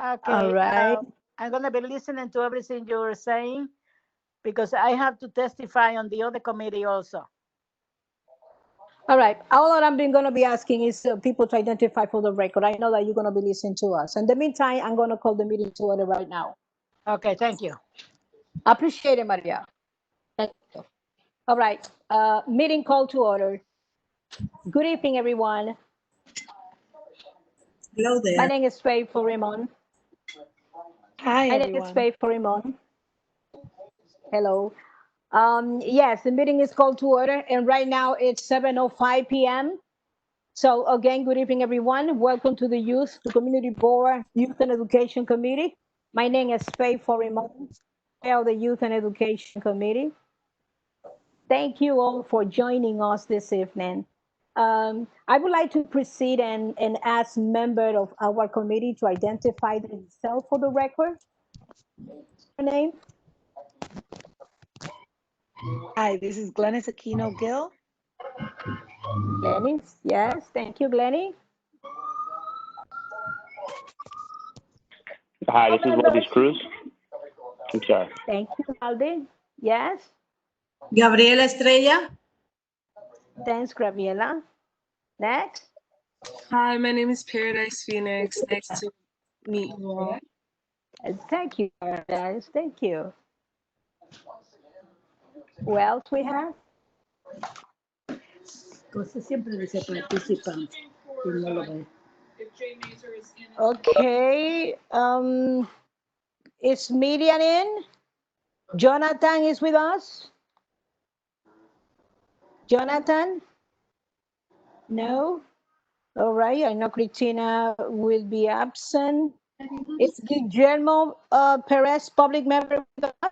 All Okay. right. I'm gonna be listening to everything you're saying because I have to testify on the other committee also. All right. All that I'm going to be asking is people to identify for the record. I know that you're going to be listening to us. In the meantime, I'm going to call the meeting to order right now. Okay, thank you. Appreciate it, Maria. Thank you. All right. Meeting call to order. Good evening, everyone. Hello My there. name is Faye Furimon. Hi, My name is everyone. Faye Furimon. Hello. Yes, the meeting is called to order, and right now it's 7:05 p.m. So again, good evening, everyone. Welcome to the to Community Board Youth and Education Committee. My name is Faye Forimon, Chair of the Youth and Education Committee. Thank you all for joining us this evening. I would like to proceed and ask members of our committee to identify themselves for the record. Your name? Hi, this is Glennis Aquino Gill. Glenny? Yes, thank you, Glenny. Hi, this is Valdez Cruz. I'm sorry. Thank you, Aldi. Yes, Gabriela Estrella. thanks, Graviela. Next. Hi, my name is Paradise Phoenix. Nice to meet you all. Thank you, guys. Thank you. Who else we have? Entonces siempre dice participan. Y no lo ve. Okay. Is Miriam in? Jonathan is with us? Jonathan? No? All right. I know Cristina will be absent. Is Guillermo Perez public member with us?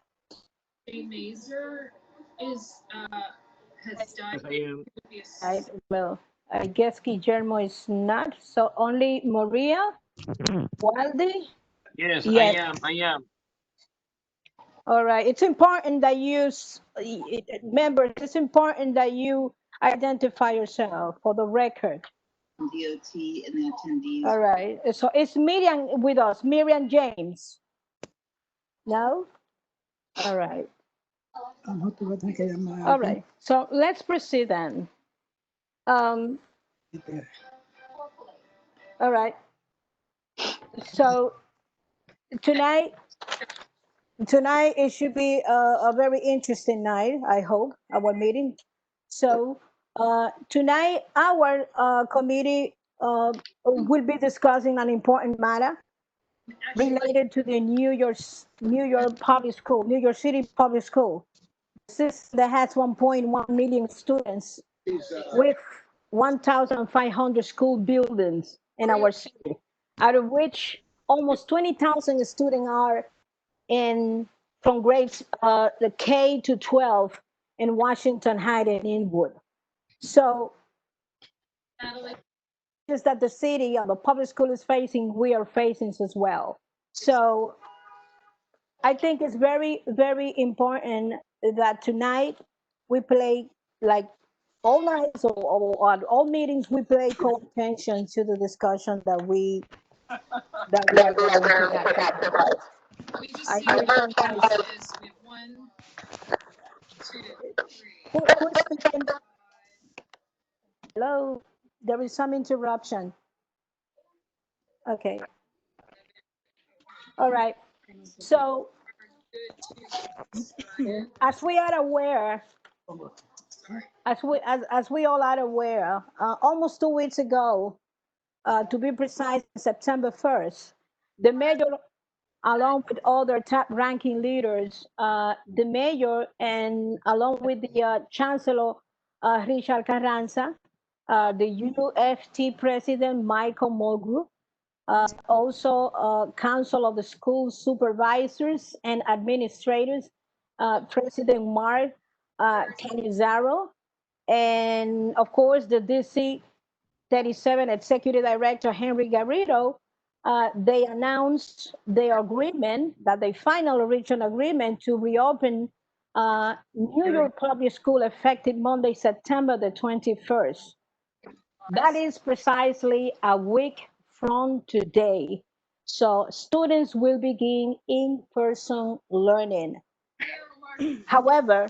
Mazer is has died. Well, I guess Guillermo is not. So only Maria? Waldi? Yes, Yes. I am. All right. It's important that members, it's important that you identify yourself for the record. DOT and the attendees. All right. So it's Miriam with us, Miriam James. No? All right. All right. So let's proceed then. Um, all right. So tonight, it should be a very interesting night, I hope, our meeting. So tonight, our committee will be discussing an important matter related to the New York Public School, New York City Public School. The system that has 1.1 million students with 1,500 school buildings in our city, out of which almost 20,000 students are in from grades the K to 12 in Washington Heights and Inwood. So just that the city or the public school is facing, we are facing as well. So I think it's very, very important that tonight we play like all nights or at all meetings we pay close attention to the discussion that we are going to have tonight. We just I see hear sometimes voices. We have one, two, three. who's speaking? Hello, there is some interruption. Okay, all right. So as we are aware, as we all are aware, almost 2 weeks ago, to be precise, September 1st, the mayor, along with other top ranking leaders, the mayor and along with the chancellor, Richard Carranza, the UFT president, Michael Mulgrew, also council of the school supervisors and administrators, President Mark Canizaro, and of course the DC 37 Executive Director Henry Garrido, they announced their agreement, that they finally reached an agreement to reopen New York Public School effective Monday, September the 21st. That is precisely a week from today. So students will begin in-person learning. However,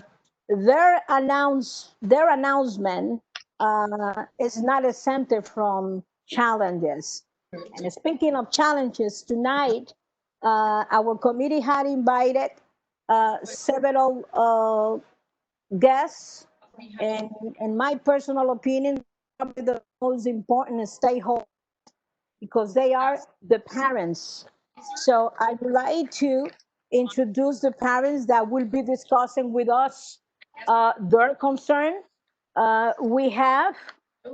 their announcement is not exempted from challenges. And speaking of challenges, tonight our committee had invited several guests, and in my personal opinion, probably the most important stakeholders because they are the parents. So I would like to introduce the parents that will be discussing with us their concern. We have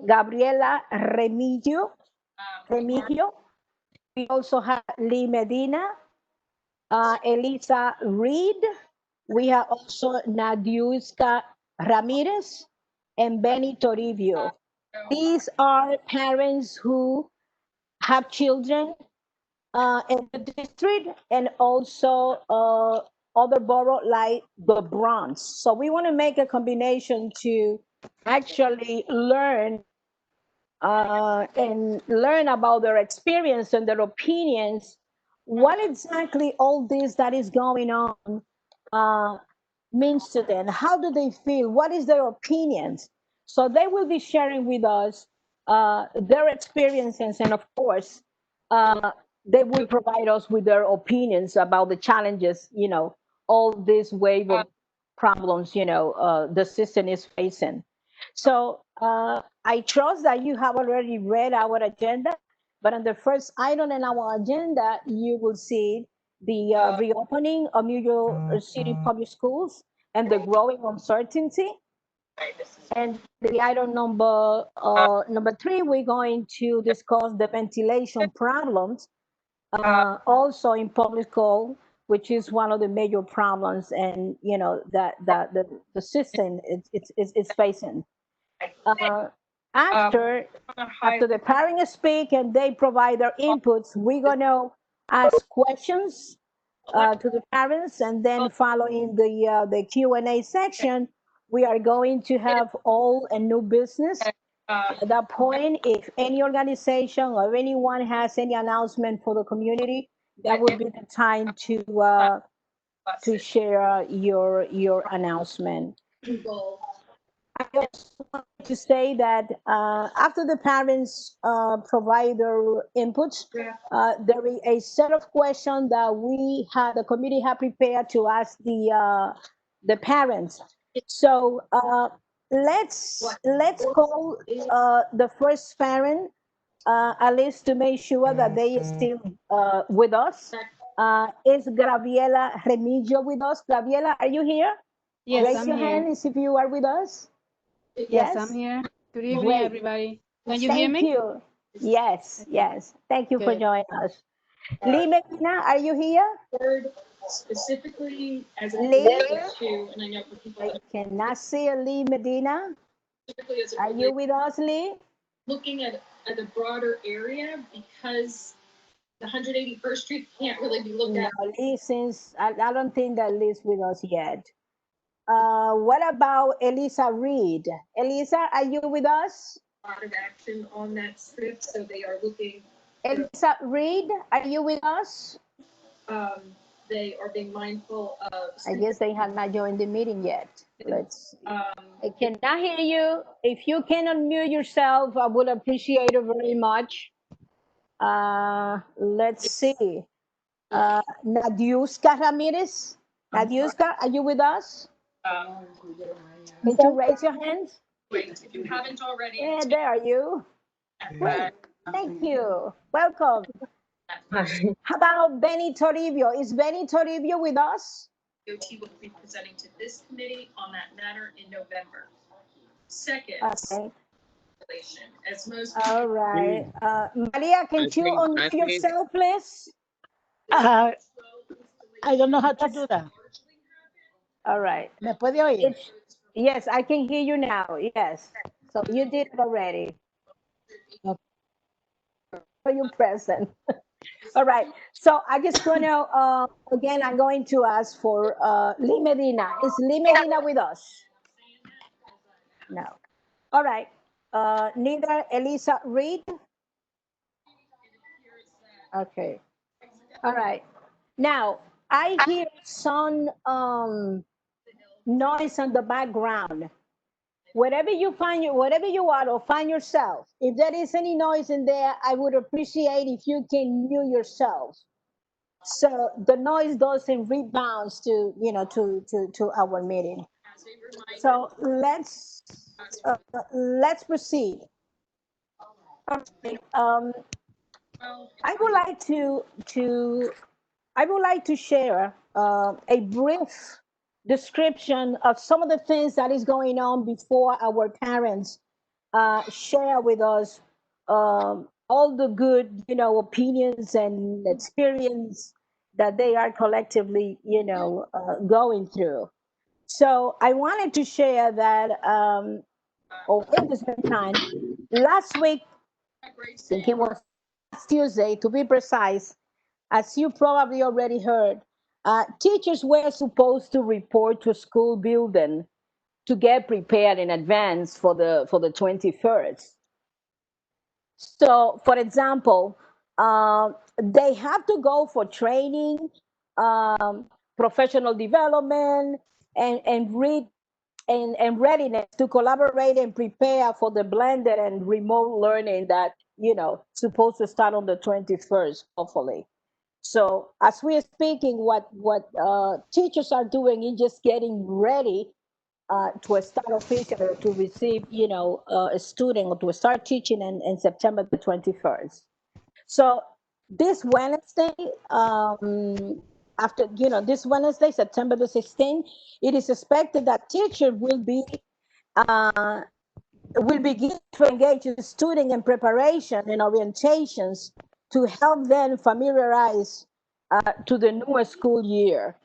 Gabriela Remigio. We also have Lee Medina, Elisa Reed. We have also Nadiuska Ramirez and Benny Toribio. These are parents who have children in the district and also other borough like the Bronx. So we want to make a combination to actually learn about their experience and their opinions. What exactly all this that is going on uh, means to them? How do they feel? What is their opinions? So they will be sharing with us their experiences, and of course, uh, they will provide us with their opinions about the challenges. All this wave of problems. The system is facing. So I trust that you have already read our agenda, but on the first item in our agenda, you will see the reopening of New York City public schools and the growing uncertainty. And the item number 3, we're going to discuss the ventilation problems, also in public school, which is one of the major problems, and that the system is facing. Uh, after the parents speak and they provide their inputs, we're gonna ask questions to the parents, and then following the Q&A section, we are going to have all a new business. At that point, if any organization or anyone has any announcement for the community, that would be the time to share your announcement. I just want to say that after the parents provide their inputs, there is a set of questions that the committee had prepared to ask the parents. So let's call the first parent, at least to make sure that they are still with us. Is Gabriela Remigio with us? Gabriela, are you here? Yes, Raise I'm your here. hand if you are with us. Yes, I'm here. Good evening, Great. everybody. Can you hear Thank me? you. Yes. Thank you for Good. joining us. Lee Medina, are you here? Specifically as it Lee? relates to, and I know for people I that cannot see a Lee Medina. specifically as it Are you relates with us, Lee? looking at a broader area because the 181st Street can't really be looked No, at Lee, since I don't think that Lee's with us yet. What about Elisa Reed? Elisa, are you with us? a lot of action on that strip, so they are looking. Elisa Reed, are you with us? Um, they are being mindful of. I guess they have not joined the meeting yet. Let's see. Um, I cannot hear you. If you can unmute yourself, I would appreciate it very much. Let's see. Nadiuska Ramirez. Nadiuska, are you with us? Can you raise your hands? If you haven't already. Yeah, there are you. Great. Thank you. Welcome. How about Benny Toribio? Is Benny Toribio with us? DOT will be presenting to this committee on that matter in November. Second, Okay. as most. All right. Maria, can you unmute yourself, please? I don't know how to do that. All right. ¿Me puede oír? Yes, I can hear you now. Yes. So you did it already. For you present. All right. So I just want to, again, I'm going to ask for Lee Medina. Is Lee Medina with us? No. All right. Neither Elisa Reed. Okay. All right. Now, I hear some noise on the background. Wherever you are or find yourself, if there is any noise in there, I would appreciate if you can mute yourself. So the noise doesn't rebound to our meeting. As a reminder. So let's proceed. Okay. Well, I would like to I would like to share a brief description of some of the things that is going on before our parents share with us all the good, opinions and experience that they are collectively, going through. So I wanted to share that, in the same time, last week, a great I think it was last Tuesday, to be precise, as you probably already heard, teachers were supposed to report to school building to get prepared in advance for the 21st. So, for example, they have to go for training, professional development, and read and readiness to collaborate and prepare for the blended and remote learning that supposed to start on the 21st, hopefully. So as we are speaking, what teachers are doing is just getting ready to start officially to receive, a student or to start teaching in September the 21st. So this Wednesday, after this Wednesday, September the 16th, it is expected that teachers uh, will begin to engage the student in preparation and orientations to help them familiarize to the new school year,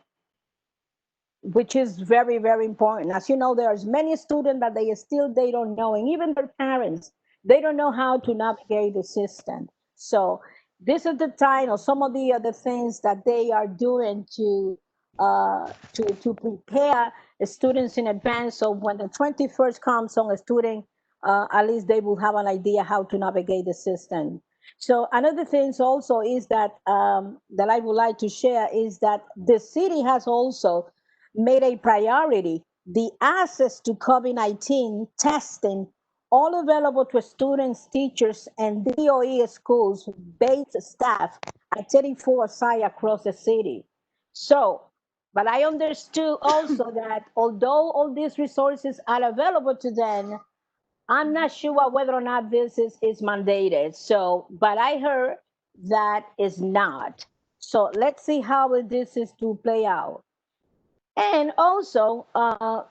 which is very, very important. As you know, there's many students that they don't know, and even their parents, they don't know how to navigate the system. So this is the time, or some of the other things that they are doing to prepare the students in advance. So when the 21st comes on a student, at least they will have an idea how to navigate the system. So another thing also is that I would like to share is that the city has also made a priority the access to COVID-19 testing, all available to students, teachers, and DOE schools based staff at 34 sites across the city. So, but I understood also that although all these resources are available to them, I'm not sure whether or not this is mandated. So, but I heard that is not. So let's see how this is to play out. And also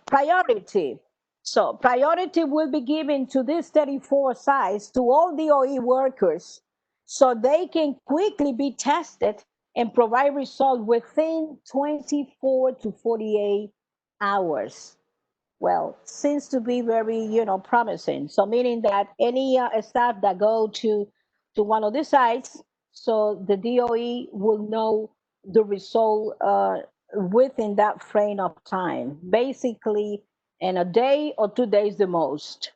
priority. So priority will be given to these 34 sites to all DOE workers so they can quickly be tested and provide results within 24 to 48 hours. Well, seems to be very, promising. So meaning that any staff that go to one of the sites, so the DOE will know the result within that frame of time, basically in a day or 2 days the most.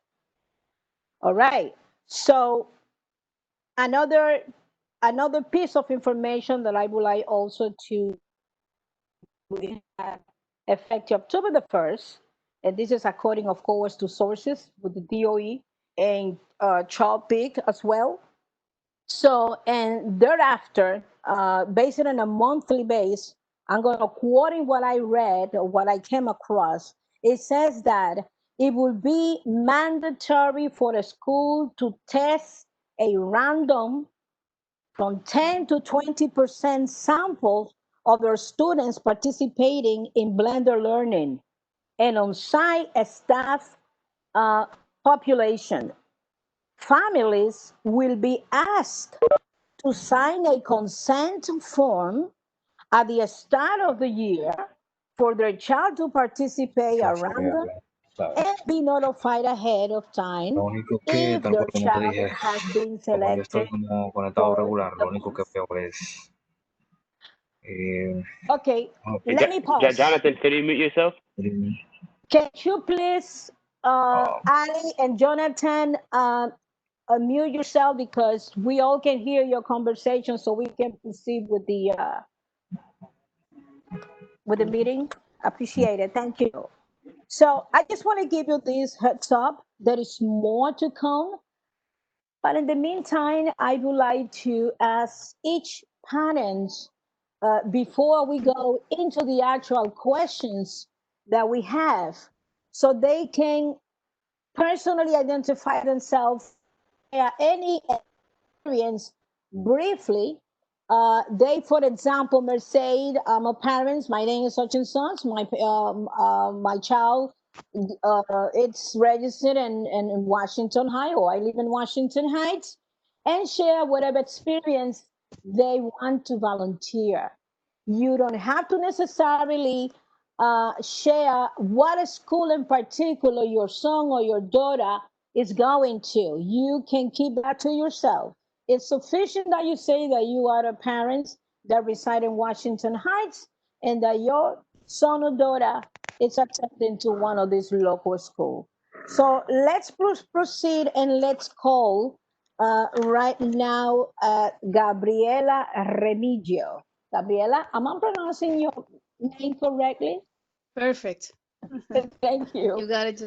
All right. So another another piece of information that I would like also to effective October the 1st, and this is according, of course, to sources with the DOE and Child Peak as well. So, and thereafter, based on a monthly base, I'm going to quoting what I read or what I came across. It says that it will be mandatory for a school to test a random from 10 to 20% samples of their students participating in blended learning and on-site staff uh, population. Families will be asked to sign a consent form at the start of the year for their child to participate around and be notified ahead of time Lo único que, if tal their cual como te child dije, has been como yo estoy selected como conectado for regular, the lo único que month. veo es... Eh, Okay, oh, let me pause. Jonathan, can you mute yourself? Can you please, Ali and Jonathan, mute yourself because we all can hear your conversation, so we can proceed with the meeting. Appreciate it. Thank you. So I just want to give you this heads up. There is more to come. But in the meantime, I would like to ask each parent, before we go into the actual questions that we have, so they can personally identify themselves, any experience briefly. They, for example, Mercedes, I'm a parent. My name is such and such. My child, it's registered in Washington Heights, or I live in Washington Heights, and share whatever experience they want to volunteer. You don't have to necessarily share what a school in particular your son or your daughter is going to. You can keep that to yourself. It's sufficient that you say that you are a parent that reside in Washington Heights and that your son or daughter is attending to one of these local schools. So let's proceed and let's call right now Gabriela Remigio. Gabriela, am I pronouncing your name correctly? Perfect. Thank You you. got it.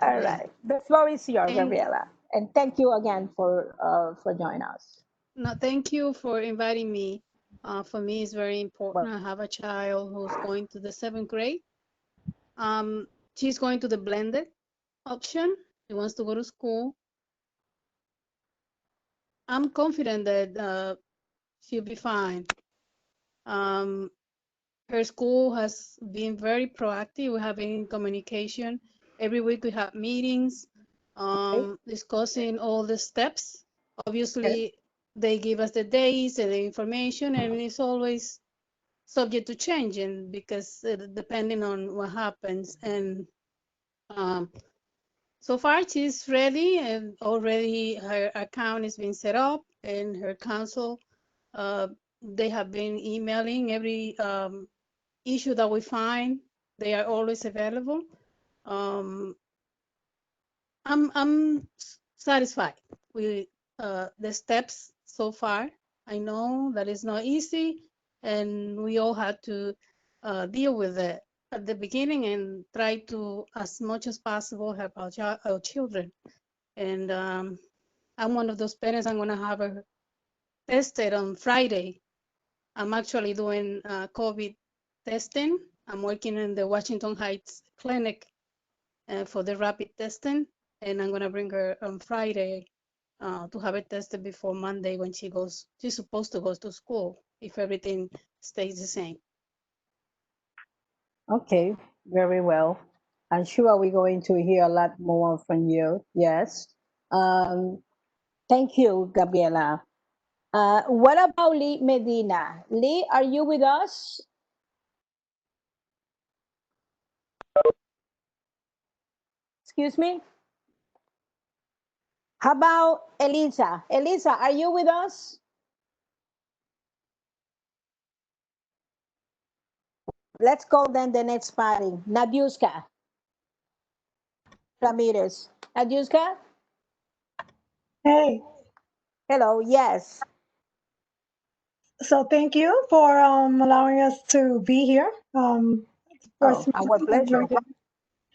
All right. The floor is yours, Thank, Gabriela. And thank you again for joining us. no, thank you for inviting me. For me, it's very important. Well, I have a child who's going to the 7th grade. She's going to the blended option. She wants to go to school. I'm confident that she'll be fine. Her school has been very proactive. We have been in communication. Every week we have meetings, discussing all the steps. Obviously, they give us the dates and the information, and it's always subject to changing because depending on what happens. And so far, she's ready, and already her account is being set up, and her council, they have been emailing every issue that we find. They are always available. I'm satisfied with the steps so far. I know that it's not easy, and we all had to deal with it at the beginning and try to, as much as possible, help our children. And I'm one of those parents. I'm going to have her tested on Friday. I'm actually doing COVID testing. I'm working in the Washington Heights clinic for the rapid testing, and I'm going to bring her on Friday to have it tested before Monday when she's supposed to go to school if everything stays the same. okay, very well. I'm sure we're going to hear a lot more from you. Yes. Thank you, Gabriela. What about Lee Medina? Lee, are you with us? Excuse me? How about Elisa? Elisa, are you with us? Let's go then the next party. Nadiuska Ramirez. Nadiuska? Hey, Hello, yes. so thank you for allowing us to be here. Oh, First, our pleasure.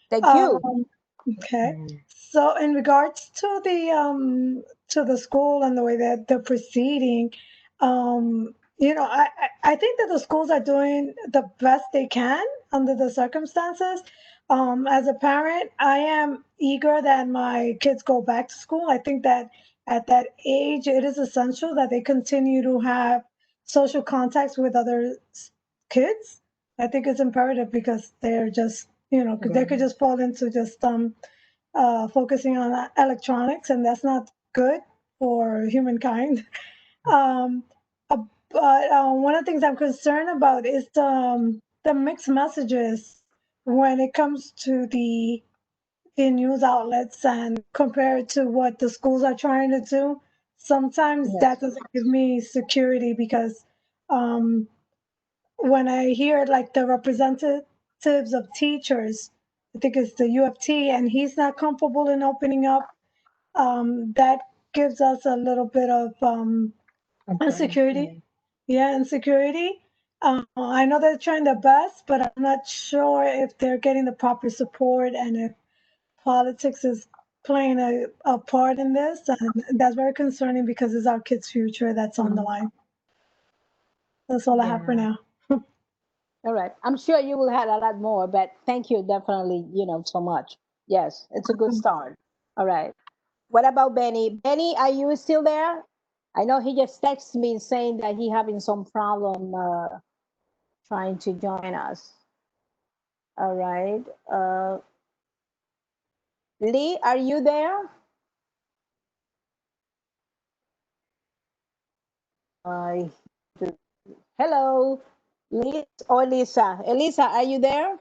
Thank you. okay. So in regards to the school and the way that they're proceeding, I think that the schools are doing the best they can under the circumstances. As a parent, I am eager that my kids go back to school. I think that at that age, it is essential that they continue to have social contacts with other kids. I think it's imperative because they're just, because they could just fall into just focusing on electronics, and that's not good for humankind. Um, but one of the things I'm concerned about is the mixed messages when it comes to the news outlets and compared to what the schools are trying to do. Sometimes that doesn't give me security because um, when I hear like the representatives of teachers, I think it's the UFT, and he's not comfortable in opening up, that gives us a little bit of insecurity. Yeah, insecurity. I know they're trying their best, but I'm not sure if they're getting the proper support and if politics is playing a part in this. And that's very concerning because it's our kids' future that's on the line. That's all I have for now. All right. I'm sure you will have a lot more, but thank you definitely, so much. Yes, it's a good start. All right. What about Benny? Benny, are you still there? I know he just texted me saying that he having some problem trying to join us. All right. Lee, are you there? Uh, hello, Liz or Lisa? Elisa, are you there?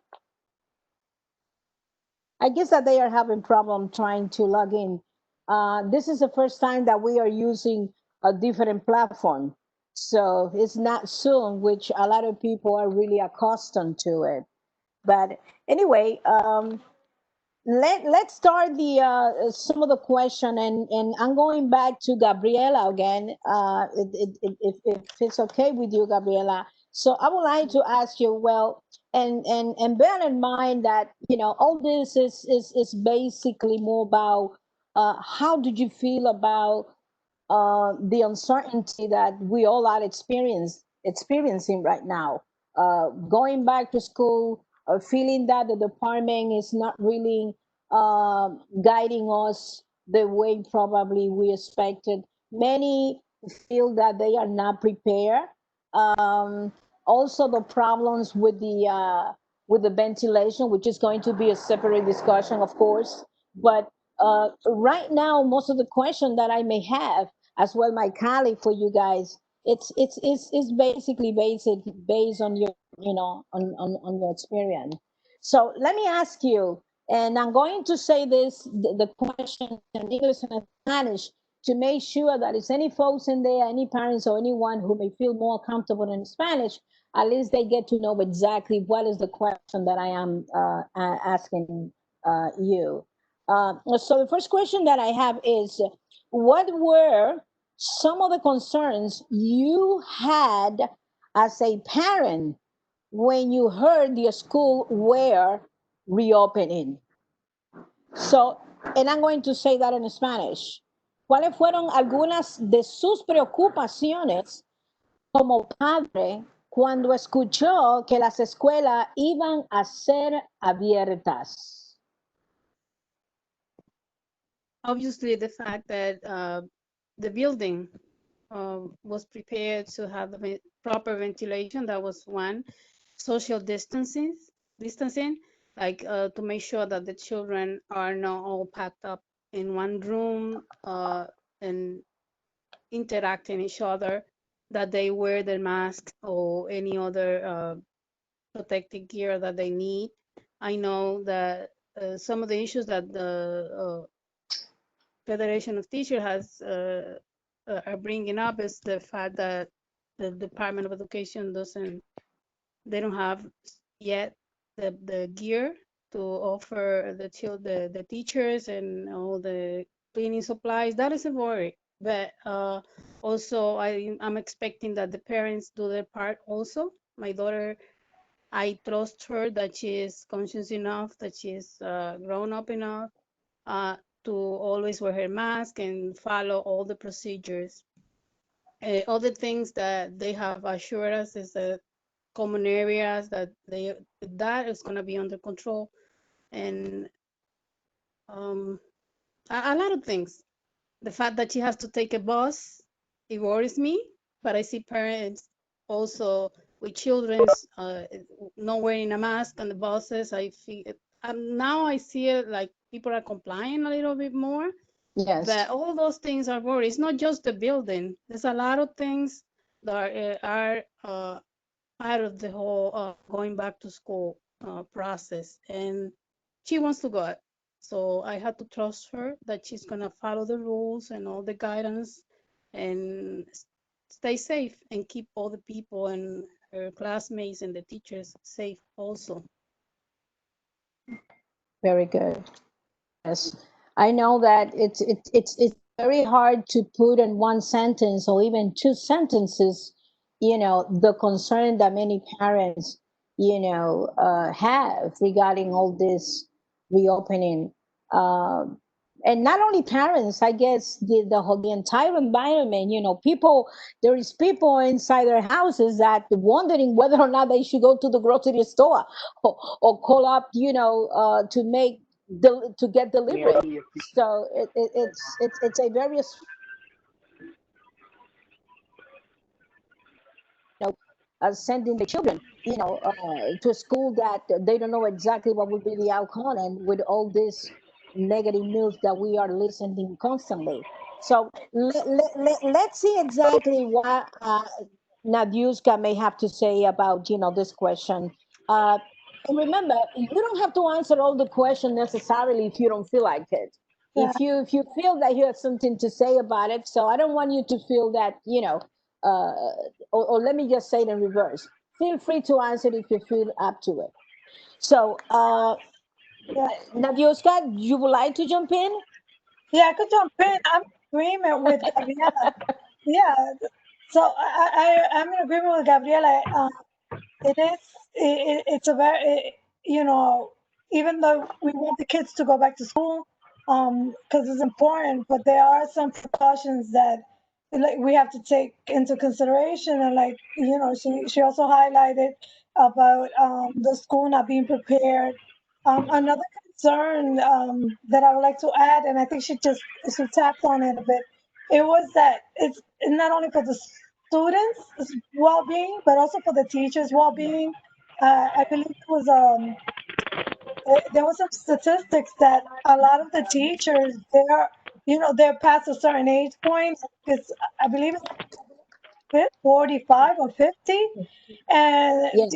I guess that they are having problem trying to log in. This is the first time that we are using a different platform. So it's not Zoom, which a lot of people are really accustomed to it. But anyway, let's start the some of the question, and I'm going back to Gabriela again, if it's okay with you, Gabriela. So I would like to ask you, well, and bear in mind that all this is basically more about how did you feel about the uncertainty that we all are experiencing right now, going back to school, feeling that the department is not really guiding us the way probably we expected. Many feel that they are not prepared. Um, Also, the problems with the ventilation, which is going to be a separate discussion, of course. But right now, most of the question that I may have, as well, my colleague for you guys, it's basically based on your on your experience. So let me ask you, and I'm going to say this the question in English and Spanish to make sure that if any folks in there, any parents or anyone who may feel more comfortable in Spanish, at least they get to know exactly what is the question that I am asking you. So the first question that I have is, what were some of the concerns you had as a parent when you heard the school were reopening? So, and I'm going to say that in Spanish. ¿Cuáles fueron algunas de sus preocupaciones como padre cuando escuchó que las escuelas iban a ser abiertas? Obviously, the fact that the building was prepared to have the proper ventilation, that was one. Social distancing, like to make sure that the children are not all packed up in one room and interacting each other, that they wear their mask or any other protective gear that they need. I know that some of the issues that the Federation of Teachers has are bringing up is the fact that the Department of Education they don't have yet the gear to offer the teachers and all the cleaning supplies. That is a worry. But also I'm expecting that the parents do their part also. My daughter, I trust her that she is conscious enough, that she is grown up enough to always wear her mask and follow all the procedures. Other things that they have assured us is that common areas that is going to be under control, and a lot of things. The fact that she has to take a bus, it worries me, but I see parents also with children not wearing a mask on the buses. I feel now I see it like people are complying a little bit more. Yes. But all those things are worried. It's not just the building. There's a lot of things that are part of the whole going back to school process. And she wants to go. So I had to trust her that she's going to follow the rules and all the guidance and stay safe and keep all the people and her classmates and the teachers safe also. Very good. Yes, I know that it's very hard to put in one sentence or even two sentences, the concern that many parents, have regarding all this reopening. Um, and not only parents, I guess the entire environment, people, there is people inside their houses that wondering whether or not they should go to the grocery store or call up, to make to get delivery. So it's a very sending the children, to a school that they don't know exactly what will be the outcome, and with all this negative news that we are listening constantly. So let's see exactly what Nadiuska may have to say about, this question. Uh, and remember, you don't have to answer all the question necessarily if you don't feel like it. Yeah. If you feel that you have something to say about it, so I don't want you to feel that, or let me just say it in reverse. Feel free to answer if you feel up to it. So, Yeah. Nadiuska, you would like to jump in? Yeah, I could jump in. I'm in agreement with Gabriela. Yeah. So I'm in agreement with Gabriela. It is, it's a very, even though we want the kids to go back to school, because it's important, but there are some precautions that like we have to take into consideration. And like, she also highlighted about the school not being prepared. Another concern that I would like to add, and I think she tapped on it a bit, it was that it's not only for the students' well-being, but also for the teachers' well-being. I believe there was some statistics that a lot of the teachers, they're past a certain age point. It's, I believe it's 45 or 50, and Yes.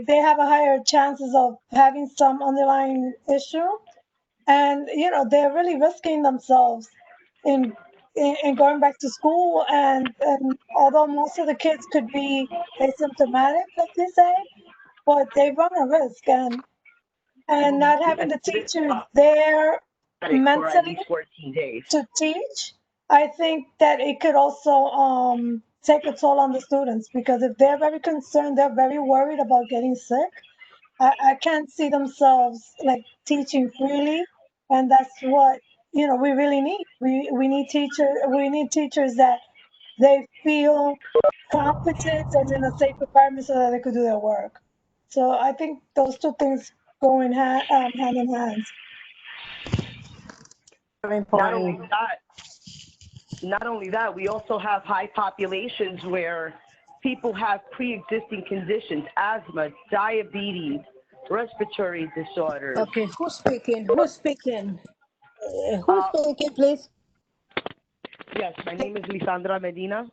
they have a higher chances of having some underlying issue, and they're really risking themselves in in going back to school. And although most of the kids could be asymptomatic, like they say, but they run a risk, and not having the teachers there mentally to teach, I think that it could also take a toll on the students, because if they're very concerned, they're very worried about getting sick. I can't see themselves like teaching freely, and that's what we really need. We need teachers that they feel competent and in a safe environment so that they could do their work. So I think those two things go in hand in hand. Very Not only important. that, not only that, we also have high populations where people have pre-existing conditions, asthma, diabetes, respiratory disorders. Okay, who's speaking? Who's speaking? Who's speaking, please? Yes, my name is Lisandra Medina.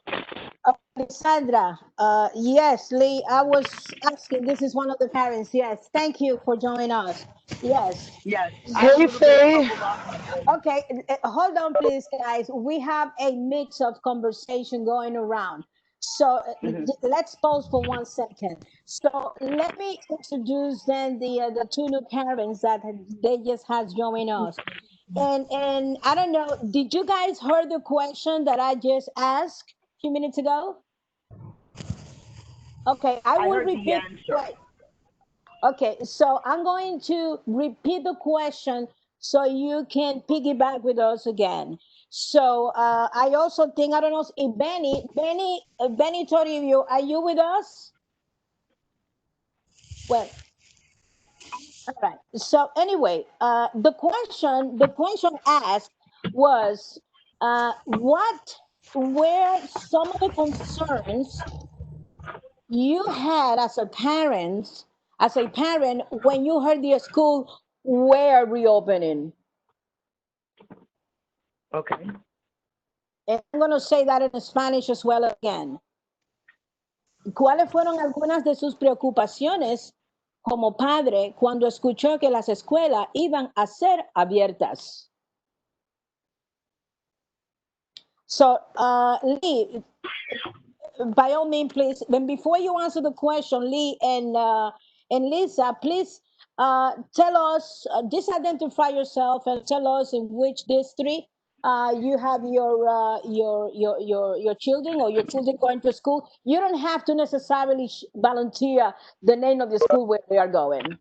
Sandra, yes, Lee, I was asking, this is one of the parents. Yes, thank you for joining us. Yes. Yes. Hey, Faye. Okay, hold on, please, guys. We have a mix of conversation going around. So let's pause for 1 second. So let me introduce then the two new parents that they just has joined us. And I don't know, did you guys heard the question that I just asked a few minutes ago? Okay, I will heard the repeat. answer. Okay, so I'm going to repeat the question so you can piggyback with us again. So I also think, I don't know if Benny Toribio, are you with us? Well, all right. So anyway, the question asked was, what were some of the concerns you had as a parent when you heard the school were reopening? Okay. And I'm going to say that in Spanish as well again. ¿Cuáles fueron algunas de sus preocupaciones como padre cuando escuchó que las escuelas iban a ser abiertas? So, Lee, by all means, please, and before you answer the question, Lee and Lisa, please tell us, just identify yourself and tell us in which district you have your children or your children going to school, you don't have to necessarily volunteer the name of the school where they are going.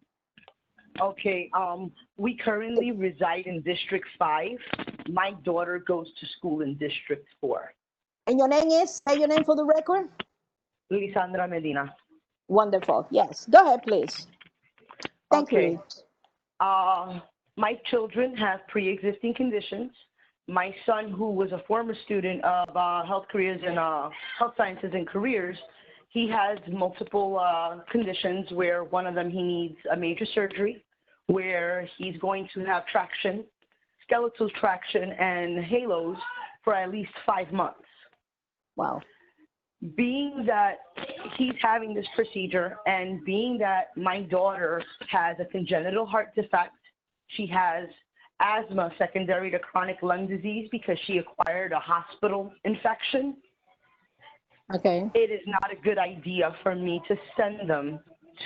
Okay, we currently reside in District 5. My daughter goes to school in District 4. And your name is? Say your name for the record. Lisandra Medina. Wonderful. Yes. Go ahead, please. Thank Okay. you. My children have pre-existing conditions. My son, who was a former student of health careers and health sciences and careers, he has multiple conditions where one of them he needs a major surgery, where he's going to have traction, skeletal traction, and halos for at least 5 months. Wow. Being that he's having this procedure and being that my daughter has a congenital heart defect, she has asthma secondary to chronic lung disease because she acquired a hospital infection. Okay. It is not a good idea for me to send them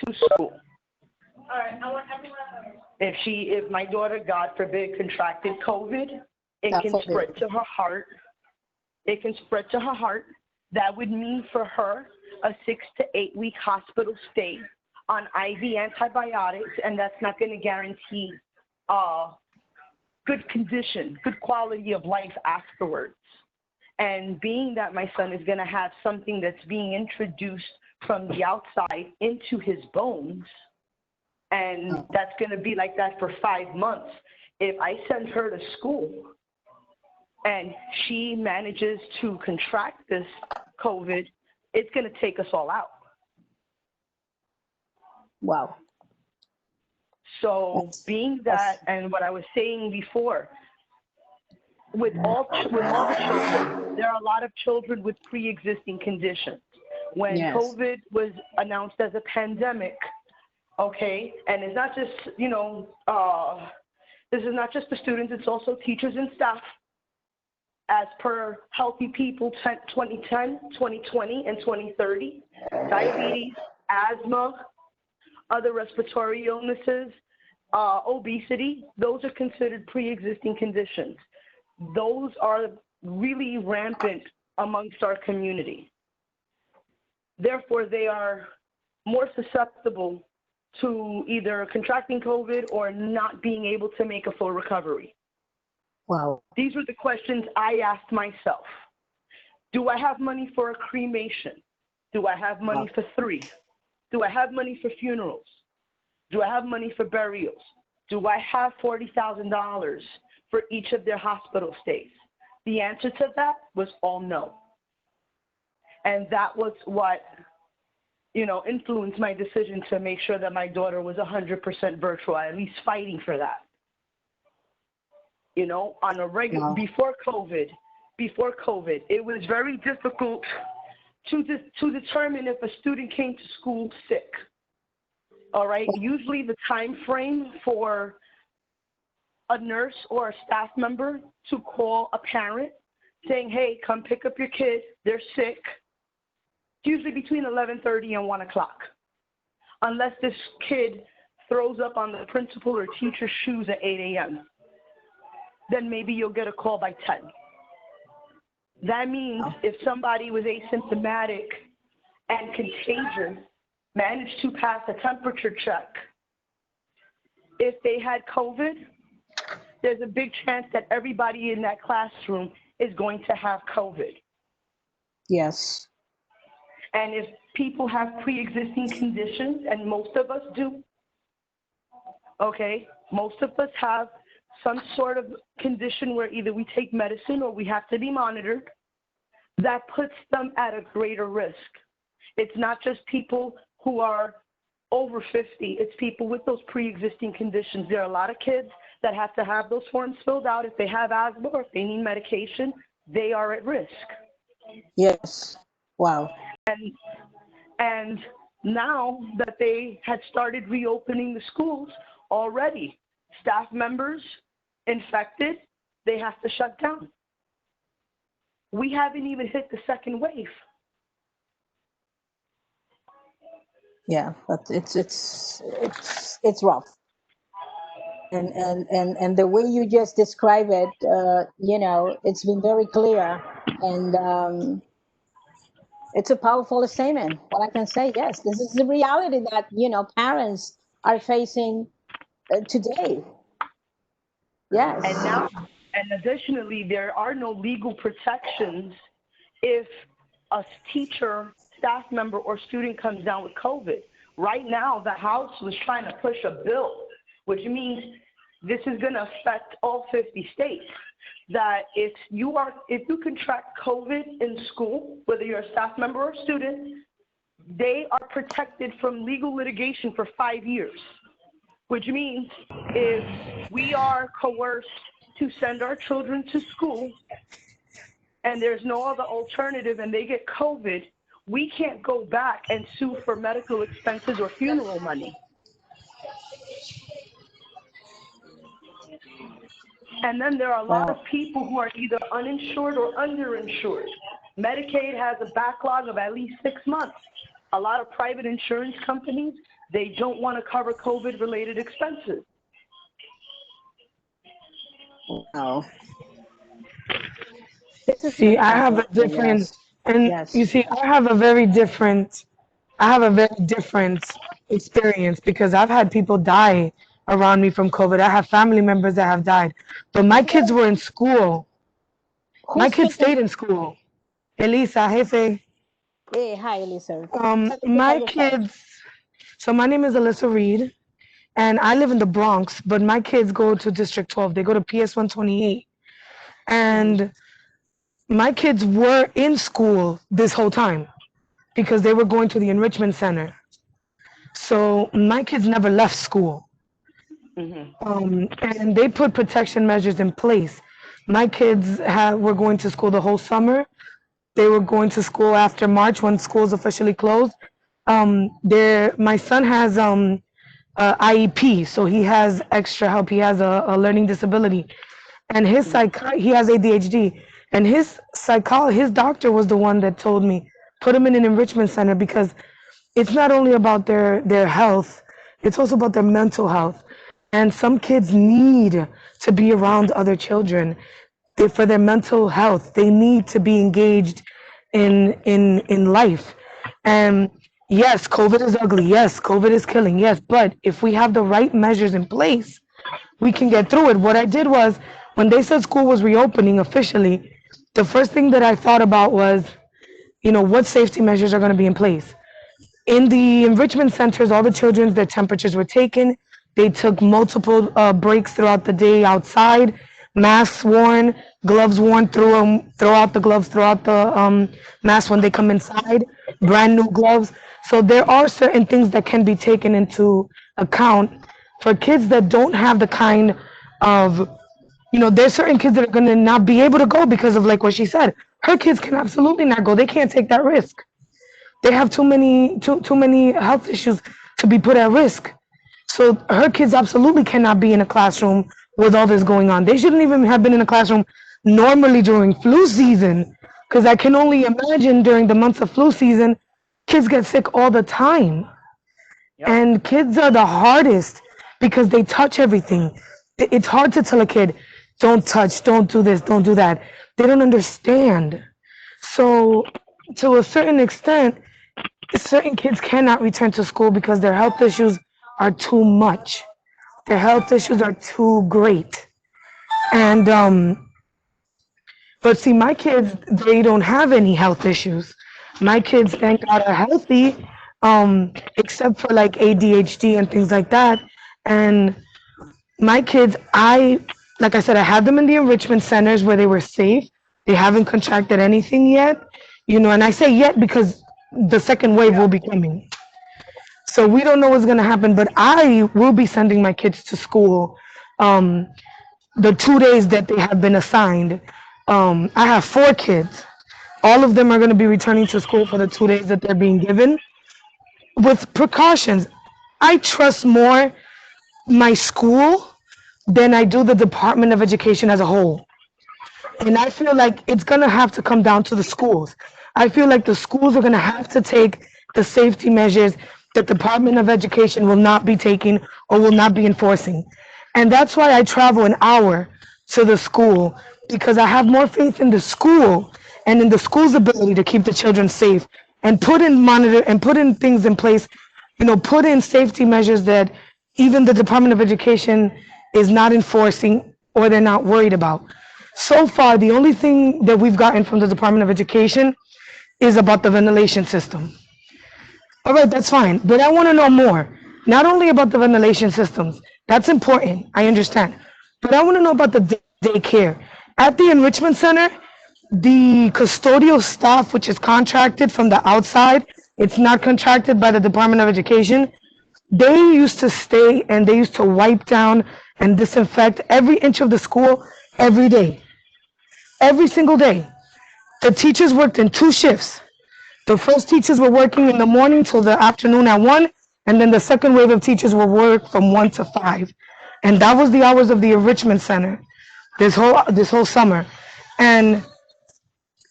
to school. All right, I want everyone. If my daughter, God forbid, contracted COVID, it can spread to her heart. It can spread to her heart. That would mean for her a 6 to 8 week hospital stay on IV antibiotics, and that's not going to guarantee good condition, good quality of life afterwards. And being that my son is going to have something that's being introduced from the outside into his bones, and that's going to be like that for 5 months, if I send her to school and she manages to contract this COVID, it's going to take us all out. Wow. So being that, and what I was saying before, with all the children, there are a lot of children with pre-existing conditions. When COVID was announced as a pandemic, okay, and it's not just, this is not just the students, it's also teachers and staff. As per Healthy People 2010, 2020, and 2030, diabetes, asthma, other respiratory illnesses, obesity, those are considered pre-existing conditions. Those are really rampant amongst our community. Therefore, they are more susceptible to either contracting COVID or not being able to make a full recovery. Wow. These were the questions I asked myself. Do I have money for a cremation? Do I have money for 3? Do I have money for funerals? Do I have money for burials? Do I have $40,000 for each of their hospital stays? The answer to that was all no. And that was what, influenced my decision to make sure that my daughter was 100% virtual, at least fighting for that. On a regular, before COVID, it was very difficult to determine if a student came to school sick. All right. Usually the time frame for a nurse or a staff member to call a parent saying, hey, come pick up your kid, they're sick, it's usually between 11:30 and 1 o'clock. Unless this kid throws up on the principal or teacher's shoes at 8 a.m. Then maybe you'll get a call by 10. That means if somebody was asymptomatic and contagious, managed to pass a temperature check, if they had COVID, there's a big chance that everybody in that classroom is going to have COVID. Yes. And if people have pre-existing conditions, and most of us do, okay, most of us have some sort of condition where either we take medicine or we have to be monitored, that puts them at a greater risk. It's not just people who are over 50, it's people with those pre-existing conditions. There are a lot of kids that have to have those forms filled out. If they have asthma or if they need medication, they are at risk. Yes. Wow. And now that they had started reopening the schools already, staff members infected, they have to shut down. We haven't even hit the second wave. Yeah, but it's rough. And the way you just describe it, you know, it's been very clear, and it's a powerful statement. What I can say, yes, this is the reality that, you know, parents are facing today. Yes. And now, and additionally, there are no legal protections if a teacher, staff member, or student comes down with COVID. Right now, the House was trying to push a bill, which means this is going to affect all 50 states. That if you contract COVID in school, whether you're a staff member or a student, they are protected from legal litigation for 5 years. Which means if we are coerced to send our children to school and there's no other alternative and they get COVID, we can't go back and sue for medical expenses or funeral money. And then there are a lot of people who are either uninsured or underinsured. Medicaid has a backlog of at least 6 months. A lot of private insurance companies, they don't want to cover COVID-related expenses. Oh. See, I have a different, and you see, I have a very different experience because I've had people die around me from COVID. I have family members that have died, but my kids were in school. My kids stayed in school. Elisa, Jefe. Hey, hi, Elisa. My kids. So my name is Alyssa Reed, and I live in the Bronx, but my kids go to District 12. They go to PS 128. And my kids were in school this whole time because they were going to the enrichment center. So my kids never left school. And they put protection measures in place. My kids were going to school the whole summer. They were going to school after March when schools officially closed. My son has IEP, so he has extra help. He has a learning disability, and he has ADHD. And his doctor was the one that told me put him in an enrichment center because it's not only about their health, it's also about their mental health. And some kids need to be around other children for their mental health. They need to be engaged in life. And yes, COVID is ugly. Yes, COVID is killing. Yes, but if we have the right measures in place, we can get through it. What I did was, when they said school was reopening officially, the first thing that I thought about was, you know, what safety measures are going to be in place. In the enrichment centers, all the children's, their temperatures were taken. They took multiple breaks throughout the day outside, masks worn, gloves worn, throw out the gloves, throughout the mask when they come inside, brand new gloves. So there are certain things that can be taken into account for kids that don't have the kind of, you know, there's certain kids that are going to not be able to go because of, like what she said, her kids can absolutely not go. They can't take that risk. They have too many health issues to be put at risk. So her kids absolutely cannot be in a classroom with all this going on. They shouldn't even have been in a classroom normally during flu season, because I can only imagine during the months of flu season, kids get sick all the time. Yep. And kids are the hardest because they touch everything. It's hard to tell a kid, don't touch, don't do this, don't do that. They don't understand. So to a certain extent, certain kids cannot return to school because their health issues are too much. Their health issues are too great. And, but see, my kids, they don't have any health issues. My kids, thank God, are healthy, except for like ADHD and things like that. And my kids, like I said, I had them in the enrichment centers where they were safe. They haven't contracted anything yet, you know, and I say yet because the second wave will be coming. So we don't know what's going to happen, but I will be sending my kids to school the 2 days that they have been assigned. I have 4 kids. All of them are going to be returning to school for the 2 days that they're being given with precautions. I trust more my school than I do the Department of Education as a whole. And I feel like it's going to have to come down to the schools. I feel like the schools are going to have to take the safety measures that the Department of Education will not be taking or will not be enforcing. And that's why I travel an hour to the school, because I have more faith in the school and in the school's ability to keep the children safe and put in things in place, put in safety measures that even the Department of Education is not enforcing or they're not worried about. So far, the only thing that we've gotten from the Department of Education is about the ventilation system. All right, that's fine, but I want to know more. Not only about the ventilation systems, that's important, I understand, but I want to know about the daycare. At the enrichment center, the custodial staff, which is contracted from the outside, it's not contracted by the Department of Education. They used to stay and they used to wipe down and disinfect every inch of the school every day, every single day. The teachers worked in 2 shifts. The first teachers were working in the morning till the afternoon at 1, and then the second wave of teachers will work from 1 to 5. And that was the hours of the enrichment center this whole summer. And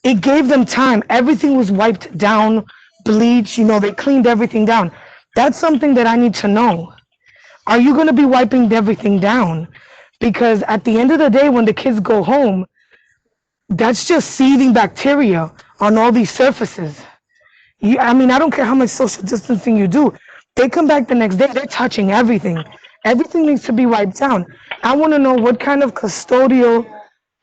it gave them time. Everything was wiped down, bleach, they cleaned everything down. That's something that I need to know. Are you going to be wiping everything down? Because at the end of the day, when the kids go home, that's just seething bacteria on all these surfaces. I don't care how much social distancing you do. They come back the next day, they're touching everything. Everything needs to be wiped down. I want to know what kind of custodial,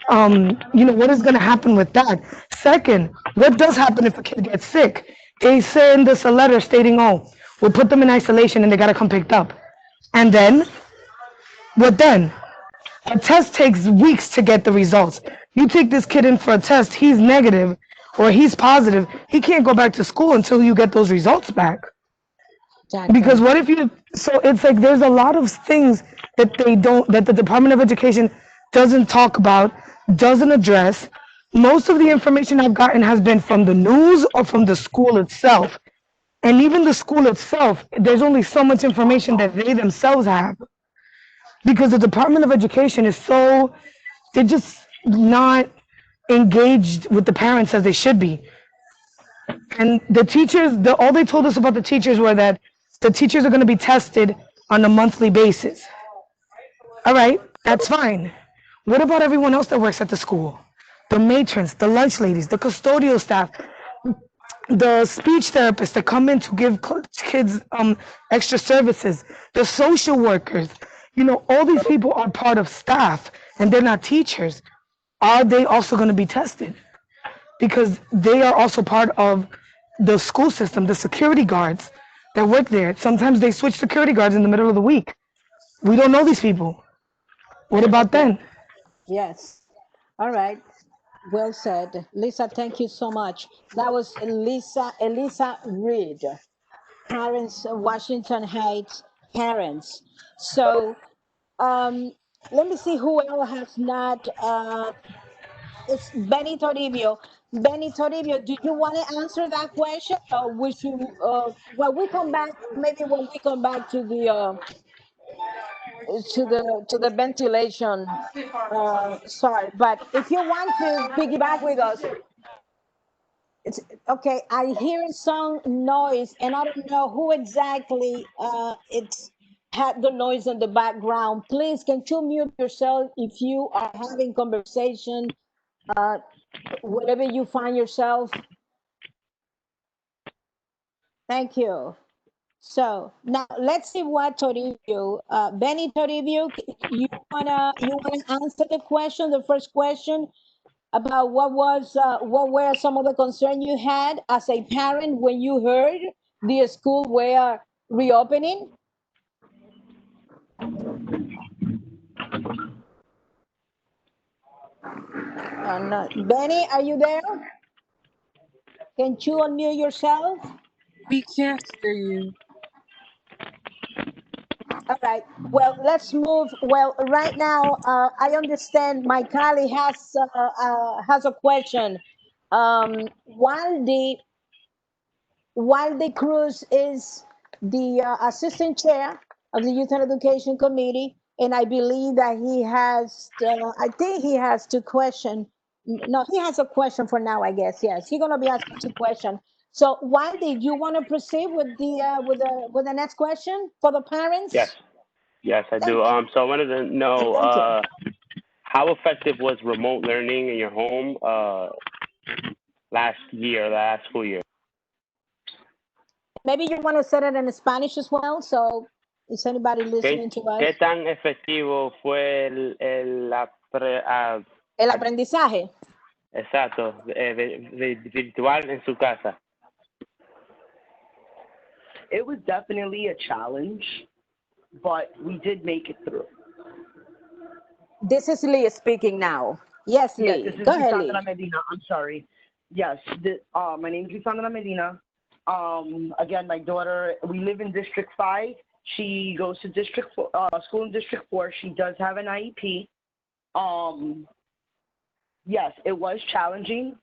what is going to happen with that. Second, what does happen if a kid gets sick? They send us a letter stating, oh, we'll put them in isolation and they got to come picked up. And then, what then? A test takes weeks to get the results. You take this kid in for a test, he's negative or he's positive, he can't go back to school until you get those results back. Exactly. Because what if so it's like there's a lot of things that that the Department of Education doesn't talk about, doesn't address. Most of the information I've gotten has been from the news or from the school itself. And even the school itself, there's only so much information that they themselves have. Because the Department of Education is they're just not engaged with the parents as they should be. And the teachers, all they told us about the teachers were that the teachers are going to be tested on a monthly basis. All right, that's fine. What about everyone else that works at the school? The matrons, the lunch ladies, the custodial staff, the speech therapists that come in to give kids extra services, the social workers. All these people are part of staff and they're not teachers. Are they also going to be tested? Because they are also part of the school system, the security guards that work there. Sometimes they switch security guards in the middle of the week. We don't know these people. What about then? Yes. All right. Well said. Lisa, thank you so much. That was Elisa Reed, parents, Washington Heights parents. So let me see who else has not. It's Benny Toribio. Benny Toribio, do you want to answer that question? Or we should, well, we come back, maybe when we come back to the ventilation. Sorry, but if you want to piggyback with us, it's okay. I hear some noise, and I don't know who exactly it's had the noise in the background. Please, can you mute yourself if you are having conversation, wherever you find yourself? Thank you. So now let's see what Toribio, Benny Toribio, you wanna answer the question, the first question about what were some of the concerns you had as a parent when you heard the school were reopening? Benny, are you there? Can you unmute yourself? We can't hear you. All right. Well, let's move. Well, right now, I understand my colleague has a question. Walde Cruz is the assistant chair of the Youth and Education Committee, and I believe that he has. I think he has 2 questions. No, he has a question for now. I guess yes. He's gonna be asking 2 questions. So, Walde, you want to proceed with the next question for the parents? Yes. Yes, I do. So I wanted to know, how effective was remote learning in your home, last school year? Maybe you want to say it in Spanish as well. So is anybody listening to us? ¿Qué tan efectivo fue El aprendizaje. exacto, virtual en su casa? It was definitely a challenge, but we did make it through. This is Lee speaking now. Yes, Lee. Yes, this is Go ahead, Lee. Lisandra Medina. I'm sorry. Yes, my name is Lisandra Medina. Again, my daughter, we live in District 5. She goes to school in District 4. She does have an IEP. Yes, it was challenging.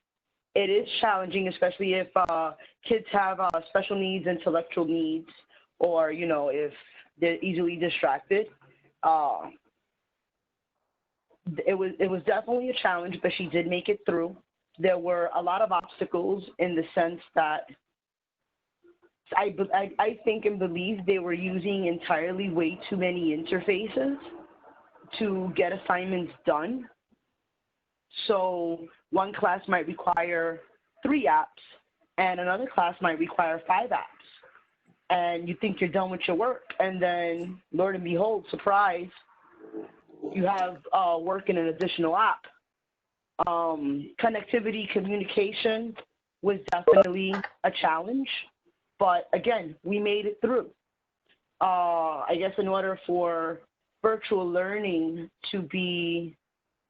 It is challenging, especially if kids have special needs, intellectual needs, or, you know, if they're easily distracted. It was definitely a challenge, but she did make it through. There were a lot of obstacles in the sense that I think and believe they were using entirely way too many interfaces to get assignments done. So one class might require 3 apps and another class might require 5 apps. And you think you're done with your work, and then, Lord and behold, surprise, you have work in an additional app. Connectivity, communication was definitely a challenge, but again, we made it through. I guess in order for virtual learning to be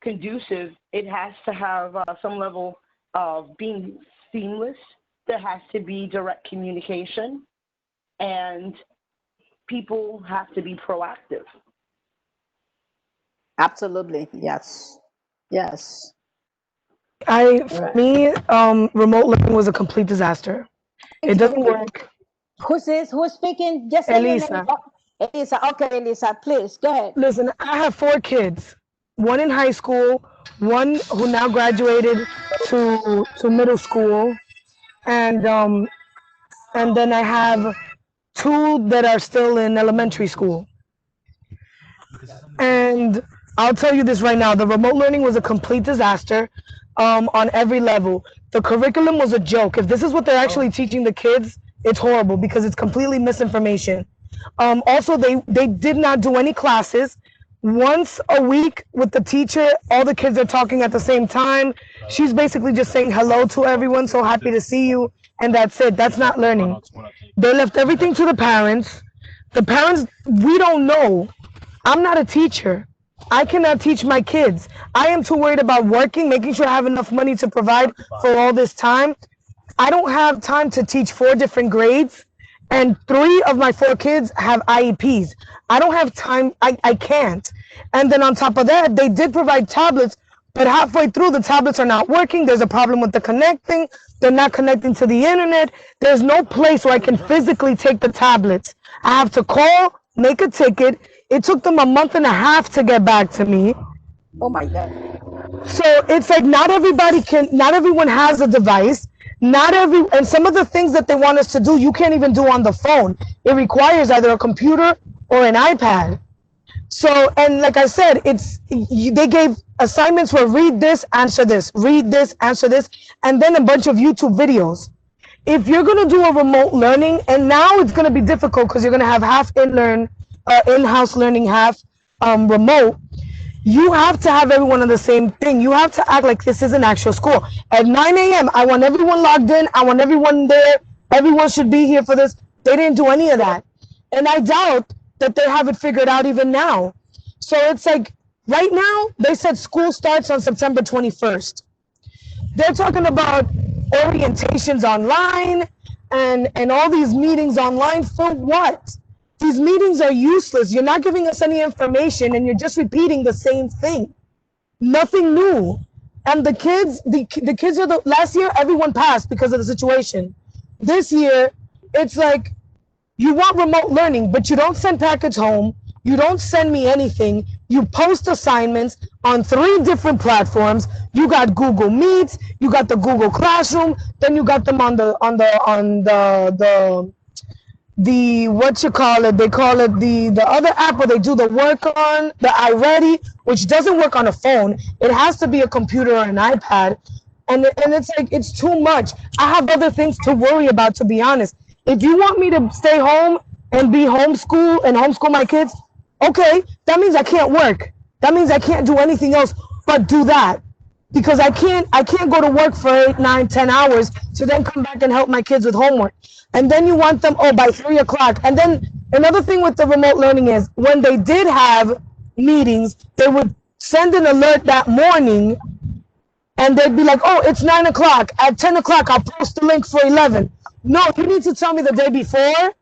conducive, it has to have some level of being seamless. There has to be direct communication, and people have to be proactive. Absolutely. Yes. Yes. For me, remote learning was a complete disaster. It doesn't work. Who's this? Who's speaking? Just say your Elisa. name. Oh, Elisa. Okay, Elisa, please go ahead. Listen, I have 4 kids. One in high school, one who now graduated to middle school, and then I have 2 that are still in elementary school. And I'll tell you this right now, the remote learning was a complete disaster on every level. The curriculum was a joke. If this is what they're actually teaching the kids, it's horrible because it's completely misinformation. Also, they did not do any classes. Once a week with the teacher, all the kids are talking at the same time. She's basically just saying hello to everyone, so happy to see you, and that's it. That's not learning. They left everything to the parents. The parents, we don't know. I'm not a teacher. I cannot teach my kids. I am too worried about working, making sure I have enough money to provide for all this time. I don't have time to teach 4 different grades, and 3 of my 4 kids have IEPs. I don't have time. I can't. And then on top of that, they did provide tablets, but halfway through, the tablets are not working. There's a problem with the connecting. They're not connecting to the internet. There's no place where I can physically take the tablets. I have to call, make a ticket. It took them a month and a half to get back to me. Oh my God. So it's like not everyone has a device. And some of the things that they want us to do, you can't even do on the phone. It requires either a computer or an iPad. So, and like I said, they gave assignments where read this, answer this, read this, answer this, and then a bunch of YouTube videos. If you're going to do a remote learning, and now it's going to be difficult because you're going to have half in-house learning, half remote, you have to have everyone on the same thing. You have to act like this is an actual school. At 9 a.m., I want everyone logged in. I want everyone there. Everyone should be here for this. They didn't do any of that. And I doubt that they have it figured out even now. So it's like, right now, they said school starts on September 21st. They're talking about orientations online and all these meetings online. For what? These meetings are useless. You're not giving us any information, and you're just repeating the same thing. Nothing new. And the kids are last year, everyone passed because of the situation. This year, it's like, you want remote learning, but you don't send package home. You don't send me anything. You post assignments on 3 different platforms. You got Google Meets, you got the Google Classroom, then you got them on the the what you call it, they call it the other app where they do the work on, the iReady, which doesn't work on a phone. It has to be a computer or an iPad. And it's like, it's too much. I have other things to worry about, to be honest. If you want me to stay home and be homeschool and homeschool my kids, okay, that means I can't work. That means I can't do anything else but do that. Because I can't go to work for 8, 9, 10 hours to then come back and help my kids with homework. And then you want them, oh, by 3 o'clock. And then another thing with the remote learning is when they did have meetings, they would send an alert that morning and they'd be like, oh, it's 9 o'clock. At 10 o'clock, I'll post the link for 11. No, you need to tell me the day before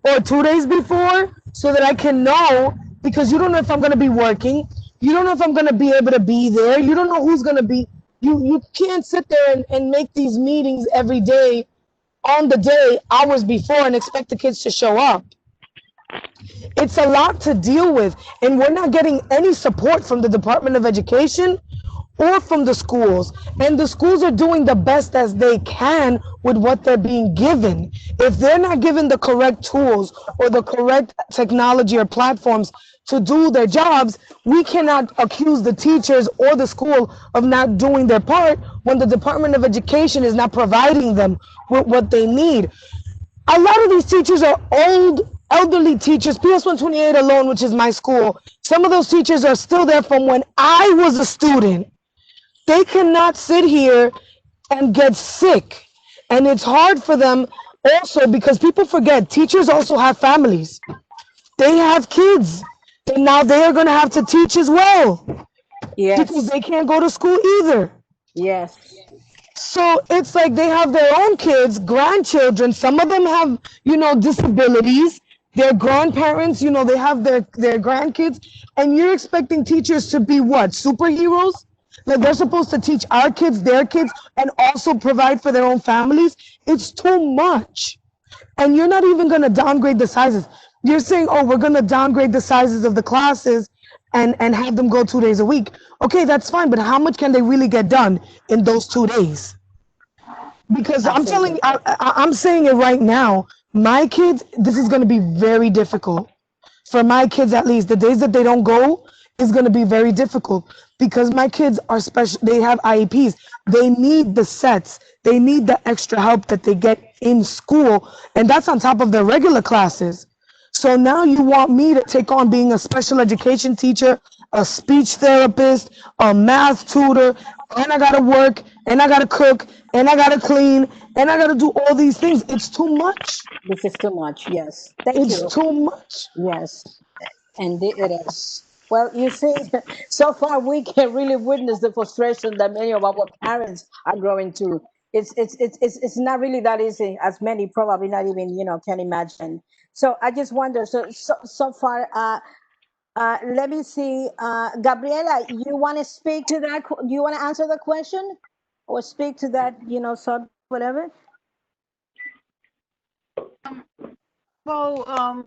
or 2 days before so that I can know, because you don't know if I'm going to be working. You don't know if I'm going to be able to be there. You don't know who's going to be. You can't sit there and make these meetings every day on the day, hours before, and expect the kids to show up. It's a lot to deal with, and we're not getting any support from the Department of Education or from the schools. And the schools are doing the best as they can with what they're being given. If they're not given the correct tools or the correct technology or platforms to do their jobs, we cannot accuse the teachers or the school of not doing their part when the Department of Education is not providing them with what they need. A lot of these teachers are old, elderly teachers. PS 128 alone, which is my school, some of those teachers are still there from when I was a student. They cannot sit here and get sick. And it's hard for them also because people forget teachers also have families. They have kids. And now they are going to have to teach as well. Yes. Because they can't go to school either. Yes. So it's like they have their own kids, grandchildren. Some of them have, disabilities. Their grandparents, they have their grandkids. And you're expecting teachers to be what? Superheroes? Like they're supposed to teach our kids, their kids, and also provide for their own families? It's too much. And you're not even going to downgrade the sizes. You're saying, oh, we're going to downgrade the sizes of the classes and have them go 2 days a week. Okay, that's fine. But how much can they really get done in those 2 days? Because I'm saying it right now, my kids, this is going to be very difficult. For my kids, at least, the days that they don't go is going to be very difficult because my kids are special. They have IEPs. They need the sets. They need the extra help that they get in school. And that's on top of their regular classes. So now you want me to take on being a special education teacher, a speech therapist, a math tutor, and I gotta work, and I gotta cook, and I gotta clean, and I gotta do all these things. It's too much. This is too much, yes. Thank you. It's too much. Yes, and it is. Well, you see, so far we can really witness the frustration that many of our parents are going through. It's not really that easy, as many probably not even can imagine. So I just wonder. So far, let me see. Gabriela, you want to speak to that? Do you want to answer the question, or speak to that? So whatever. Well,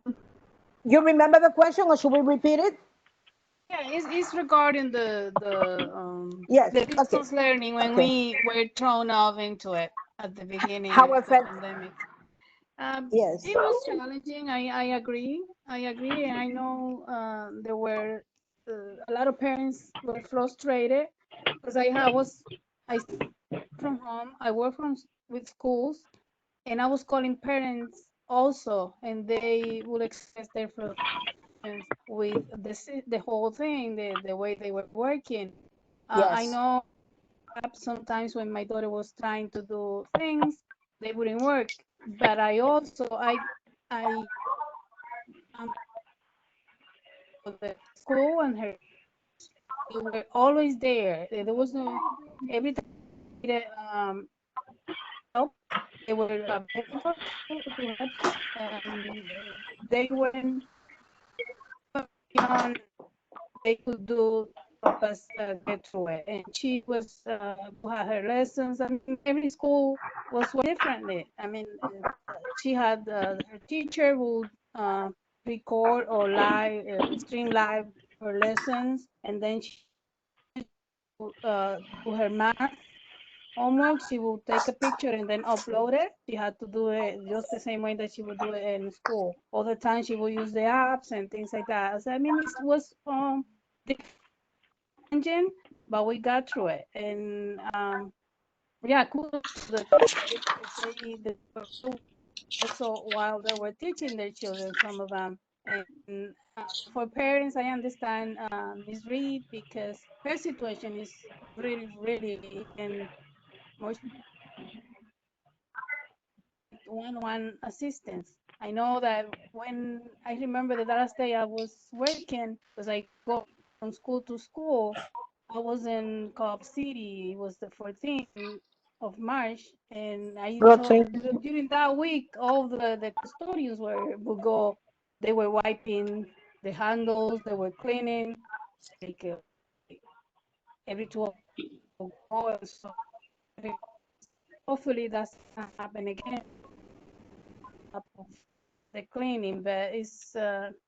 You remember the question, or should we repeat it? yeah, it's regarding Yes, the distance learning when we were thrown off into it at the beginning How of the affect- pandemic. Yes. It was challenging. I agree. And I know there were a lot of parents were frustrated because I from home. I work with schools, and I was calling parents also, and they would express their frustration with the whole thing, the way they were working. I Yes. know sometimes when my daughter was trying to do things, they wouldn't work. But I also the school and her they were always there. There was no every time help, they were available to help, and they weren't beyond they could do help us get through it. And she was had her lessons. I mean, every school was differently. I mean, she had her teacher would record or stream live her lessons, and then she do her math homework, she will take a picture and then upload it. She had to do it just the same way that she would do it in school. All the time she will use the apps and things like that. So, I mean, it was challenging, but we got through it. And yeah, kudos to the teachers. They also while they were teaching their children, some of them. And for parents, I understand Ms. Reed, because her situation is really, really in more one-on-one assistance. I know that when I remember the last day I was working, because I go from school to school, I was in Co-op City. It was the 14th of March, and I told during that week, all the custodians would go. They were wiping the handles. They were cleaning. Like every 12 hours. So hopefully that's not happen again. Of the cleaning, but it's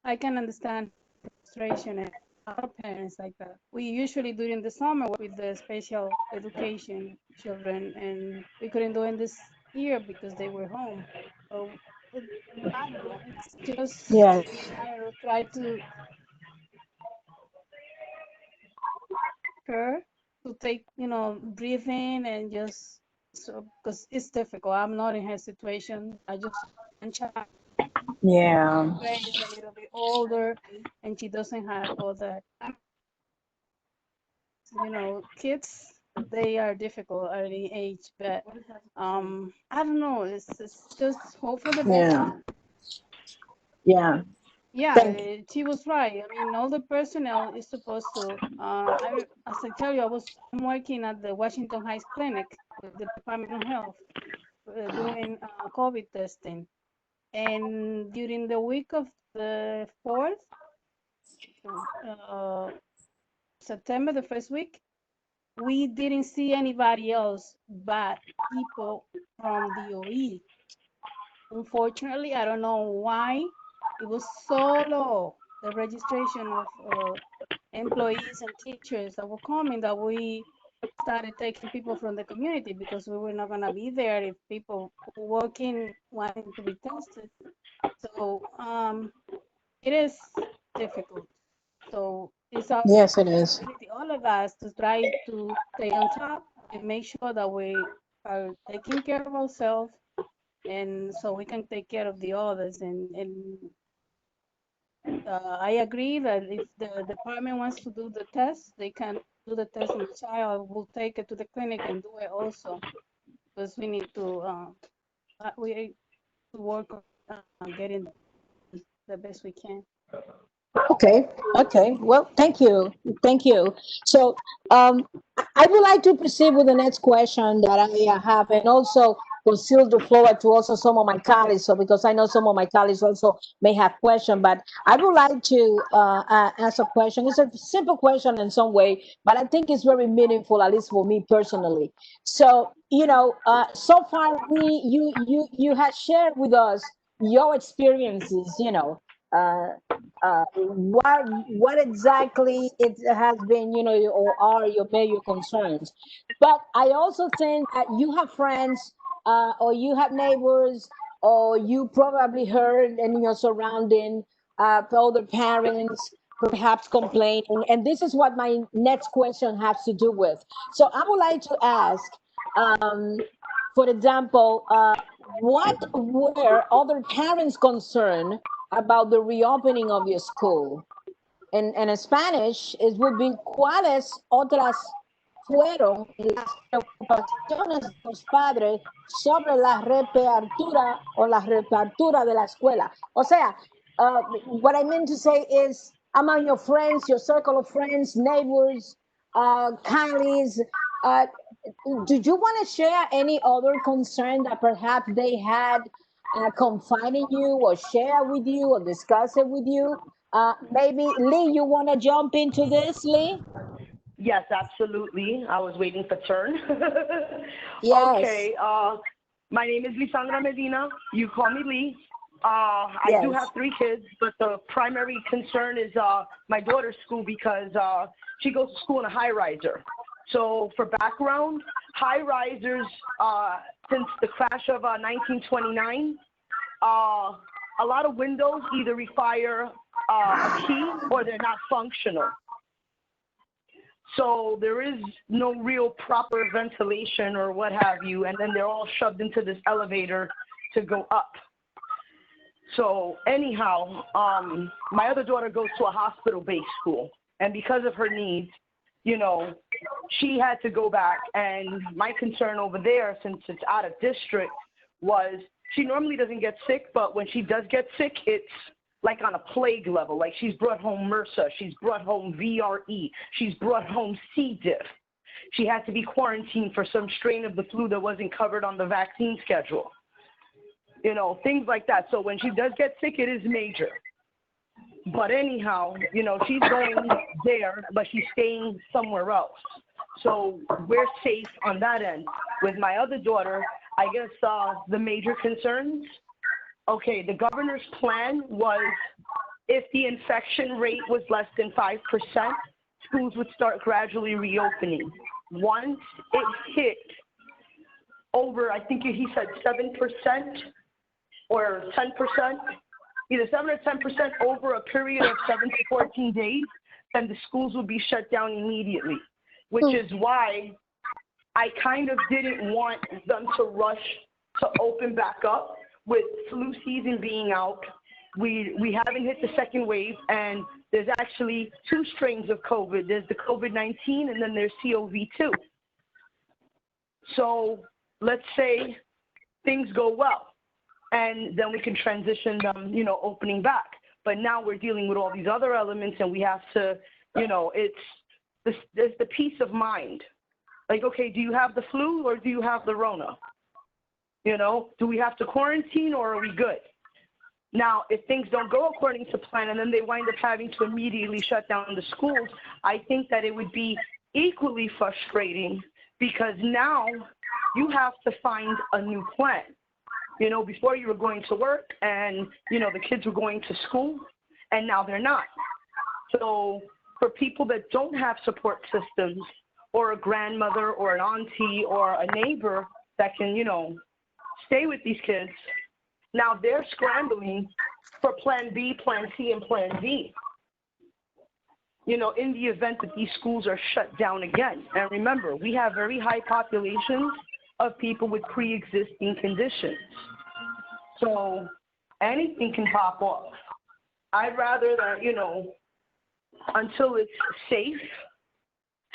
I can understand frustration and our parents like that. We usually during the summer work with the special education children, and we couldn't do it this year because they were home. So I don't know. It's just Yes. I don't know, try to her to take breathe in and just so because it's difficult. I'm not in her situation. I just Yeah. is a little bit older and she doesn't have all that. Kids, they are difficult at any age, but I don't know. It's just hope for the best. Yeah. Yeah, she was right. I mean, all the personnel is supposed to. As I tell you, I'm working at the Washington Heights Clinic with the Department of Health doing COVID testing. And during the week of the 4th, September, the first week, we didn't see anybody else but people from DOE. Unfortunately, I don't know why it was so low, the registration of employees and teachers that were coming, that we started taking people from the community because we were not going to be there if people working wanting to be tested. So it is difficult. So it's our Yes, it is. responsibility, all of us, to try to stay on top and make sure that we are taking care of ourselves, and so we can take care of the others. And I agree that if the department wants to do the test, they can do the test on the child. We'll take it to the clinic and do it also, because we need to work on getting the best we can. Okay. Well, thank you. So, I would like to proceed with the next question that I have, and also conceal the floor to also some of my colleagues. So, because I know some of my colleagues also may have questions, but I would like to ask a question. It's a simple question in some way, but I think it's very meaningful, at least for me personally. So, so far you have shared with us your experiences. What exactly it has been, or are your major concerns. But I also think that you have friends, or you have neighbors, or you probably heard in your surrounding, other parents perhaps complaining. And this is what my next question has to do with. So I would like to ask, for example, what were other parents concerned about the reopening of your school? En Spanish, it would be cuáles otras fueron las preocupaciones de los padres sobre la reapertura o la reapertura de la escuela. O sea, what I mean to say is, among your friends, your circle of friends, neighbors, colleagues, do you want to share any other concern that perhaps they had confiding you, or share with you, or discuss it with you? Maybe Lee, you want to jump into this, Lee? Yes, absolutely. I was waiting for turn. Yes. Okay. My name is Lisandra Medina. You call me Lee. I do have 3 kids, but the primary concern is my daughter's school, because she goes to school in a high riser. So for background, high risers, since the crash of 1929, a lot of windows either require a key or they're not functional. So there is no real proper ventilation or what have you, and then they're all shoved into this elevator to go up. So anyhow, my other daughter goes to a hospital-based school, and because of her needs, you know, she had to go back. And my concern over there, since it's out of district, was she normally doesn't get sick, but when she does get sick, it's like on a plague level. Like she's brought home MRSA, she's brought home VRE, she's brought home C. diff. She had to be quarantined for some strain of the flu that wasn't covered on the vaccine schedule. You know, things like that. So when she does get sick, it is major. But anyhow, you know, she's going there, but she's staying somewhere else. So we're safe on that end. With my other daughter, I guess the major concerns, okay, the governor's plan was if the infection rate was less than 5%, schools would start gradually reopening. Once it hit over, I think he said 7% or 10%, either 7 or 10% over a period of 7 to 14 days, then the schools would be shut down immediately, which is why I kind of didn't want them to rush to open back up with flu season being out. We haven't hit the second wave, and there's actually 2 strains of COVID. There's the COVID-19 and then there's COV2. So let's say things go well, and then we can transition them, you know, opening back. But now we're dealing with all these other elements, and we have to, you know, there's the peace of mind. Like, okay, do you have the flu or do you have the Rona? You know, do we have to quarantine or are we good? Now, if things don't go according to plan and then they wind up having to immediately shut down the schools, I think that it would be equally frustrating, because now you have to find a new plan. You know, before you were going to work and, you know, the kids were going to school, and now they're not. So for people that don't have support systems, or a grandmother or an auntie or a neighbor that can, you know, stay with these kids, now they're scrambling for plan B, plan C, and plan D. You know, in the event that these schools are shut down again. And remember, we have very high populations of people with pre-existing conditions. So anything can pop off. I'd rather that, you know, until it's safe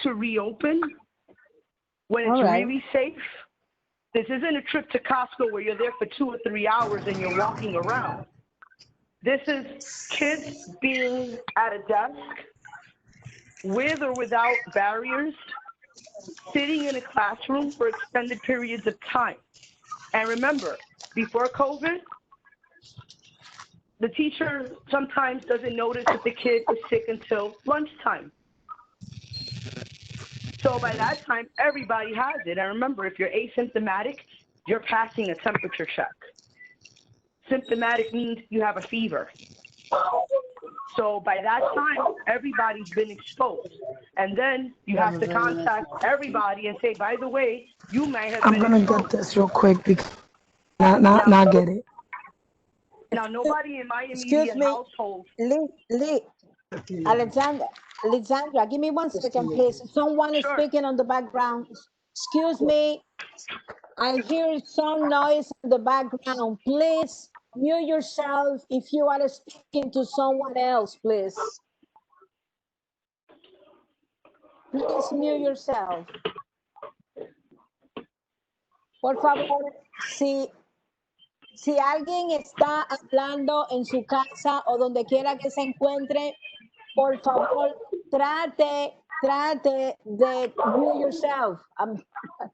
to reopen, when it's really safe. This isn't a trip to Costco where you're there for 2 or 3 hours and you're walking around. This is kids being at a desk with or without barriers, sitting in a classroom for extended periods of time. And remember, before COVID, the teacher sometimes doesn't notice that the kid is sick until lunchtime. So by that time, everybody has it. And remember, if you're asymptomatic, you're passing a temperature check. Symptomatic means you have a fever. So by that time, everybody's been exposed. And then you have to contact everybody and say, by the way, you may have been exposed. I'm going to get this real quick because not get it. Now, nobody in my immediate household. Alexandra, give me 1 second, please. Someone is speaking on the background. Excuse me. I hear some noise in the background. Please mute yourself if you are speaking to someone else, please. Please mute yourself. Por favor, si alguien está hablando en su casa o donde quiera que se encuentre, por favor, trate de mute yourself.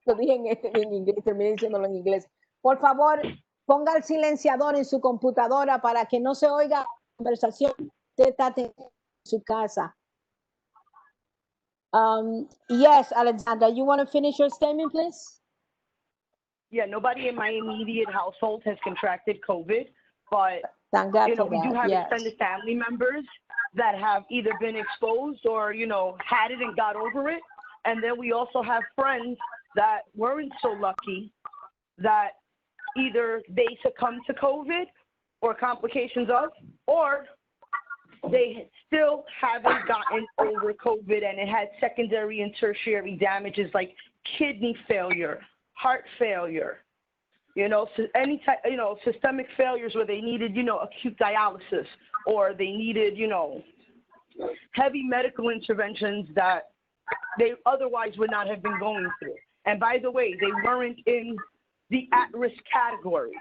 Lo dije en inglés, terminé diciéndolo en inglés. Por favor, ponga el silenciador en su computadora para que no se oiga la conversación de en su casa. Yes, Alexandra, you want to finish your statement, please? Yeah, nobody in my immediate household has contracted COVID, but Thank God you know, for we do that, have yes. extended family members that have either been exposed or, you know, had it and got over it. And then we also have friends that weren't so lucky that either they succumbed to COVID or complications of, or they still haven't gotten over COVID and it had secondary and tertiary damages like kidney failure, heart failure, any type, systemic failures where they needed, acute dialysis, or they needed, heavy medical interventions that they otherwise would not have been going through. And by the way, they weren't in the at-risk category.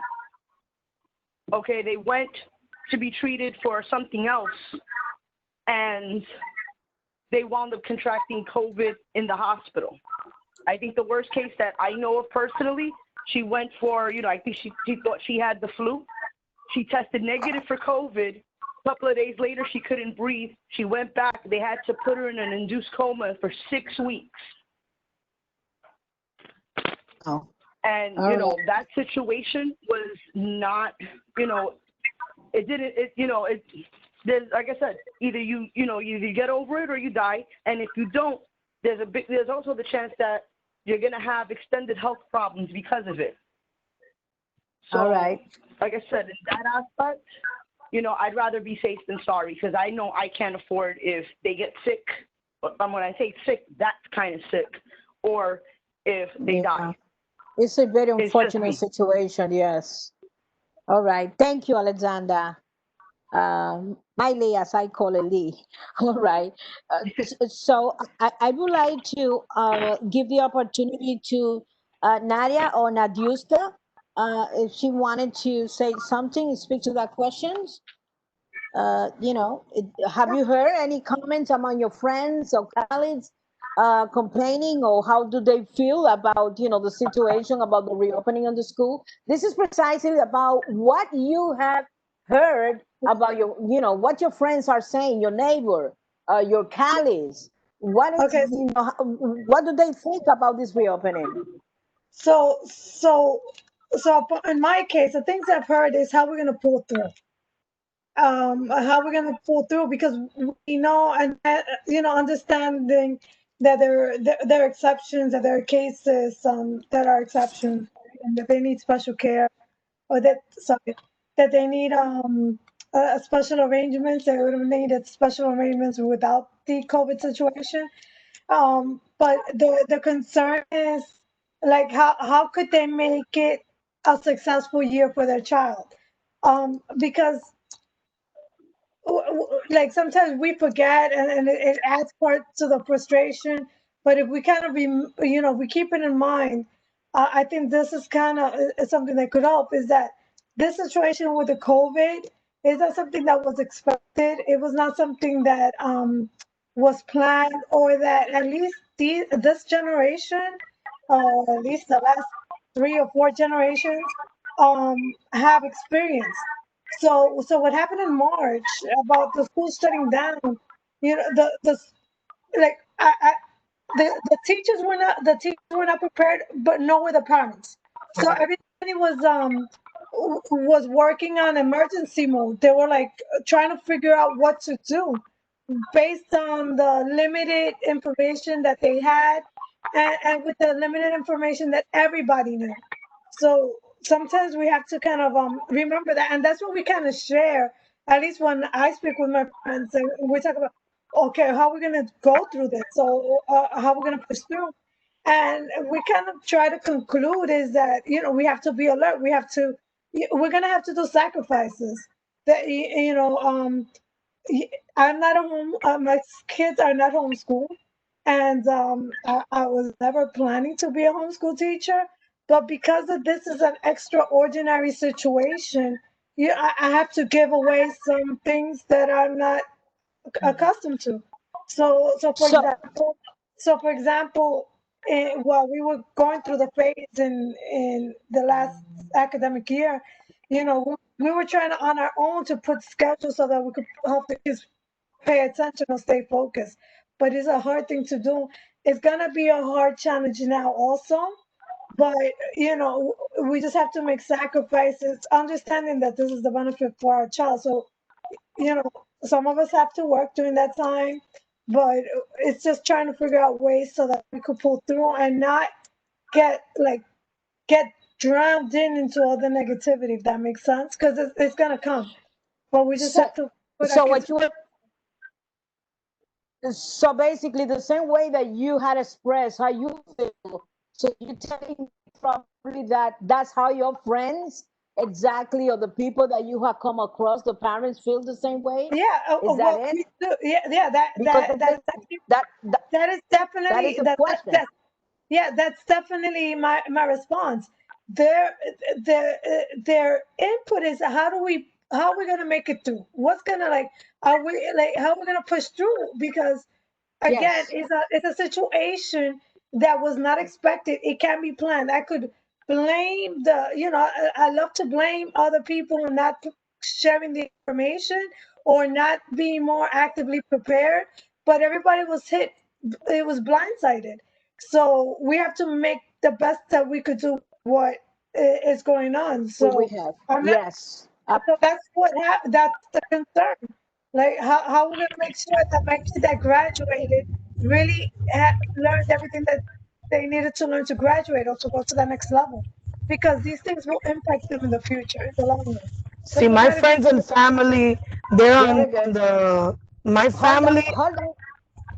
Okay, they went to be treated for something else, and they wound up contracting COVID in the hospital. I think the worst case that I know of personally, she went for, I think she thought she had the flu. She tested negative for COVID. A couple of days later, she couldn't breathe. She went back. They had to put her in an induced coma for 6 weeks. Oh. And, that situation was not, it didn't, there's, like I said, either you get over it or you die. And if you don't, there's also the chance that you're going to have extended health problems because of it. So, all right. Like I said, in that aspect, I'd rather be safe than sorry, because I know I can't afford if they get sick. When I say sick, that's kind of sick, or if they die. It's a very unfortunate situation, yes. All right. Thank you, Alexander. My Lee, as I call it, Lee. All right. So I would like to give the opportunity to Nadia or Nadiuska, if she wanted to say something, speak to that questions. Have you heard any comments among your friends or colleagues complaining, or how do they feel about the situation about the reopening of the school? This is precisely about what you have heard about your what your friends are saying, your neighbor, your colleagues. What do they think about this reopening? So in my case, the things I've heard is how we're going to pull through. How we're going to pull through, because we know, and understanding that there are exceptions, that there are cases that are exceptions, and that they need special care, or that they need special arrangements. They would have needed special arrangements without the COVID situation. But the concern is, like, how could they make it a successful year for their child? Because like sometimes we forget, and it adds part to the frustration. But if we kind of we keep it in mind, I think this is kind of something that could help. Is that this situation with the COVID is not something that was expected. It was not something that was planned, or that at least this generation, at least the last 3 or 4 generations, have experienced. So what happened in March about the school shutting down, the teachers were not prepared, but nor were the parents. So everybody was working on emergency mode. They were like trying to figure out what to do based on the limited information that they had, and with the limited information that everybody knew. So sometimes we have to kind of remember that, and that's what we kind of share. At least when I speak with my friends, and we talk about, okay, how are we going to go through this? So how are we going to push through? And we kind of try to conclude is that we have to be alert. We're going to have to do sacrifices. That I'm not a home. My kids are not homeschooled, and I was never planning to be a homeschool teacher. But because of this is an extraordinary situation, I have to give away some things that I'm not accustomed to. So for example, while we were going through the phase in the last academic year, we were trying to on our own to put schedules so that we could help the kids pay attention or stay focused. But it's a hard thing to do. It's gonna be a hard challenge now also. But we just have to make sacrifices, understanding that this is the benefit for our child. So some of us have to work during that time, but it's just trying to figure out ways so that we could pull through and not get drowned into all the negativity, if that makes sense, because it's gonna come. But we just So, have to put our so kids. what so basically the same way that you had expressed how you feel, so you're telling me probably that that's how your friends exactly, or the people that you have come across, the parents feel the same way. Yeah, Is that well, it? we do. Yeah, Because that that is that definitely is the question. yeah, that's definitely my response. Their input is how are we gonna make it through? What's gonna are we how are we gonna push through? Because again, Yes. it's a situation that was not expected. It can be planned. I could blame I love to blame other people and not sharing the information or not being more actively prepared. But everybody was hit. It was blindsided. So we have to make the best that we could do what is going on. What we So have. I'm not. Yes. So that's what happened. That's the concern. Like how we're gonna make sure that my kids that graduated really learned everything that they needed to learn to graduate or to go to the next level, because these things will impact them in the future, in the long run. So See, no my matter. friends and family, they're Very on good. the, my Hold on, family, hold on.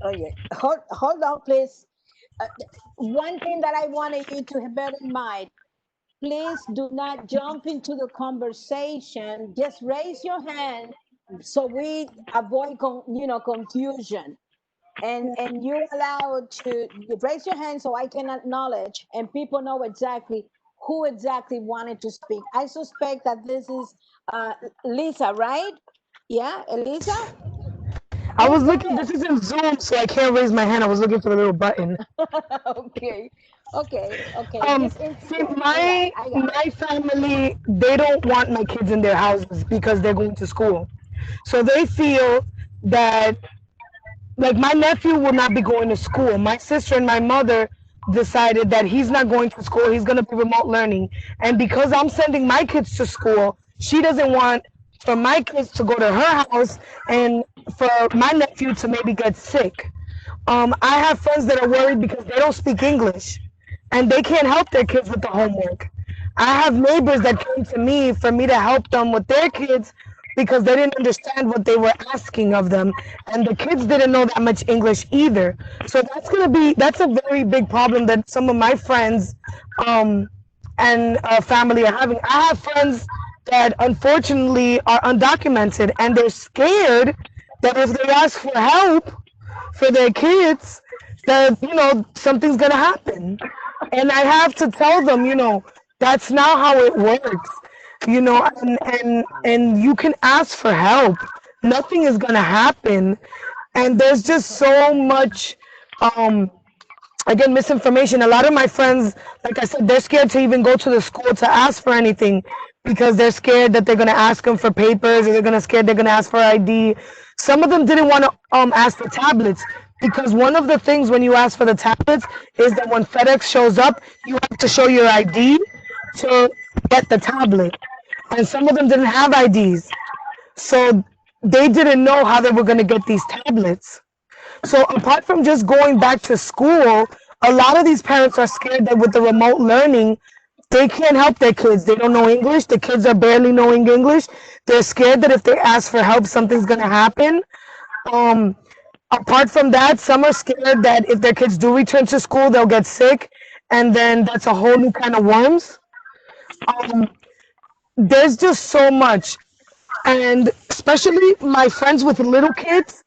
Oh yeah. Hold on, please. Uh, One thing that I wanted you to bear in mind, please do not jump into the conversation. Just raise your hand so we avoid confusion. And you're allowed to raise your hand so I can acknowledge and people know exactly who exactly wanted to speak. I suspect that this is Lisa, right? Yeah, Elisa? I Oh, was go looking, ahead. this is in Zoom, so I can't raise my hand. I was looking for the little button. Okay, okay. This See, incident, my family, they don't want my kids in their houses because they're going to school. So they feel that, like, my nephew will not be going to school. My sister and my mother decided that he's not going to school. He's going to be remote learning. And because I'm sending my kids to school, she doesn't want for my kids to go to her house and for my nephew to maybe get sick. I have friends that are worried because they don't speak English and they can't help their kids with the homework. I have neighbors that came to me for me to help them with their kids because they didn't understand what they were asking of them, and the kids didn't know that much English either. So that's a very big problem that some of my friends and family are having. I have friends that unfortunately are undocumented and they're scared that if they ask for help for their kids, that something's gonna happen. And I have to tell them, that's not how it works. And you can ask for help. Nothing is gonna happen. And there's just so much again, misinformation. A lot of my friends, like I said, they're scared to even go to the school to ask for anything because they're scared that they're going to ask them for papers, or they're going to ask for ID. Some of them didn't want to ask for tablets because one of the things when you ask for the tablets is that when FedEx shows up, you have to show your ID to get the tablet. And some of them didn't have IDs. So they didn't know how they were going to get these tablets. So apart from just going back to school, a lot of these parents are scared that with the remote learning, they can't help their kids. They don't know English. The kids are barely knowing English. They're scared that if they ask for help, something's going to happen. Apart from that, some are scared that if their kids do return to school, they'll get sick. And then that's a whole new kind of worms. There's just so much. And especially my friends with little kids,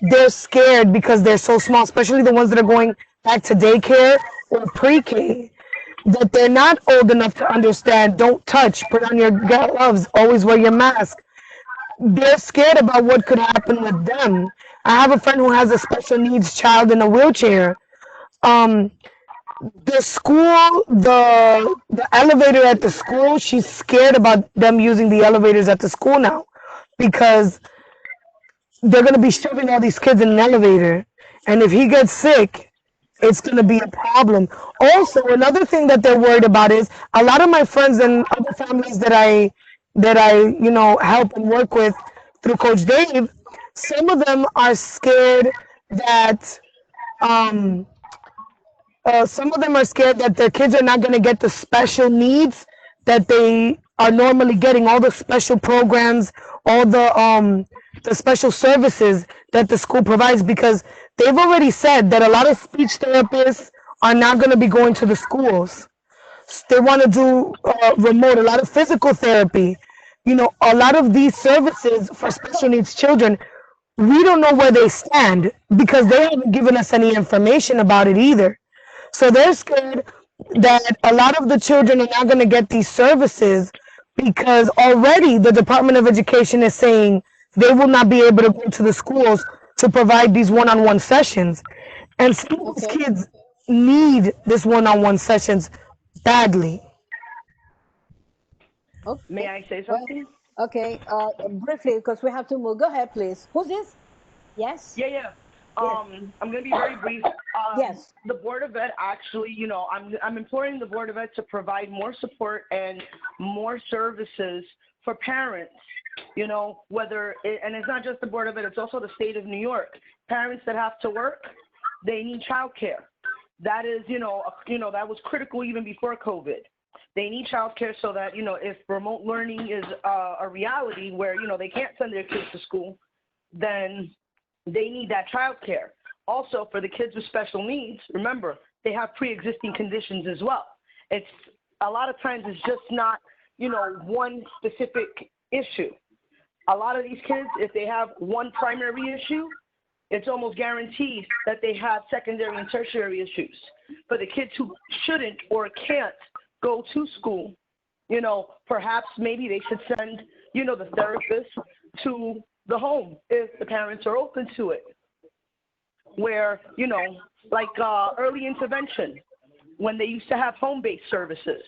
they're scared because they're so small, especially the ones that are going back to daycare or pre-K, that they're not old enough to understand, don't touch, put on your gloves, always wear your mask. They're scared about what could happen with them. I have a friend who has a special needs child in a wheelchair. The school, the elevator at the school, she's scared about them using the elevators at the school now because they're going to be shoving all these kids in an elevator. And if he gets sick, it's going to be a problem. Also, another thing that they're worried about is a lot of my friends and other families that I help and work with through Coach Dave, some of them are scared that some of them are scared that their kids are not going to get the special needs that they are normally getting, all the special programs, all the special services that the school provides, because they've already said that a lot of speech therapists are not going to be going to the schools. They want to do remote, a lot of physical therapy. You know, a lot of these services for special needs children, we don't know where they stand because they haven't given us any information about it either. So they're scared that a lot of the children are not going to get these services because already the Department of Education is saying they will not be able to go to the schools to provide these one-on-one sessions. And some of these kids need this one-on-one sessions badly. Okay. May I say something? Okay, briefly, because we have to move. Go ahead, please. Who's this? Yes? Yeah. I'm going to be very brief. Yes. The Board of Ed actually, you know, I'm imploring the Board of Ed to provide more support and more services for parents, you know, and it's not just the Board of Ed, it's also the state of New York. Parents that have to work, they need childcare. That is, that was critical even before COVID. They need childcare so that, you know, if remote learning is a reality where, you know, they can't send their kids to school, then they need that childcare. Also, for the kids with special needs, remember, they have pre-existing conditions as well. It's a lot of times it's just not, you know, one specific issue. A lot of these kids, if they have one primary issue, it's almost guaranteed that they have secondary and tertiary issues. For the kids who shouldn't or can't go to school, you know, perhaps maybe they should send, you know, the therapist to the home if the parents are open to it. Where, you know, like early intervention, when they used to have home-based services,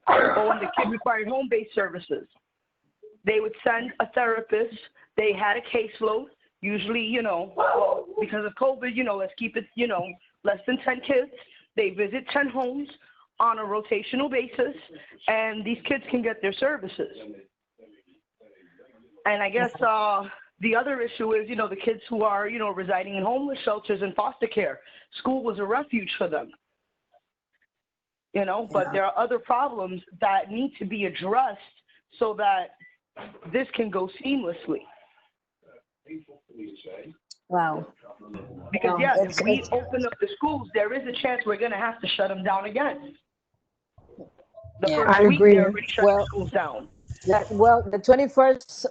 or when the kid required home-based services, they would send a therapist. They had a caseload, usually, you know, well, because of COVID, you know, let's keep it, you know, less than 10 kids. They visit 10 homes on a rotational basis, and these kids can get their services. And I guess the other issue is, you know, the kids who are, you know, residing in homeless shelters and foster care. School was a refuge for them, you know, but there are other problems that need to be addressed so that this can go seamlessly. Wow. Because, yeah, if we open up the schools, there is a chance we're going to have to shut them down again. The first week, they're already shutting the schools down. Well, the 21st,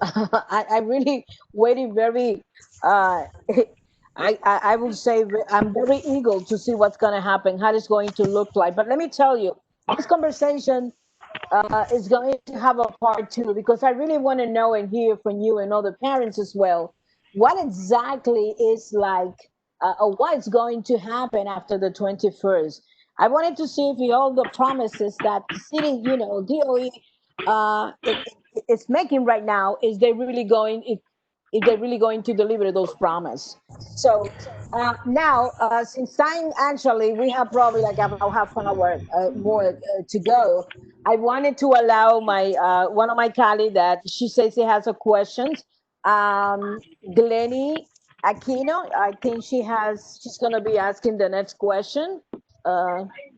I really waited very, I would say I'm very eager to see what's going to happen, how it's going to look like. But let me tell you, this conversation is going to have a part two, because I really want to know and hear from you and other parents as well, what exactly is like, or what's going to happen after the 21st. I wanted to see if all the promises that the city, you know, DOE it's making right now, is they really going, if they're really going to deliver those promises. So now, since time, actually, we have probably like about half an hour more to go. I wanted to allow my one of my colleagues that she says she has a question. Glenny Aquino, I think she's going to be asking the next question.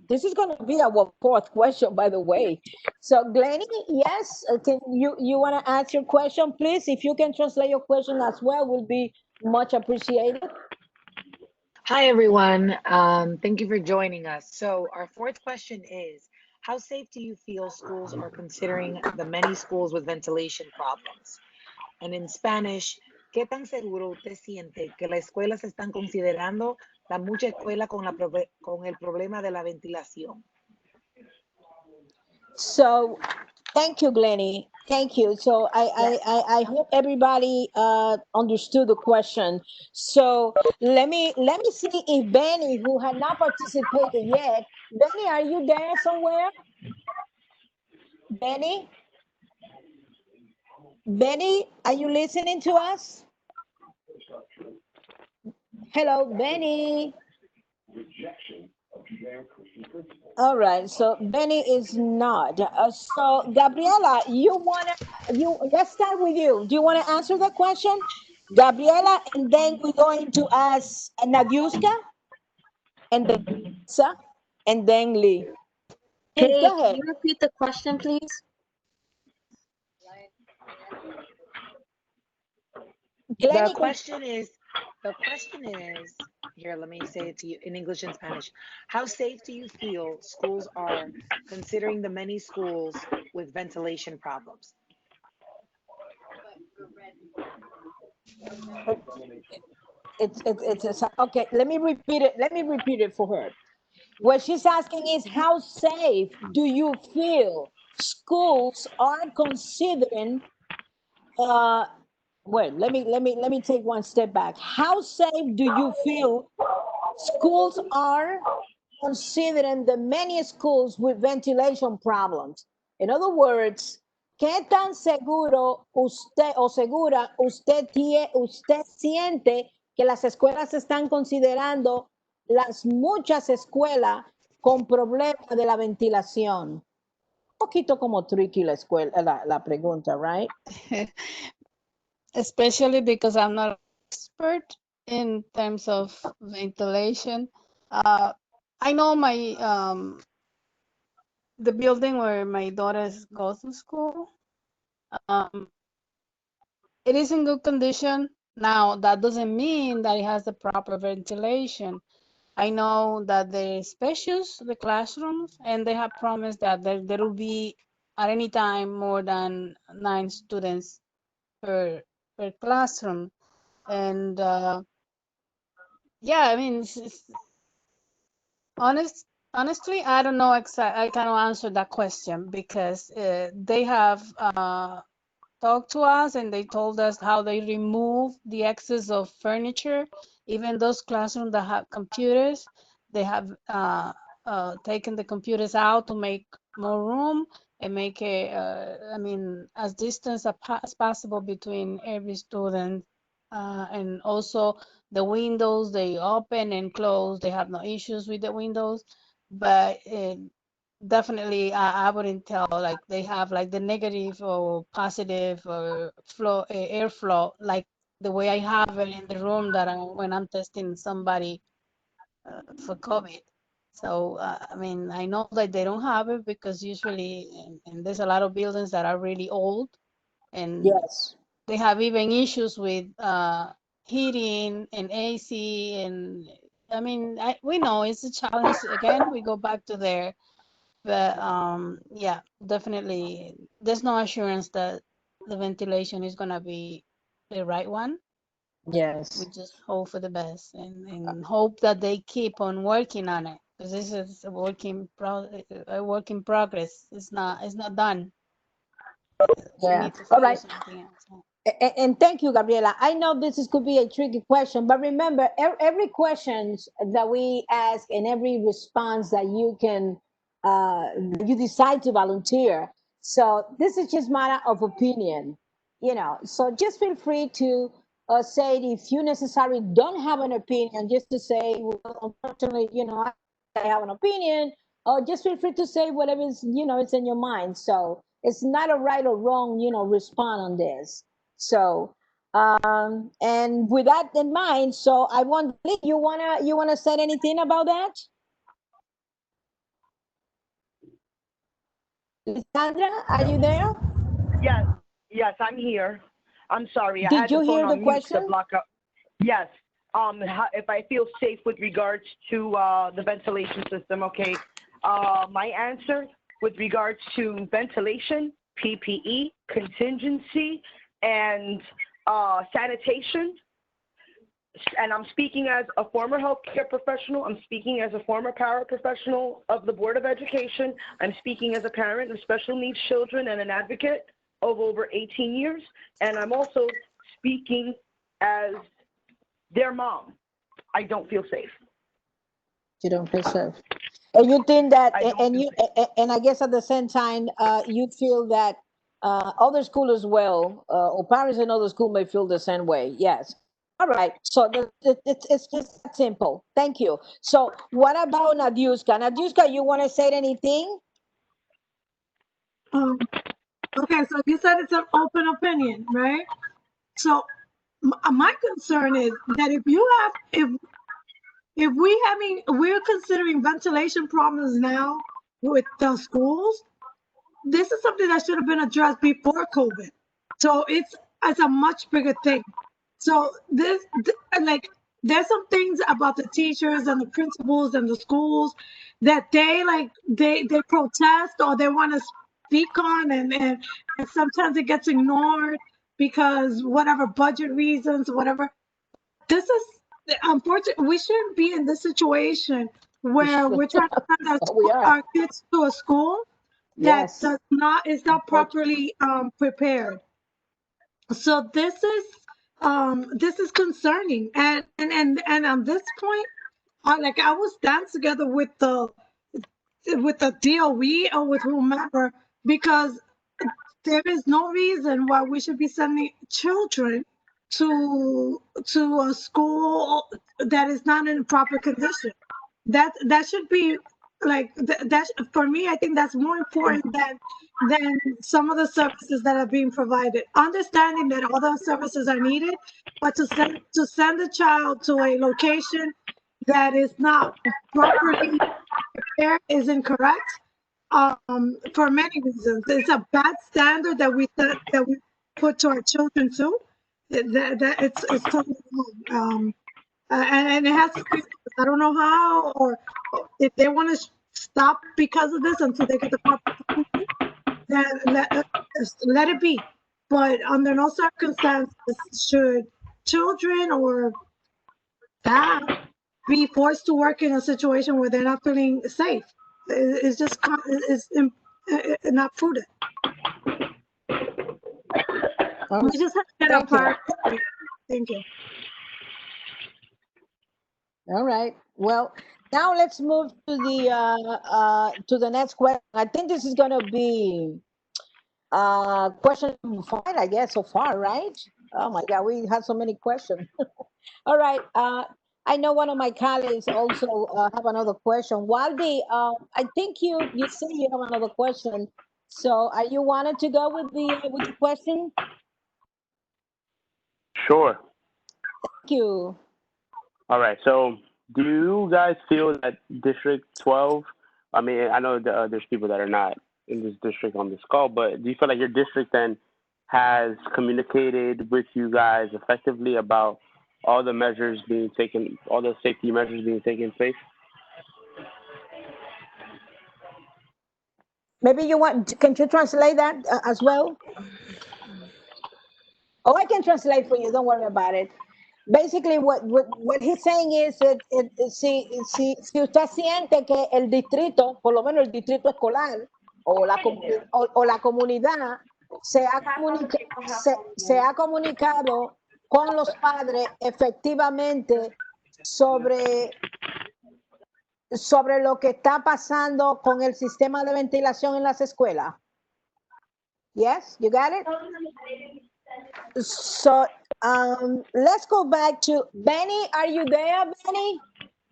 This is going to be our fourth question, by the way. So, Glenny, yes, can you want to ask your question, please? If you can translate your question as well, will be much appreciated. Hi, everyone. Thank you for joining us. So our fourth question is, how safe do you feel schools are considering the many schools with ventilation problems? And in Spanish, ¿qué tan seguro usted siente que las escuelas están considerando la mucha escuela con el problema de la ventilación? So, thank you, Glenny. Thank you. So I hope everybody understood the question. So let me see if Benny, who had not participated yet, Benny, are you there somewhere? Benny? Benny, are you listening to us? Hello, Benny. All right, so Benny is not. So Gabriela, let's start with you. Do you want to answer the question, Gabriela, and then we're going to ask Nadiuska, and then and then Lee. Hey, Please, go can ahead. you repeat the question, please? The question is, here, let me say it to you in English and Spanish. How safe do you feel schools are considering the many schools with ventilation problems? Okay, let me repeat it. Let me repeat it for her. What she's asking is, how safe do you feel schools are considering wait, let me take one step back. How safe do you feel schools are considering the many schools with ventilation problems? In other words, ¿qué tan seguro usted o segura usted siente que las escuelas están considerando las muchas escuelas con problemas de la ventilación? Un poquito como tricky la escuela, la pregunta, right? Especially because I'm not an expert in terms of ventilation. I know the building where my daughters go to school, it is in good condition. Now, that doesn't mean that it has the proper ventilation. I know that they're spacious, the classrooms, and they have promised that there will be at any time more than 9 students per classroom. And yeah, I mean, honestly, I don't know exactly. I cannot answer that question because they have talked to us and they told us how they remove the excess of furniture. Even those classrooms that have computers, they have taken the computers out to make more room and make I mean, as distance as possible between every student. And also the windows, they open and close. They have no issues with the windows, but definitely I wouldn't tell like they have like the negative or positive or flow airflow like the way I have it in the room that when I'm testing somebody for COVID. So I mean, I know that they don't have it because usually and there's a lot of buildings that are really old and yes, they have even issues with heating and AC and I mean we know it's a challenge again. We go back to there. But yeah, definitely, there's no assurance that the ventilation is gonna be the right one. yes. We just hope for the best and hope that they keep on working on it because this is a work in progress. It's not done. We Yeah. need to All figure right. something else. And thank you, Gabriela. I know could be a tricky question, but remember, every question that we ask and every response that you decide to volunteer. So this is just matter of opinion, So just feel free to say it if you necessarily don't have an opinion, just to say, well, unfortunately, I have an opinion, or just feel free to say whatever it's in your mind. So it's not a right or wrong, respond on this. So, and with that in mind, so I want you wanna say anything about that, Sandra? Are you there? Yes, I'm here. I'm sorry, I Did had you the phone hear the on mute to question? block out. Yes. If I feel safe with regards to the ventilation system, okay. My answer with regards to ventilation, PPE, contingency, and sanitation, and I'm speaking as a former healthcare professional, I'm speaking as a former paraprofessional of the Board of Education, I'm speaking as a parent of special needs children and an advocate of over 18 years, and I'm also speaking as their mom. I don't feel safe. You don't feel safe, and you think that, I don't and feel you, safe. and I guess at the same time, you feel that other school as well, or parents in other school may feel the same way. Yes. All right. So it's just that simple. Thank you. So what about Nadiuska? Nadiuska, you want to say anything? Okay, so you said it's an open opinion, right? So my concern is that if if we're considering ventilation problems now with the schools, this is something that should have been addressed before COVID. So it's a much bigger thing. So like, there's some things about the teachers and the principals and the schools that they protest or they want to speak on, and sometimes it gets ignored because whatever budget reasons, whatever. This is unfortunate. We shouldn't be in this situation where we're trying to send our kids to a school that is not properly prepared. So this is concerning, and on this point, I will stand together with the DOE or with whomever, because there is no reason why we should be sending children to a school that is not in proper condition. That should be like that for me. I think that's more important than some of the services that are being provided. Understanding that all those services are needed, but to send a child to a location that is not properly prepared is incorrect. For many reasons, it's a bad standard that we put to our children too. That it's totally wrong. And it has to be. I don't know how, or if they want to stop because of this until they get the proper training, then let it be. But under no circumstances should children or staff be forced to work in a situation where they're not feeling safe. It's just not prudent. We just have to get our priority. Thank you. All right. Well, now let's move to the next question. I think this is going to be question 5, I guess, so far, right? Oh my God, we have so many questions. All right. I know one of my colleagues also have another question. Waldy, I think you say you have another question. So, are you wanted to go with the question? Sure. Thank you. All right. So, do you guys feel that District 12? I mean, I know there's people that are not in this district on this call, but do you feel like your district then has communicated with you guys effectively about all the measures being taken, all the safety measures being taken place? Maybe can you translate that as well? Oh, I can translate for you. Don't worry about it. Basically, what he's saying is that si usted siente que el distrito, por lo menos el distrito escolar o la comunidad se ha comunicado con los padres efectivamente sobre lo que está pasando con el sistema de ventilación en las escuelas. Yes, you got it? So let's go back to Benny. Are you there, Benny?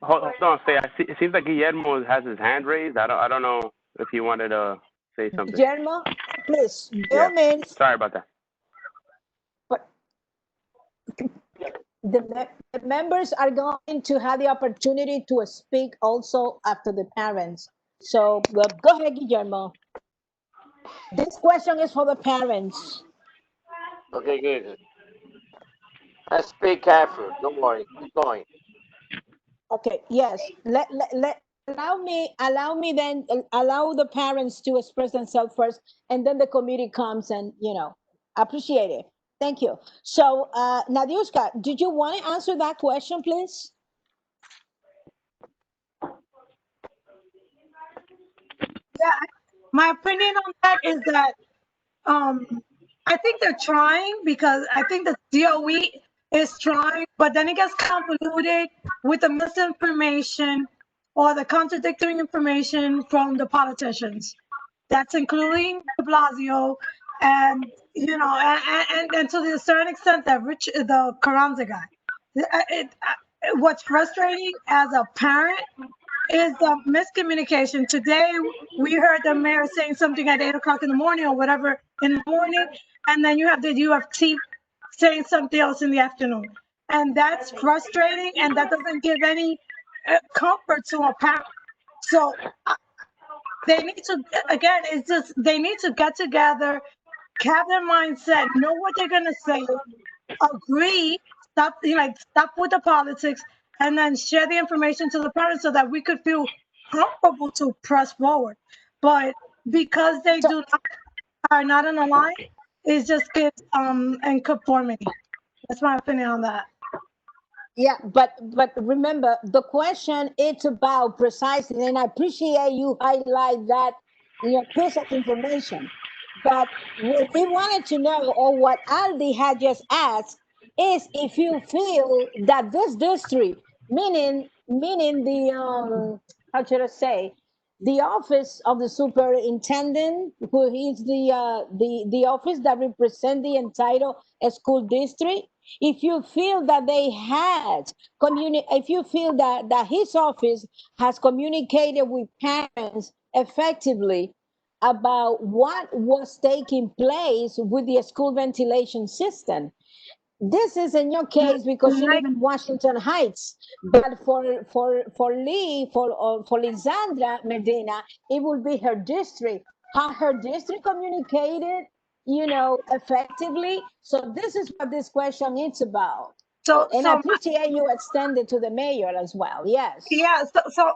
Hold on, Faye. It seems like Guillermo has his hand raised. I don't know if he wanted to say something. Guillermo, please. Yeah. Sorry about that. But the members are going to have the opportunity to speak also after the parents. So go ahead, Guillermo. This question is for the parents. Okay, good. Let's speak after. Don't worry. Keep going. Okay. Yes. Allow me then allow the parents to express themselves first, and then the committee comes and appreciate it. Thank you. So, Nadiuska, did you want to answer that question, please? Yeah, my opinion on that is that I think they're trying, because I think the DOE is trying, but then it gets convoluted with the misinformation or the contradictory information from the politicians. That's including de Blasio and and to a certain extent the Carranza guy. What's frustrating as a parent is the miscommunication. Today, we heard the mayor saying something at 8 o'clock in the morning or whatever in the morning, and then you have the UFT saying something else in the afternoon. And that's frustrating, and that doesn't give any comfort to a parent. So they need to, again, it's just, they need to get together, have their mindset, know what they're gonna say, agree, stop, stop with the politics, and then share the information to the parents so that we could feel comfortable to press forward. But because they are not in a line, it just gets in conformity. That's my opinion on that. Yeah, but remember the question, it's about precisely, and I appreciate you highlight that piece of information. But what we wanted to know, or what Aldi had just asked, is if you feel that this district, meaning the how should I say, the office of the superintendent, who is the office that represents the entire school district, if you feel that they had if you feel that his office has communicated with parents effectively about what was taking place with the school ventilation system. This is in your case because you live in Washington Heights, but for Lee, for Lisandra Medina, it will be her district. How her district communicated, effectively. So this is what this question is about. And I appreciate you extended to the mayor as well. Yes. Yeah. So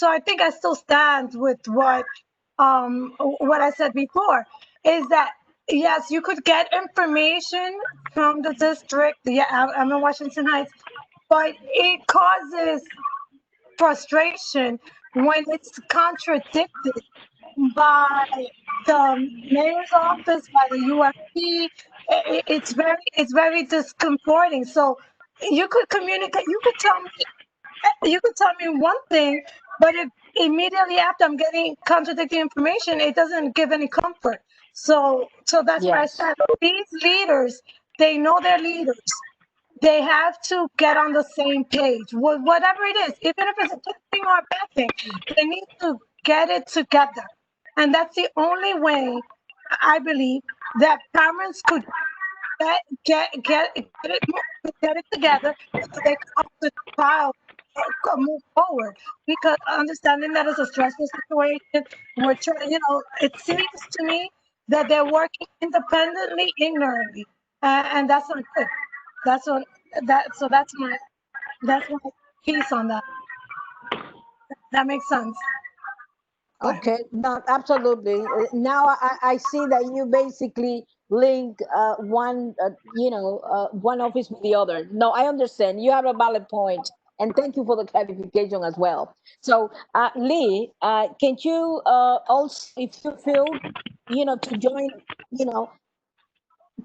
I think I still stand with what I said before, is that yes, you could get information from the district. Yeah, I'm in Washington Heights, but it causes frustration when it's contradicted by the mayor's office, by the UFP. It's very discomforting. So you could communicate. You could tell me one thing, but if immediately after I'm getting contradicting information, it doesn't give any comfort. So that's why I said these leaders, they know their leaders. They have to get on the same page. Whatever it is, even if it's a good thing or a bad thing, they need to get it together. And that's the only way, I believe, that parents could get it together so they can help the child move forward. Because understanding that it's a stressful situation, we're trying, it seems to me that they're working independently, ignorantly, and that's not good. So that's my piece on that. That makes sense. Okay, no, absolutely. Now I see that you basically link one office with the other. No, I understand. You have a valid point, and thank you for the clarification as well. So, Lee, can you also, if you feel, to join,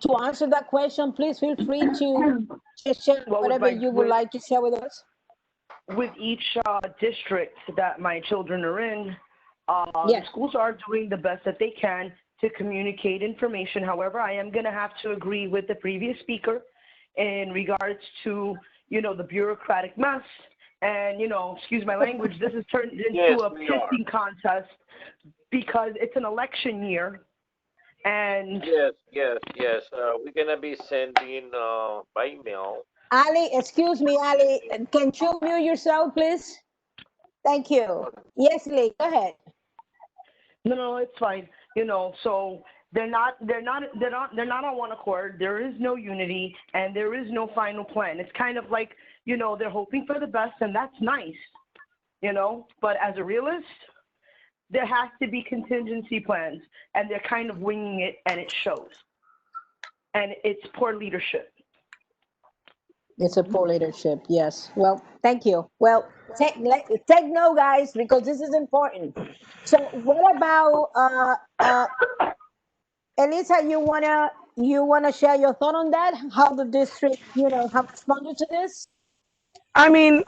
to answer that question, please feel free to share whatever you would like to share with us. With each district that my children are in, the schools are doing the best that they can to communicate information. However, I am going to have to agree with the previous speaker in regards to, the bureaucratic mess. And, excuse my language, this has turned into a pissing contest because it's an election year. And yes. We're going to be sending by email. Ali, excuse me, Ali, can you mute yourself, please? Thank you. Yes, Lee, go ahead. No, it's fine. So they're not on one accord. There is no unity and there is no final plan. It's kind of like, they're hoping for the best, and that's nice, but as a realist, there has to be contingency plans, and they're kind of winging it, and it shows. And it's poor leadership. It's a poor leadership, yes. Well, thank you. Well, take note, guys, because this is important. So what about Elisa, you wanna share your thought on that? How the district, have responded to this? I mean,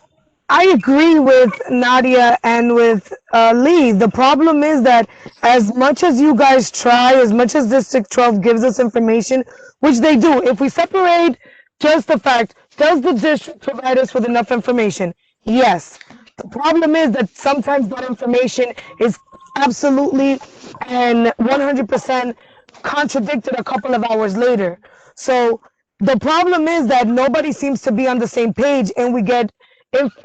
I agree with Nadia and with Lee. The problem is that as much as you guys try, as much as District 12 gives us information, which they do, if we separate just the fact, does the district provide us with enough information? Yes. The problem is that sometimes that information is absolutely and 100% contradicted a couple of hours later. So the problem is that nobody seems to be on the same page, and we get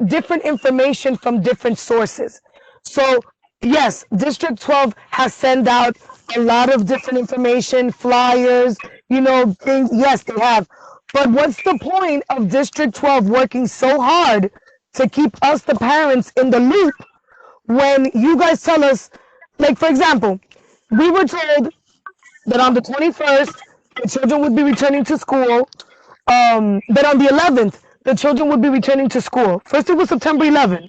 different information from different sources. So yes, District 12 has sent out a lot of different information, flyers, things. Yes, they have. But what's the point of District 12 working so hard to keep us, the parents, in the loop when you guys tell us, like, for example, we were told that on the 21st, the children would be returning to school, that on the 11th, the children would be returning to school. First, it was September 11th.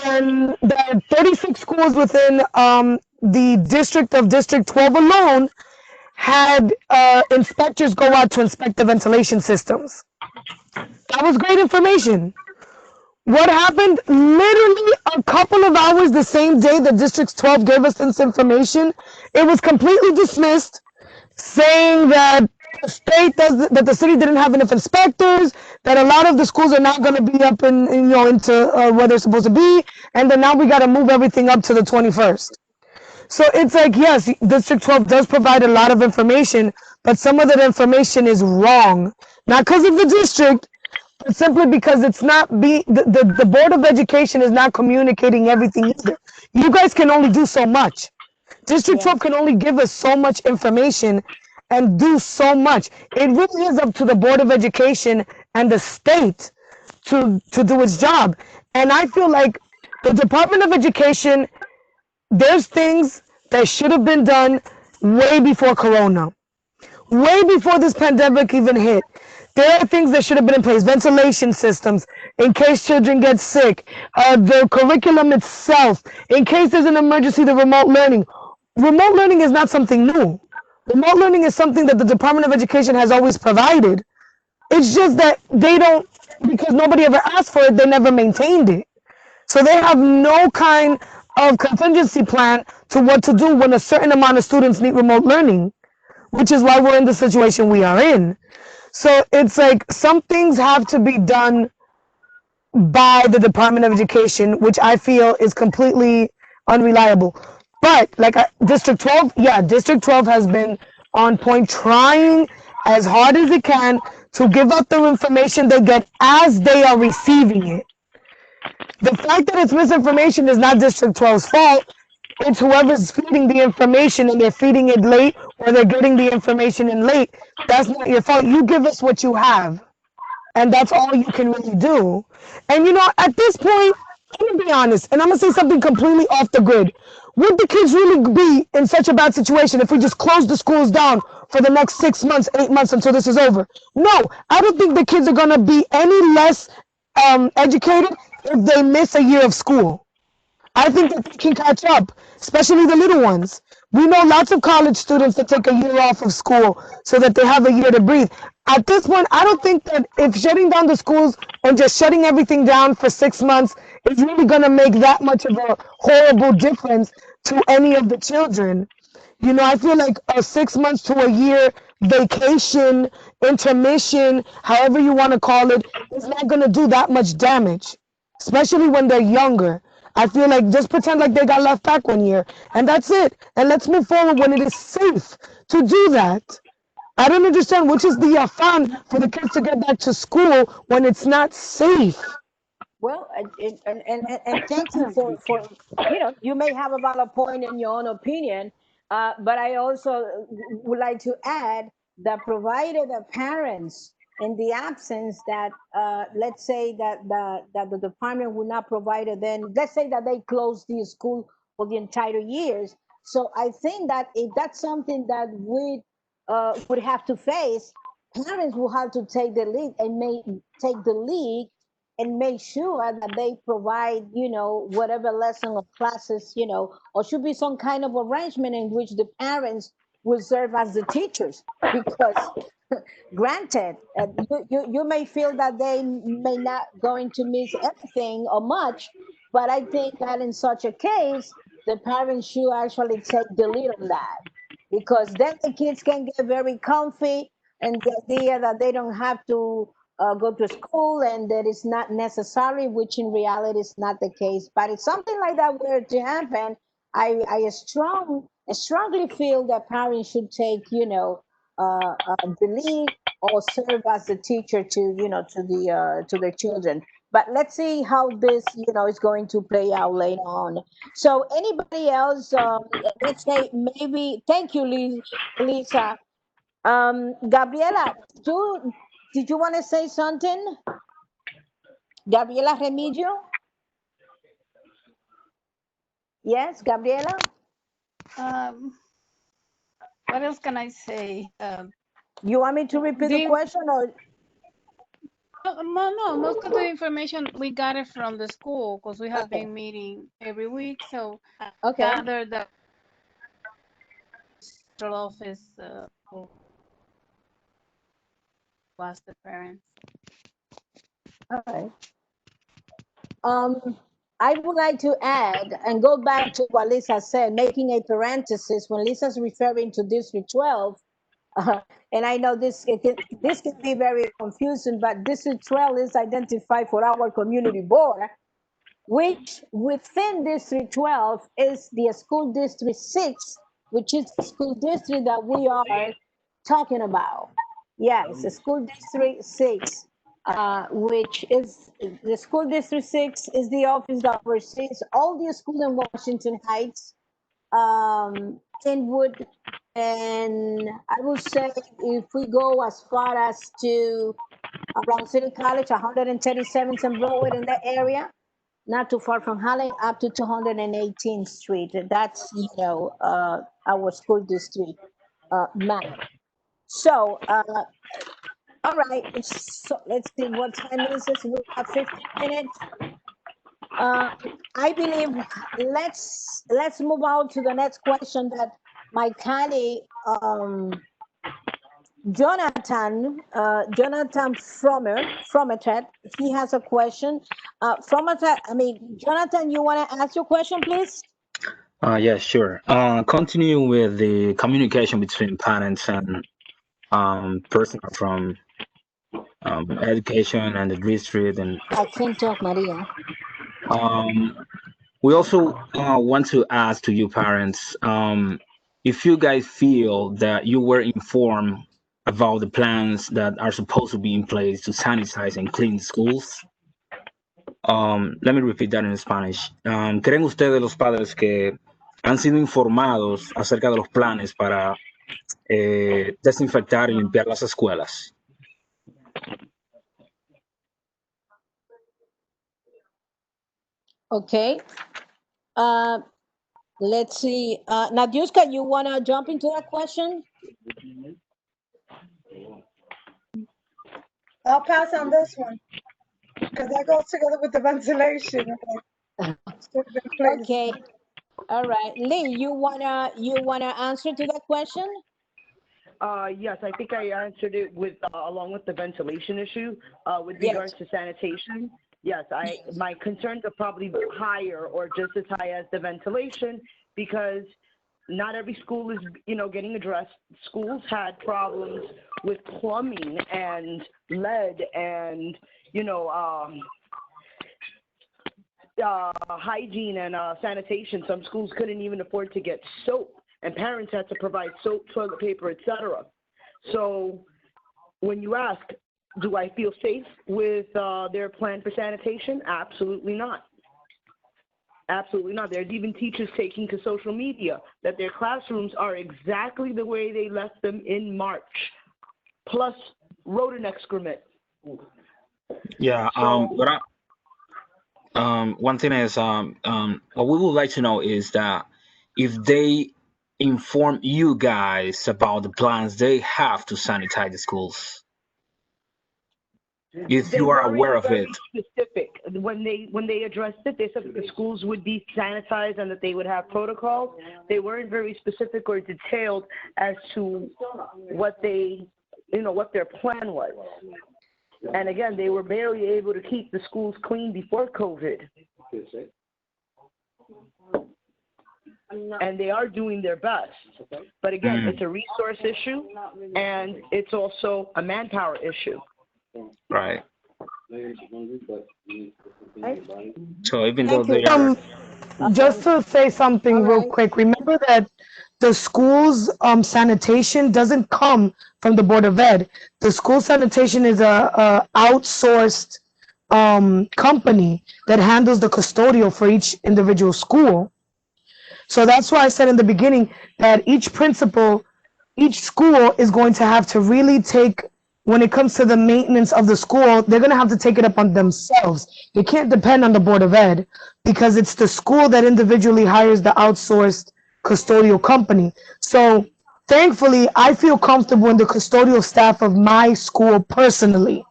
And the 36 schools within the district of District 12 alone had inspectors go out to inspect the ventilation systems. That was great information. What happened? Literally a couple of hours the same day that District 12 gave us this information, it was completely dismissed, saying that that the city didn't have enough inspectors, that a lot of the schools are not going to be up into where they're supposed to be, and then now we got to move everything up to the 21st. So it's like, yes, District 12 does provide a lot of information, but some of that information is wrong. Not because of the district, but simply because it's not the Board of Education is not communicating everything either. You guys can only do so much. District 12 can only give us so much information and do so much. It really is up to the Board of Education and the state to do its job. And I feel like the Department of Education, there's things that should have been done way before Corona, way before this pandemic even hit. There are things that should have been in place, ventilation systems, in case children get sick, the curriculum itself, in case there's an emergency, the remote learning. Remote learning is not something new. Remote learning is something that the Department of Education has always provided. It's just that they don't, because nobody ever asked for it, they never maintained it. So they have no kind of contingency plan to what to do when a certain amount of students need remote learning, which is why we're in the situation we are in. So it's like some things have to be done by the Department of Education, which I feel is completely unreliable. But like District 12, yeah, District 12 has been on point, trying as hard as it can to give out the information they get as they are receiving it. The fact that it's misinformation is not District 12's fault. It's whoever's feeding the information and they're feeding it late, or they're getting the information in late. That's not your fault. You give us what you have, and that's all you can really do. And at this point, I'm gonna be honest, and I'm gonna say something completely off the grid. Would the kids really be in such a bad situation if we just close the schools down for the next 6 months, 8 months until this is over? No, I don't think the kids are gonna be any less educated if they miss a year of school. I think that they can catch up, especially the little ones. We know lots of college students that take a year off of school so that they have a year to breathe. At this point, I don't think that if shutting down the schools and just shutting everything down for 6 months is really going to make that much of a horrible difference to any of the children. I feel like a 6 months to a year vacation, intermission, however you want to call it, is not going to do that much damage, especially when they're younger. I feel like just pretend like they got left back 1 year, and that's it. And let's move forward when it is safe to do that. I don't understand which is the fun for the kids to get back to school when it's not safe. Well, and thank you for you may have a valid point in your own opinion, but I also would like to add that provided the parents, in the absence that let's say that the department would not provide it, then let's say that they close the school for the entire years. So I think that if that's something that we would have to face, parents will have to take the lead and take the lead and make sure that they provide, whatever lesson or classes, or should be some kind of arrangement in which the parents will serve as the teachers. Because granted, you may feel that they may not going to miss everything or much, but I think that in such a case, the parents should actually take the lead on that, because then the kids can get very comfy, and the idea that they don't have to go to school and that it's not necessary, which in reality is not the case. But if something like that were to happen, I strongly feel that parents should take, the lead or serve as the teacher to, to their children. but let's see how this, is going to play out later on. So anybody else, let's say maybe, thank you, Lisa. Gabriela, did you want to say something? Gabriela Remigio? Yes, Gabriela? What else can I say? You want me to repeat the question or? No, most of the information we got it from the school because we have been meeting every week. So gather the central office was the parents. All right. I would like to add and go back to what Lisa said, making a parenthesis when Lisa's referring to District 12. And I know this can be very confusing, but District 12 is identified for our community board, which within District 12 is the school district 6, which is the school district that we are talking about. Yes, the school district 6, which is the school district 6 is the office that oversees all the schools in Washington Heights, Inwood, and I would say if we go as far as to around City College, 137th and Broadway in that area, not too far from Harlem, up to 218th Street. That's, our school district map. So, all right, so let's see what time is this. We have 15 minutes. I believe let's move on to the next question that my colleague Jonathan Frometet, he has a question. Jonathan, you want to ask your question, please? Yes, sure. Continue with the communication between parents and personnel from education and the district. And I can't talk, Maria. we also want to ask to you parents, if you guys feel that you were informed about the plans that are supposed to be in place to sanitize and clean schools. Let me repeat that in Spanish. ¿Creen ustedes, los padres, que han sido informados acerca de los planes para desinfectar y limpiar las escuelas? Okay. Let's see. Nadiuska, you want to jump into that question? I'll pass on this one because that goes together with the ventilation. Okay. All right. Lee, you wanna answer to that question? Yes, I think I answered it with along with the ventilation issue with regards to sanitation. Yes, my concerns are probably higher or just as high as the ventilation because not every school is, getting addressed. Schools had problems with plumbing and lead and, hygiene and sanitation. Some schools couldn't even afford to get soap, and parents had to provide soap, toilet paper, etc. So when you ask, do I feel safe with their plan for sanitation? Absolutely not. Absolutely not. There's even teachers taking to social media that their classrooms are exactly the way they left them in March, plus rodent excrement. Yeah. One thing is, what we would like to know is that if they inform you guys about the plans, they have to sanitize the schools. If you are aware of it. Specific. When they addressed it, they said that the schools would be sanitized and that they would have protocols. They weren't very specific or detailed as to what what their plan was. And again, they were barely able to keep the schools clean before COVID. And they are doing their best. But again, it's a resource issue and it's also a manpower issue. Right. So even though they are... just to say something real quick, remember that the school's sanitation doesn't come from the Board of Ed. The school sanitation is a outsourced company that handles the custodial for each individual school. So that's why I said in the beginning that each principal, each school is going to have to really take, when it comes to the maintenance of the school, they're going to have to take it up on themselves. They can't depend on the Board of Ed because it's the school that individually hires the outsourced custodial company. So thankfully, I feel comfortable in the custodial staff of my school personally.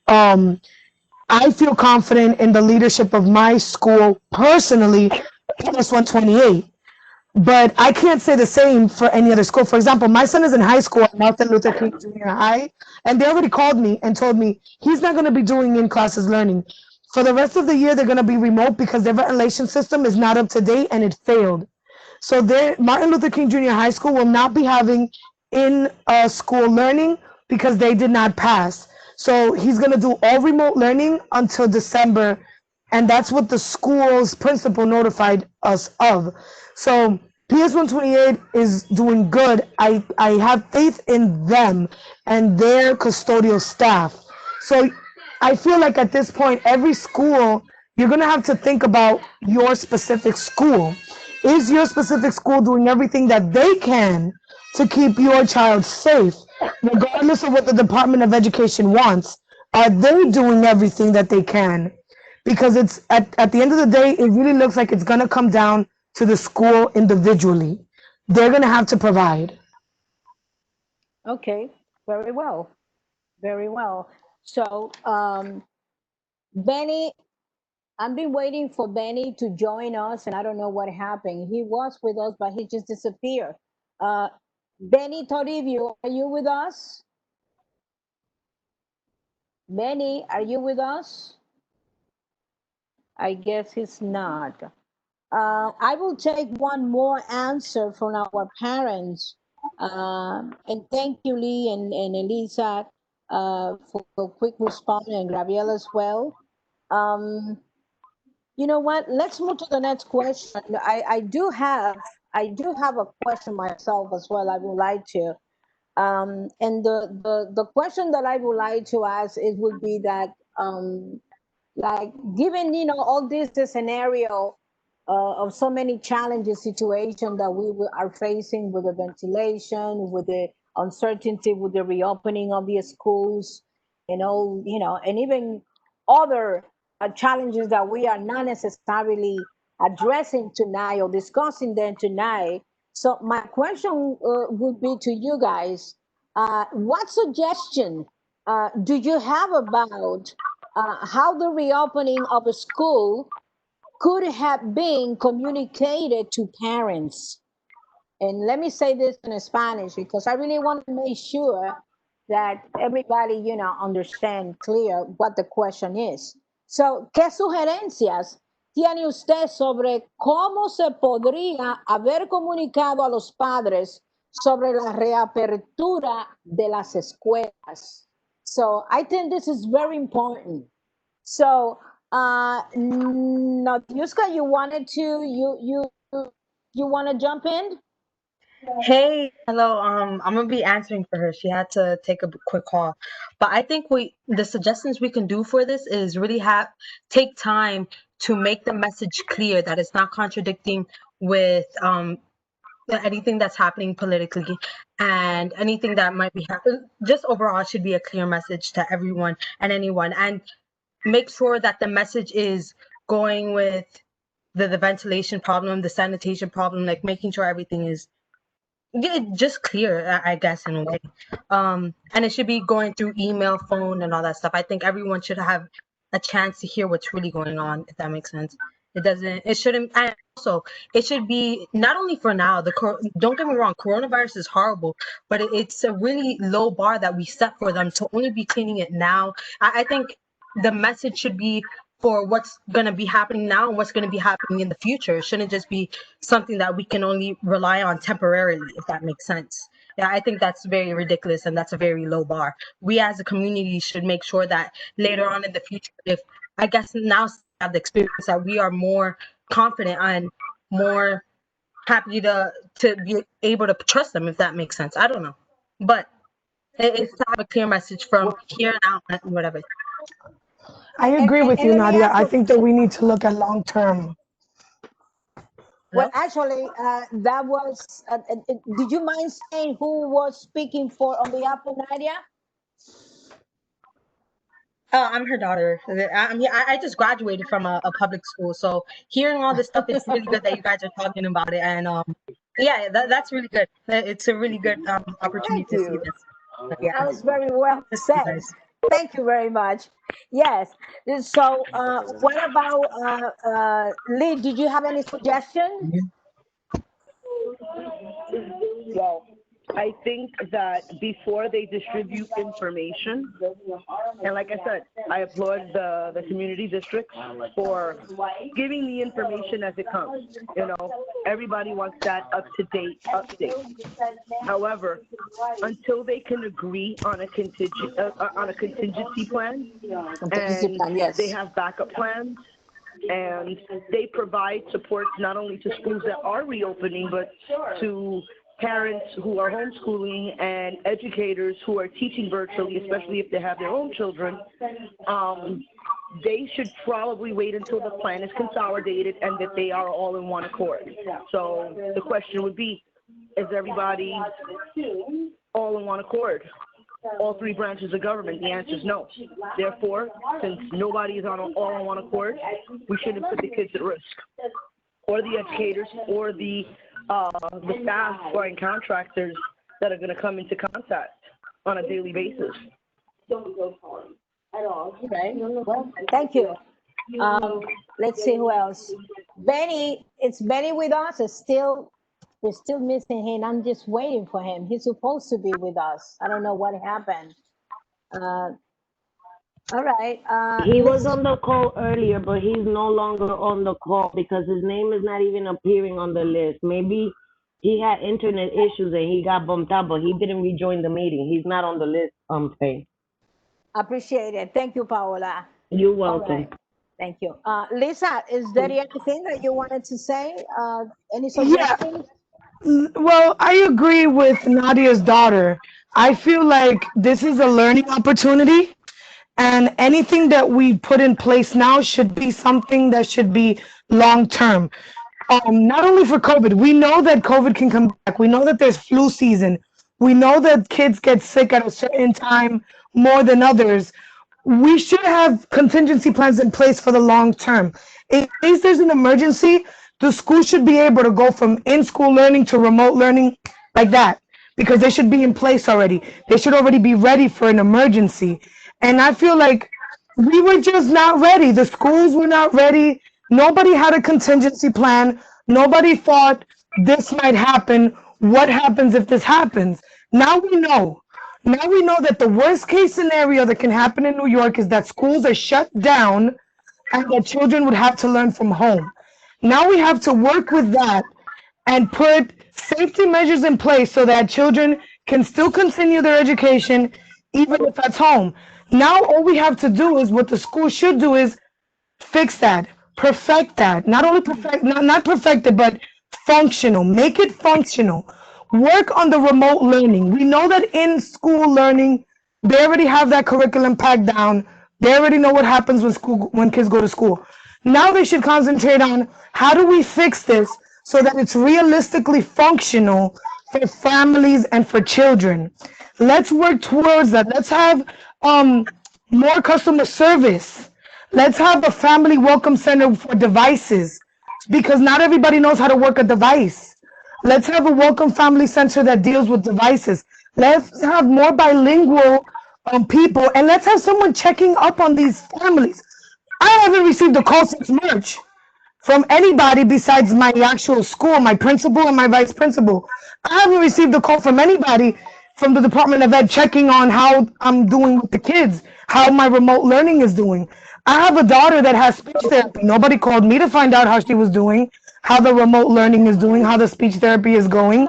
I feel confident in the leadership of my school personally, PS 128. But I can't say the same for any other school. For example, my son is in high school at Martin Luther King Junior High, and they already called me and told me he's not going to be doing in-classes learning. For the rest of the year, they're going to be remote because their ventilation system is not up to date and it failed. So Martin Luther King Junior High School will not be having in-school learning because they did not pass. So he's going to do all remote learning until December, and that's what the school's principal notified us of. So PS 128 is doing good. I have faith in them and their custodial staff. So I feel like at this point, every school, you're going to have to think about your specific school. Is your specific school doing everything that they can to keep your child safe? Regardless of what the Department of Education wants, are they doing everything that they can? Because it's at the end of the day, it really looks like it's going to come down to the school individually. They're going to have to provide. Okay, very well. Very well. So, Benny, I've been waiting for Benny to join us, and I don't know what happened. He was with us, but he just disappeared. Benny Toribio, are you with us? Benny, are you with us? I guess he's not. I will take one more answer from our parents. And thank you, Lee and Elisa, for quick response, and Gabrielle as well. You know what? Let's move to the next question. I do have a question myself as well. I would like to. And the question that I would like to ask is would be that like given all this scenario of so many challenges situation that are facing with the ventilation, with the uncertainty, with the reopening of the schools, and even other challenges that we are not necessarily addressing tonight or discussing them tonight. So my question would be to you guys: what suggestion do you have about how the reopening of a school could have been communicated to parents? And let me say this in Spanish because I really want to make sure that everybody, understand clear what the question is. So, ¿qué sugerencias tiene usted sobre cómo se podría haber comunicado a los padres sobre la reapertura de las escuelas? So, I think this is very important. So, Natiuska, you wanted to you want to jump in? Hey, hello. I'm gonna be answering for her. She had to take a quick call, but I think the suggestions we can do for this is really take time to make the message clear that it's not contradicting with anything that's happening politically and anything that might be happening. Just overall, it should be a clear message to everyone and anyone, and make sure that the message is going with the ventilation problem, the sanitation problem, like making sure everything is just clear, I guess, in a way. And it should be going through email, phone, and all that stuff. I think everyone should have a chance to hear what's really going on, if that makes sense. It shouldn't, and also it should be not only for now. Don't get me wrong, coronavirus is horrible, but it's a really low bar that we set for them to only be cleaning it now. I think the message should be for what's going to be happening now and what's going to be happening in the future. It shouldn't just be something that we can only rely on temporarily, if that makes sense. Yeah, I think that's very ridiculous and that's a very low bar. We as a community should make sure that later on in the future, if I guess now have the experience that we are more confident and more happy to be able to trust them, if that makes sense. I don't know. But it's to have a clear message from here and out, whatever. I agree with you, let me Nadia. ask I you, think that we need to look at long term. well, actually, that was, did you mind saying who was speaking for on behalf of Nadia? Oh, I'm her daughter. I just graduated from a public school, so hearing all this stuff, it's really good that you guys are talking about it. And yeah, that's really good. It's a really good opportunity Thank to see you. this. But yeah, That was very well just you said. guys. Thank you very much. Yes. So, what about Lee? Did you have any suggestions? Well, I think that before they distribute information, and like I said, I applaud the community districts for giving the information as it comes. You know, everybody wants that up-to-date update. However, until they can agree on a contingency plan, Contingency plan, yes. they have backup plans, and they provide support not only to schools that are reopening, but to parents who are homeschooling and educators who are teaching virtually, especially if they have their own children. They should probably wait until the plan is consolidated and that they are all in one accord. So the question would be, is everybody all in one accord? All three branches of government? The answer is no. Therefore, since nobody is all on one accord, we shouldn't put the kids at risk, or the educators, or the staff or contractors that are going to come into contact on a daily basis. Okay. Well, thank you. Let's see who else. Benny, it's Benny with us. We're still missing him. I'm just waiting for him. He's supposed to be with us. I don't know what happened. All right. He was on the call earlier, but he's no longer on the call because his name is not even appearing on the list. Maybe he had internet issues and he got bumped out, but he didn't rejoin the meeting. He's not on the list, Faye. Appreciate it. Thank you, Paola. You're All welcome. right. Thank you. Lisa, is there anything that you wanted to say? Any Yeah. suggestions? Well, I agree with Nadia's daughter. I feel like this is a learning opportunity, and anything that we put in place now should be something that should be long term. Not only for COVID, we know that COVID can come back. We know that there's flu season. We know that kids get sick at a certain time more than others. We should have contingency plans in place for the long term. In case there's an emergency, the school should be able to go from in-school learning to remote learning like that, because they should be in place already. They should already be ready for an emergency. And I feel like we were just not ready. The schools were not ready. Nobody had a contingency plan. Nobody thought this might happen. What happens if this happens? Now we know. Now we know that the worst case scenario that can happen in New York is that schools are shut down and that children would have to learn from home. Now we have to work with that and put safety measures in place so that children can still continue their education even if at home. Now all we have to do is what the school should do is fix that, perfect that. Not only perfect, not perfect it, but functional. Make it functional. Work on the remote learning. We know that in school learning, they already have that curriculum packed down. They already know what happens when kids go to school. Now they should concentrate on how do we fix this so that it's realistically functional for families and for children. Let's work towards that. Let's have more customer service. Let's have a family welcome center for devices, because not everybody knows how to work a device. Let's have a welcome family center that deals with devices. Let's have more bilingual people, and let's have someone checking up on these families. I haven't received a call since March from anybody besides my actual school, my principal and my vice principal. I haven't received a call from anybody from the Department of Ed checking on how I'm doing with the kids, how my remote learning is doing. I have a daughter that has speech therapy. Nobody called me to find out how she was doing, how the remote learning is doing, how the speech therapy is going.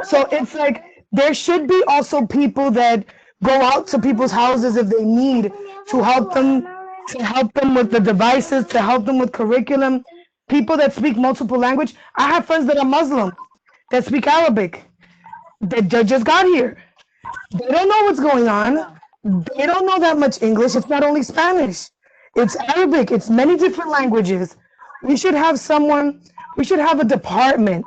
So it's like there should be also people that go out to people's houses if they need to help them with the devices, to help them with curriculum. People that speak multiple language. I have friends that are Muslim that speak Arabic. They just got here. They don't know what's going on. They don't know that much English. It's not only Spanish. It's Arabic. It's many different languages. We should have someone, we should have a department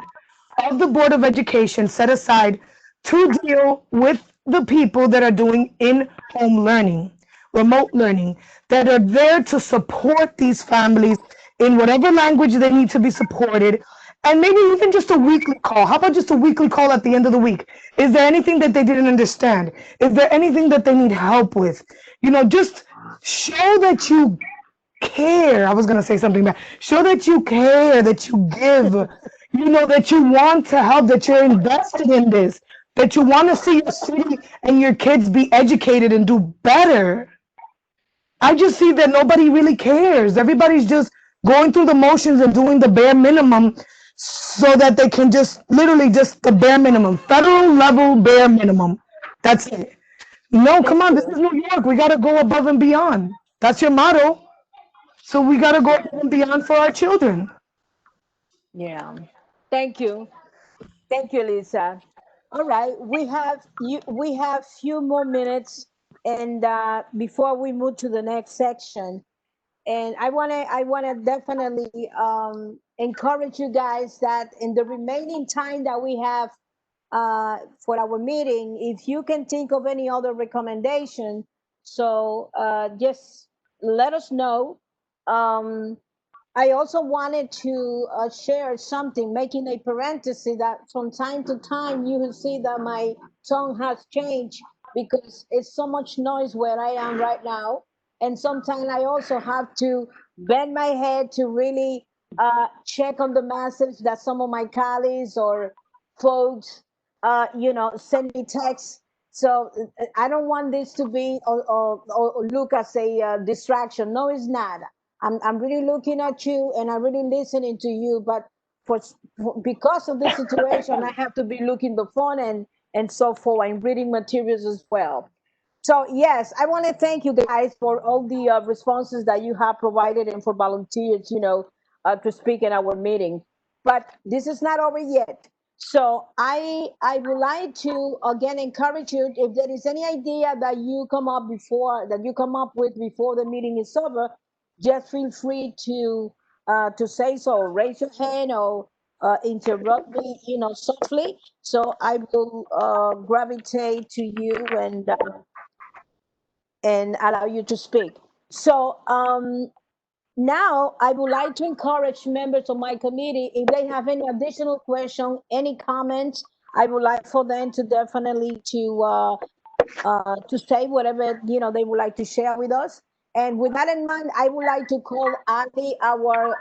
of the Board of Education set aside to deal with the people that are doing in-home learning, remote learning, that are there to support these families in whatever language they need to be supported, and maybe even just a weekly call. How about just a weekly call at the end of the week? Is there anything that they didn't understand? Is there anything that they need help with? You know, just show that you care. I was going to say something bad. Show that you care, that you give, you know, that you want to help, that you're invested in this, that you want to see your city and your kids be educated and do better. I just see that nobody really cares. Everybody's just going through the motions and doing the bare minimum so that they can just literally just the bare minimum, federal level bare minimum. That's it. No, come on, this is New York. We got to go above and beyond. That's your motto. So we got to go above and beyond for our children. Yeah. Thank you. Thank you, Lisa. All right, we have few more minutes, and before we move to the next section, and I wanna definitely encourage you guys that in the remaining time that we have for our meeting, if you can think of any other recommendation, so just let us know. Um, I also wanted to share something, making a parenthesis that from time to time you will see that my tone has changed because it's so much noise where I am right now. And sometimes I also have to bend my head to really check on the message that some of my colleagues or folks, send me texts. So I don't want this to be or look as a distraction. No, it's not. I'm really looking at you and I'm really listening to you, but because of this situation, I have to be looking the phone and so forth and reading materials as well. So yes, I want to thank you guys for all the responses that you have provided and for volunteers, to speak in our meeting. But this is not over yet. So I would like to again encourage you if there is any idea that you come up with before the meeting is over, just feel free to say so. Raise your hand or interrupt me, softly. So I will gravitate to you and allow you to speak. So now I would like to encourage members of my committee, if they have any additional question, any comments, I would like for them to definitely to say whatever they would like to share with us. And with that in mind, I would like to call Ali, our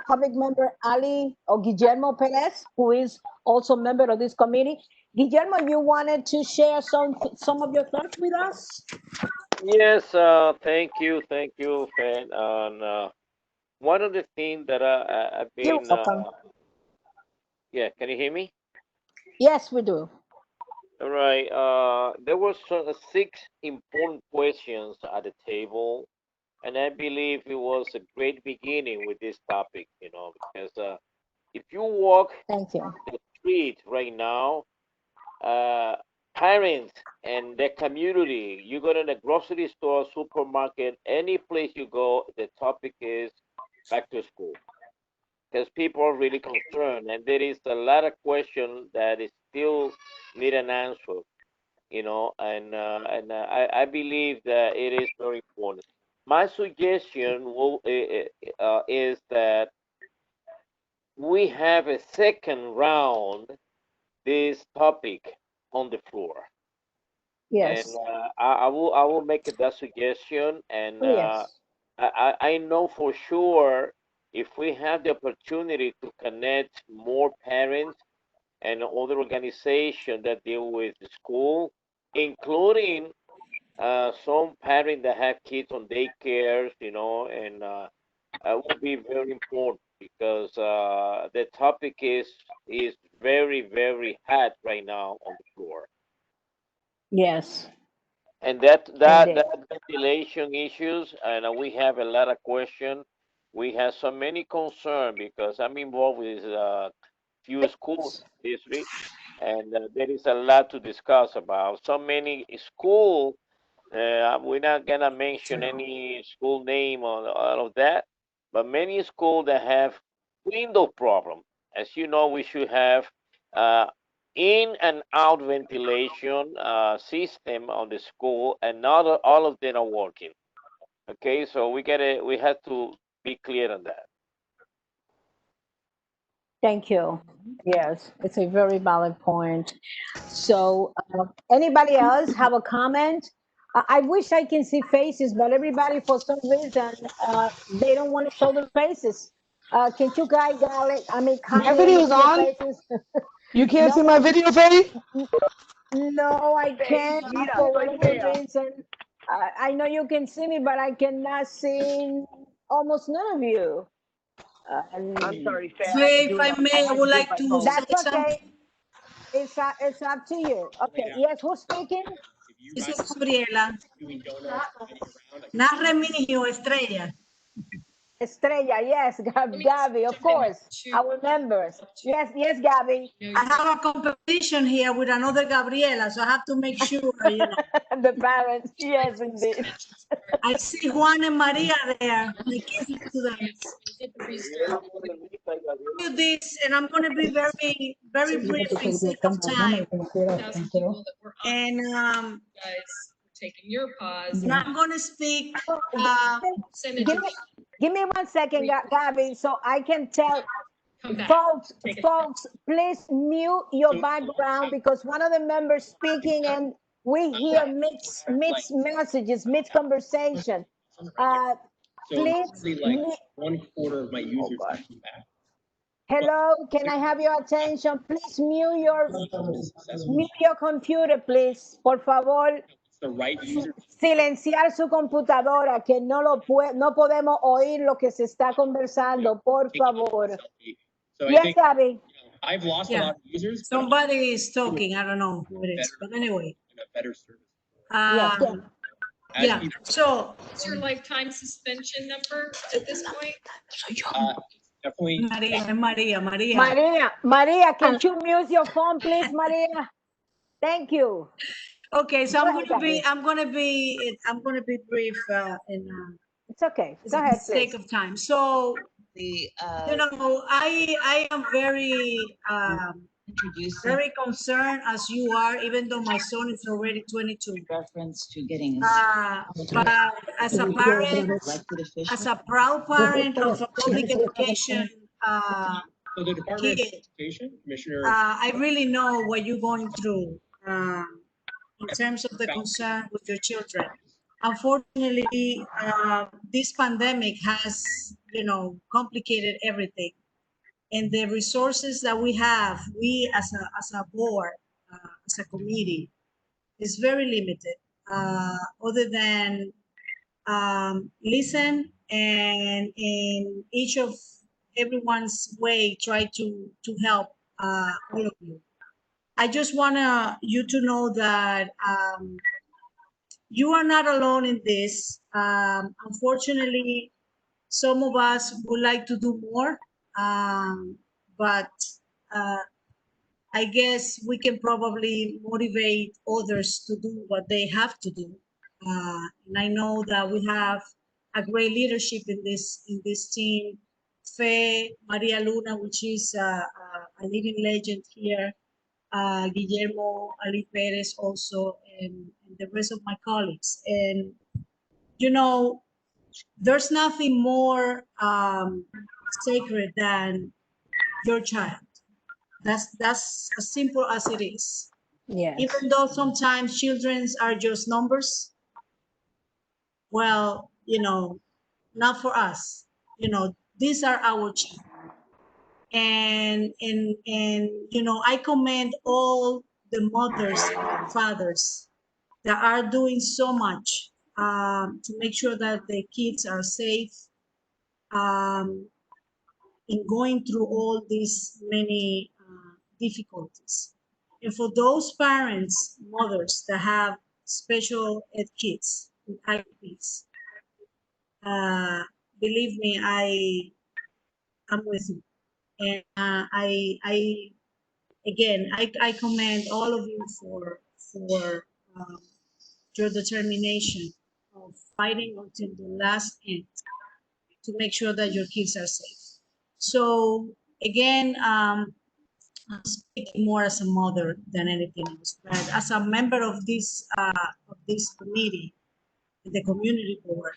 public member, Ali or Guillermo Perez, who is also a member of this committee. Guillermo, you wanted to share some of your thoughts with us? Yes, thank you, Fed. And one of the things that I've You're been, welcome. yeah, can you hear me? Yes, we do. All right. There were six important questions at the table, and I believe it was a great beginning with this topic. Because if you walk Thank you. the street right now, uh, parents and the community, you go to the grocery store, supermarket, any place you go, the topic is back to school. Because people are really concerned, and there is a lot of questions that is still need an answer. I believe that it is very important. My suggestion is that we have a second round this topic on the floor. And Yes. I will make that suggestion. And Oh, yes. I know for sure if we have the opportunity to connect more parents and other organizations that deal with the school, including some parents that have kids on daycares, and will be very important because the topic is very, very hot right now on the floor. Yes. And that Indeed. that ventilation issues, and we have a lot of questions. We have so many concern because I'm involved with few schools district, and there is a lot to discuss about. So many schools We're not gonna mention any school name or all of that, but many schools that have window problem. As you know, we should have uh, in and out ventilation system on the school, and not all of them are working. Okay, so we have to be clear on that. Thank you. Yes, it's a very valid point. So, anybody else have a comment? I wish I can see faces, but everybody, for some reason, they don't want to show their faces. Can you guys, I mean, My kindly let me video's see your on. faces? You can't see No, my video, Faye? no, I can't Mira, for soy whatever fea. reason. I know you can see me, but I cannot see almost none of you. I'm sorry, Faye. Faye, if I may, I would like my to phone. say That's something. okay. It's up to you. Okay. Yes, who's speaking? This is Gabriela. Not Remigio, Estrella. Estrella, yes, Gabby, of course. Our members. Yes, yes, Gabby. I have a competition here with another Gabriela, so I have to make sure, you know. The parents, yes, indeed. I see Juan and Maria there, the kids students. Do this, and I'm going to be very, very brief in sake of time. And taking your pause. now I'm going to speak. Give me 1 second, Gabby, so I can tell folks, please mute your background because one of the members speaking and we hear mixed messages, mixed conversation. Please. Like 1/4 of my users come back. Hello, can I have your attention? Please mute your computer, please. Por favor. The right user. Silenciar su computadora, que no podemos oír lo que se está conversando, por favor. So Yes, Gabby. I've lost a lot of users. Somebody is talking. I don't know who it is, but anyway. A better service. Yeah. So, What's your lifetime suspension number at this point? Definitely. Maria, can you mute your phone, please, Maria? Thank you. Okay, so I'm going to be brief it's okay. Go for ahead, the sake of time. So, you know, I am very very concerned as you are, even though my son is already 22. Reference to getting But as a parent, as a proud parent of a public education So the Department kid, of Education, Commissioner. I really know what you're going through in terms of the concern with your children. Unfortunately, this pandemic has, you know, complicated everything. And the resources that we have, we as a board, as a committee, is very limited. Other than listen and in each of everyone's way, try to help all of you. I just want you to know that you are not alone in this. Unfortunately, some of us would like to do more, but I guess we can probably motivate others to do what they have to do. And I know that we have a great leadership in this team. Fe, Maria Luna, which is a living legend here, Guillermo Ali Perez also, and the rest of my colleagues. And, you know, there's nothing more sacred than your child. That's as simple as it is. Yes. Even though sometimes children are just numbers, well, you know, not for us. You know, these are our children. And you know, I commend all the mothers and fathers that are doing so much to make sure that the kids are safe in going through all these many difficulties. And for those parents, mothers that have special ed kids with IEPs, believe me, I'm with you. And I again, I commend all of you for your determination of fighting until the last end to make sure that your kids are safe. So again, I'm speaking more as a mother than anything else, but as a member of this committee, the community board,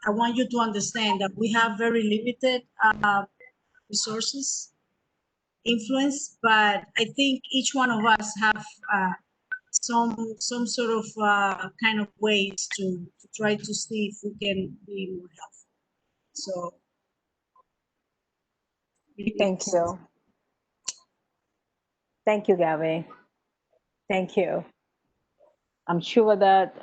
I want you to understand that we have very limited resources, influence, but I think each one of us have some sort of kind of ways to try to see if we can be more helpful. So Thank you. Thank you, Gabby. Thank you. I'm sure that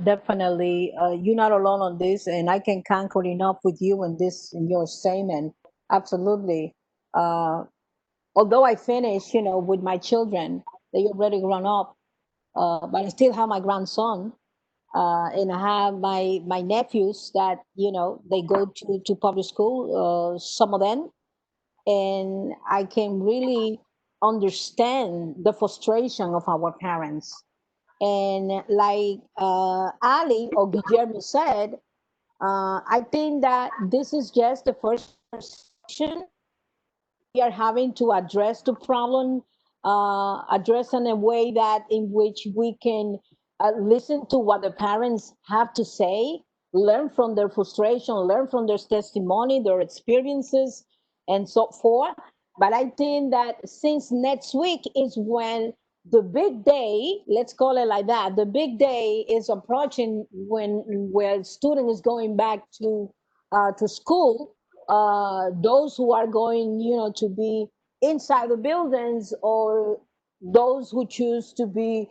definitely you're not alone on this, and I can concur enough with you in this in your statement. Absolutely. Although I finished, with my children, they already grown up, but I still have my grandson, and I have my nephews that they go to public school. Some of them, and I can really understand the frustration of our parents. And like Ali or Guillermo said, I think that this is just the first conversation we are having to address the problem, address in a way that in which we can listen to what the parents have to say, learn from their frustration, learn from their testimony, their experiences, and so forth. But I think that since next week is when the big day, let's call it like that, the big day is approaching when where student is going back to school, those who are going, to be inside the buildings, or those who choose to be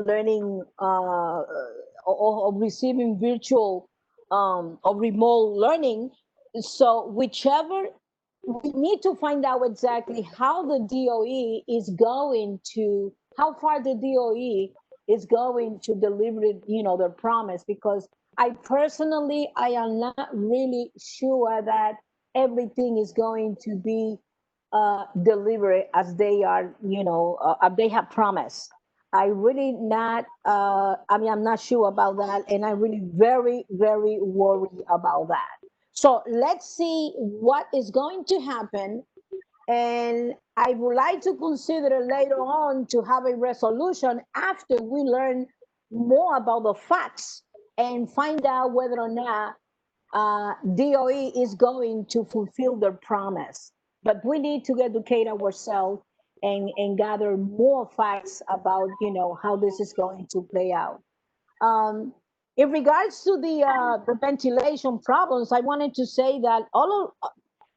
learning or receiving virtual or remote learning. So whichever, we need to find out exactly how the DOE is going to, how far the DOE is going to deliver, their promise, because I personally, I am not really sure that everything is going to be delivered as they are, they have promised. I really not, I'm not sure about that. And I'm really very, very worried about that. So let's see what is going to happen. And I would like to consider later on to have a resolution after we learn more about the facts and find out whether or not DOE is going to fulfill their promise. But we need to educate ourselves and gather more facts about, how this is going to play out. In regards to the ventilation problems, I wanted to say that all of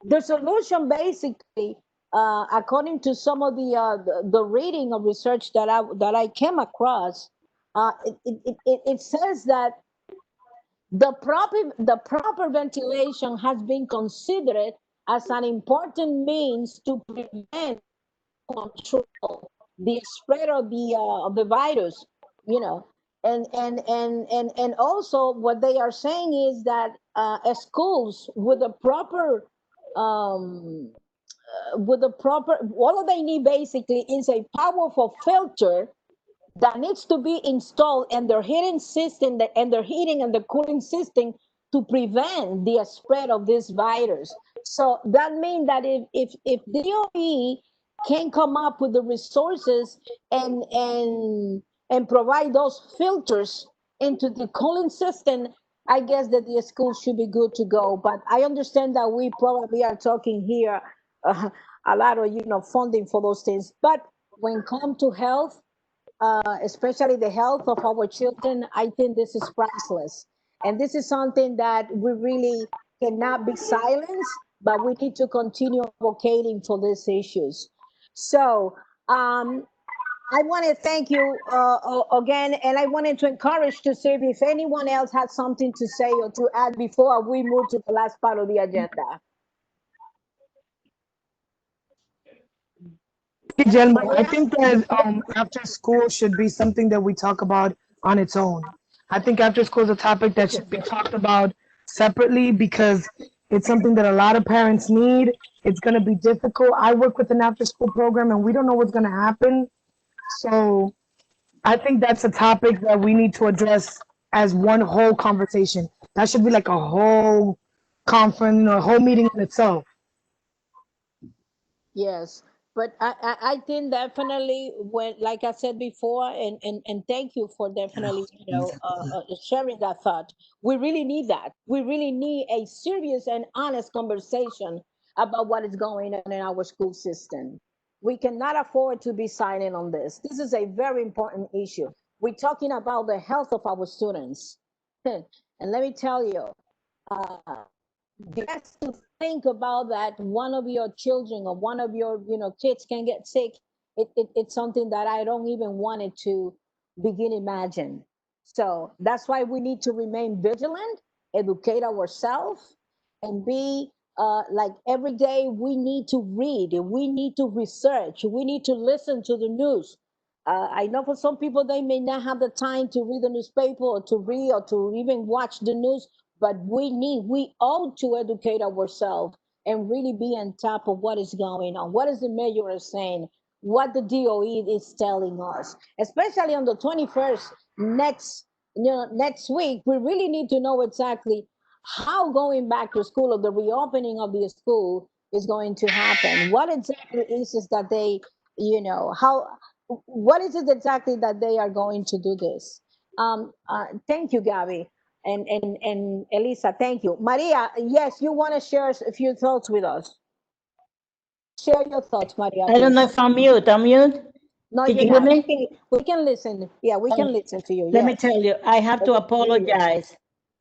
the solution basically, according to some of the reading of research that I came across, it says that the proper ventilation has been considered as an important means to prevent, control the spread of the virus, and also what they are saying is that schools with the proper all they need basically is a powerful filter that needs to be installed in their heating system and their heating and the cooling system to prevent the spread of this virus. So that means that if DOE can come up with the resources and provide those filters into the cooling system, I guess that the school should be good to go. But I understand that we probably are talking here a lot of funding for those things. But when it comes to health, especially the health of our children, I think this is priceless. And this is something that we really cannot be silenced, but we need to continue advocating for these issues. So I want to thank you again, and I wanted to encourage to see if anyone else has something to say or to add before we move to the last part of the agenda. Guillermo, I think that after school should be something that we talk about on its own. I think after school is a topic that should be talked about separately because it's something that a lot of parents need. It's going to be difficult. I work with an after school program and we don't know what's going to happen. So I think that's a topic that we need to address as one whole conversation. That should be like a whole conference, a whole meeting in itself. Yes, but I think definitely when, like I said before, and thank you for definitely, sharing that thought. We really need that. We really need a serious and honest conversation about what is going on in our school system. We cannot afford to be silent on this. This is a very important issue. We're talking about the health of our students. And let me tell you, uh, just to think about that one of your children or one of your kids can get sick, it's something that I don't even want it to begin imagine. So that's why we need to remain vigilant, educate ourselves, and be like every day we need to read, we need to research, we need to listen to the news. I know for some people they may not have the time to read the newspaper or to read or to even watch the news, but we ought to educate ourselves and really be on top of what is going on. What is the mayor is saying? What the DOE is telling us, especially on the 21st next week. We really need to know exactly how going back to school or the reopening of the school is going to happen. What exactly is it that they, how, what is it exactly that they are going to do this? Thank you, Gabby. And Elisa, thank you. Maria, yes, you want to share a few thoughts with us. Share your thoughts, Maria. I don't know Please. if I'm mute. I'm mute. No, Can you're you hear not. me? We can listen. Yeah, we can listen to you. Let me Yes. tell you, I have to But we can hear you. apologize.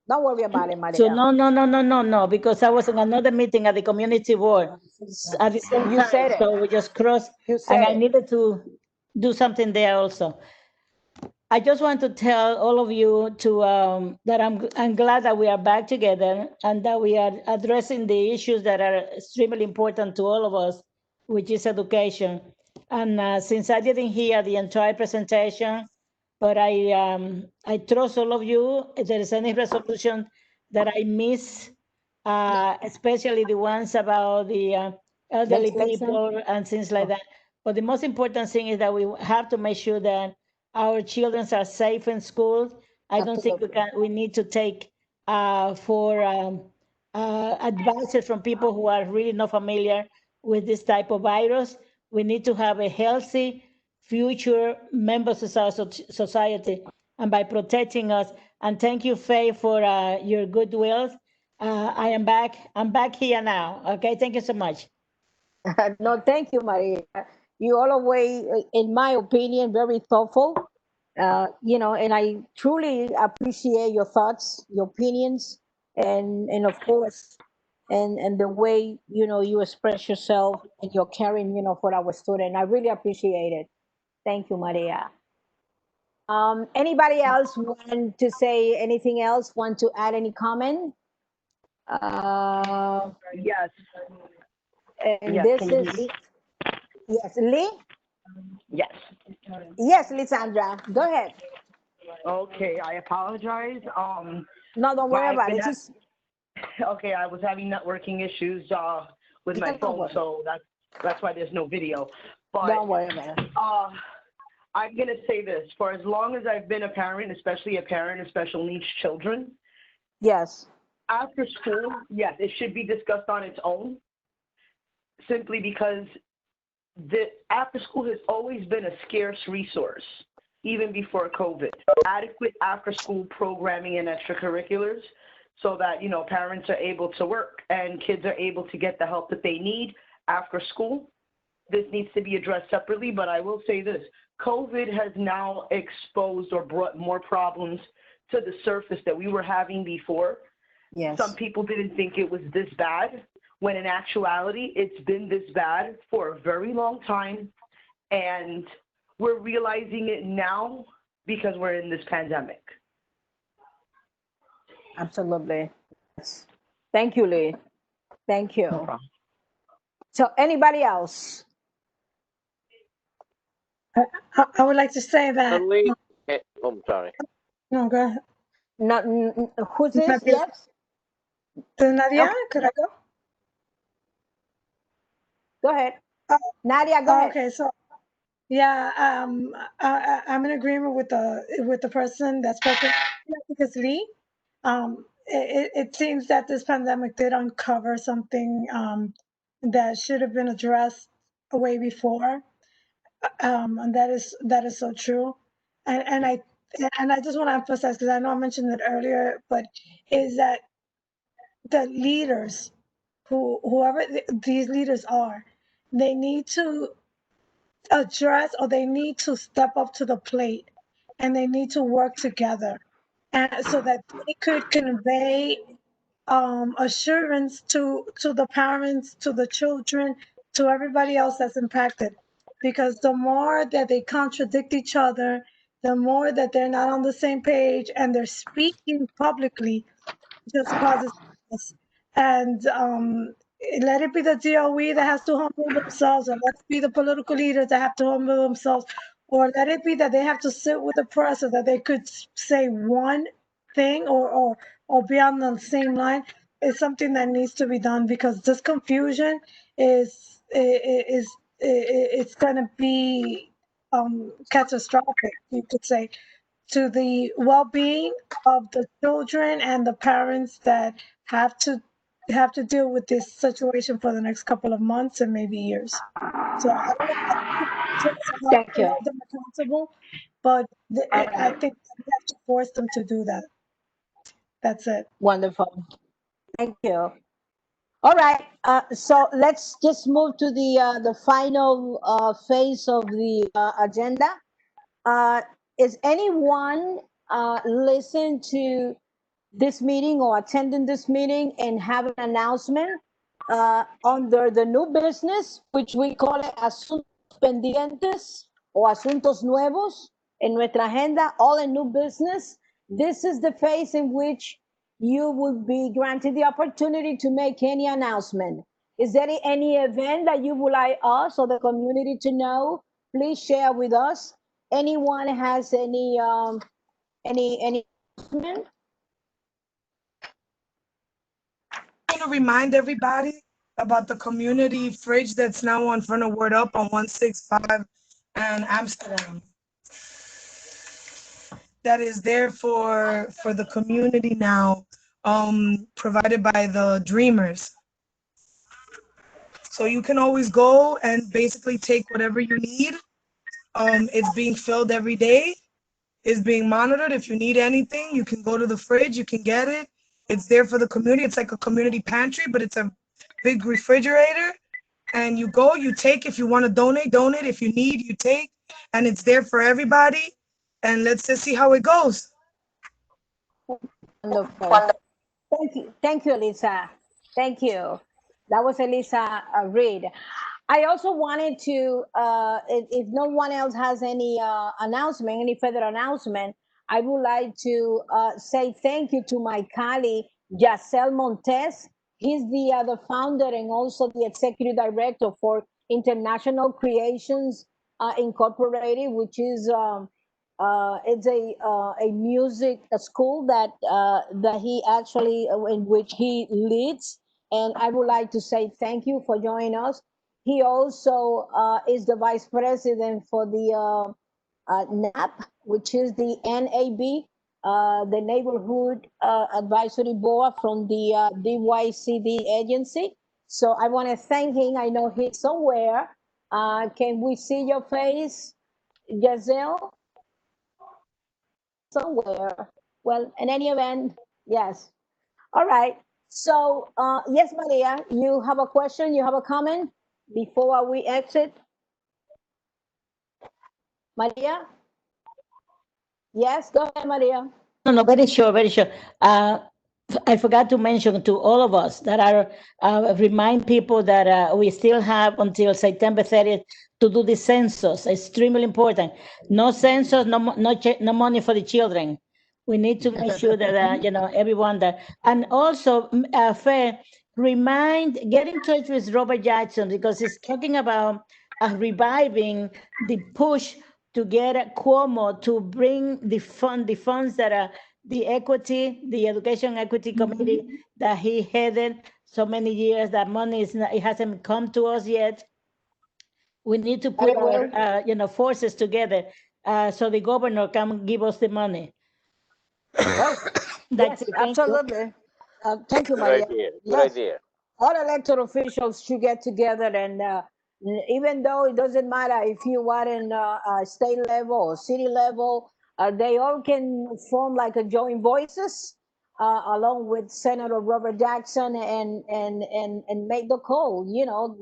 Don't worry about it, So Maria. no, because I was in another meeting at the community board at the same You time. said it. So we just crossed, You and said I it. needed to do something there also. I just want to tell all of you that I'm glad that we are back together and that we are addressing the issues that are extremely important to all of us, which is education. And since I didn't hear the entire presentation, but I trust all of you. If there is any resolution that I miss, especially the ones about the elderly Legislation. people and things like that. But the most important thing is that we have to make sure that our children are safe in school. I don't think we need to take for advices from people who are really not familiar with this type of virus. We need to have a healthy future members of our society, and by protecting us. And thank you, Faye, for your goodwill. I am back. I'm back here now. Okay, thank you so much. No, thank you, Maria. You all always, in my opinion, very thoughtful. And I truly appreciate your thoughts, your opinions, and of course, and the way you express yourself and your caring, for our student. I really appreciate it. Thank you, Maria. Anybody else want to say anything else? Want to add any comment? Yes. And Yes, this can you is hear me? yes, Lee. Yes. Yes, Lisandra, go ahead. Okay, I apologize. No, don't worry I've about been it. Just okay, I was having networking issues with my Don't phone, worry. so that's why there's no video. But Don't worry about it. I'm gonna say this: for as long as I've been a parent, especially a parent of special needs children, Yes. after school, yes, it should be discussed on its own. Simply because the after school has always been a scarce resource, even before COVID. Adequate after school programming and extracurriculars, so that parents are able to work and kids are able to get the help that they need after school. This needs to be addressed separately, but I will say this: COVID has now exposed or brought more problems to the surface that we were having before. Yes. Some people didn't think it was this bad, when in actuality, it's been this bad for a very long time. And we're realizing it now because we're in this pandemic. Absolutely. Yes. Thank you, Lee. Thank you. No problem. So anybody else? I would like to say that. I'm sorry. No, go ahead. Who's this? Nadia. Yes. Nadia, Okay. could I go? Go ahead. Nadia, go ahead. Okay, so Yeah, I'm in agreement with the person that spoke, because Lee. It seems that this pandemic did uncover something that should have been addressed way before, and that is so true. And I just want to emphasize, because I know I mentioned it earlier, but is that the leaders, whoever these leaders are, they need to address, or they need to step up to the plate, and they need to work together, and so that they could convey assurance to the parents, to the children, to everybody else that's impacted. Because the more that they contradict each other, the more that they're not on the same page and they're speaking publicly, just causes us. And let it be the DOE that has to humble themselves, or let it be the political leaders that have to humble themselves, or let it be that they have to sit with the press so that they could say one thing, or be on the same line. Is something that needs to be done, because this confusion is it's going to be catastrophic, you could say, to the well-being of the children and the parents that have to deal with this situation for the next couple of months and maybe years. So I don't know how Thank to you. hold them accountable, but I think we have to force them to do that. That's it. Wonderful. Thank you. All right. So let's just move to the final phase of the agenda. Is anyone listen to this meeting or attending this meeting and have an announcement under the new business, which we call it asuntos pendientes o asuntos nuevos en nuestra agenda, all in new business? This is the phase in which you will be granted the opportunity to make any announcement. Is there any event that you would like us or the community to know? Please share with us. Anyone has any announcement? I want to remind everybody about the community fridge that's now on front of Word Up on 165 and Amsterdam. That is there for the community now, provided by the Dreamers. So you can always go and basically take whatever you need. It's being filled every day. It's being monitored. If you need anything, you can go to the fridge, you can get it. It's there for the community. It's like a community pantry, but it's a big refrigerator. And you go, you take. If you want to donate, donate. If you need, you take. And it's there for everybody. And let's just see how it goes. Wonderful. Thank you, Elisa. Thank you. That was Elisa Reed. I also wanted to, if no one else has any announcement, any further announcement, I would like to say thank you to my colleague, Yacel Montes. He's the founder and also the executive director for International Creations Incorporated, which is it's a music school that he actually in which he leads, and I would like to say thank you for joining us. He also is the vice president for the NAB, which is the NAB, the Neighborhood Advisory Board from the DYCD agency. So I want to thank him. I know he's somewhere. Can we see your face, Giselle? Somewhere. Well, in any event, yes. All right. So, yes, Maria, you have a question, you have a comment before we exit? Maria? Yes, go ahead, Maria. No, very sure, very sure. I forgot to mention to all of us that remind people that we still have until September 30th to do the census. Extremely important. No census, no money for the children. We need to make sure that everyone that, and also Faye, get in touch with Robert Jackson, because he's talking about reviving the push to get Cuomo to bring the funds that are the Education Equity Committee that he headed so many years. That money it hasn't come to us yet. We need to put our, forces together so the governor can give us the money. Yes, absolutely. Thank you, Good Maria. idea. Good Yes, idea. all elected officials should get together and even though it doesn't matter if you are in state level or city level, they all can form like a joint voices along with Senator Robert Jackson and make the call,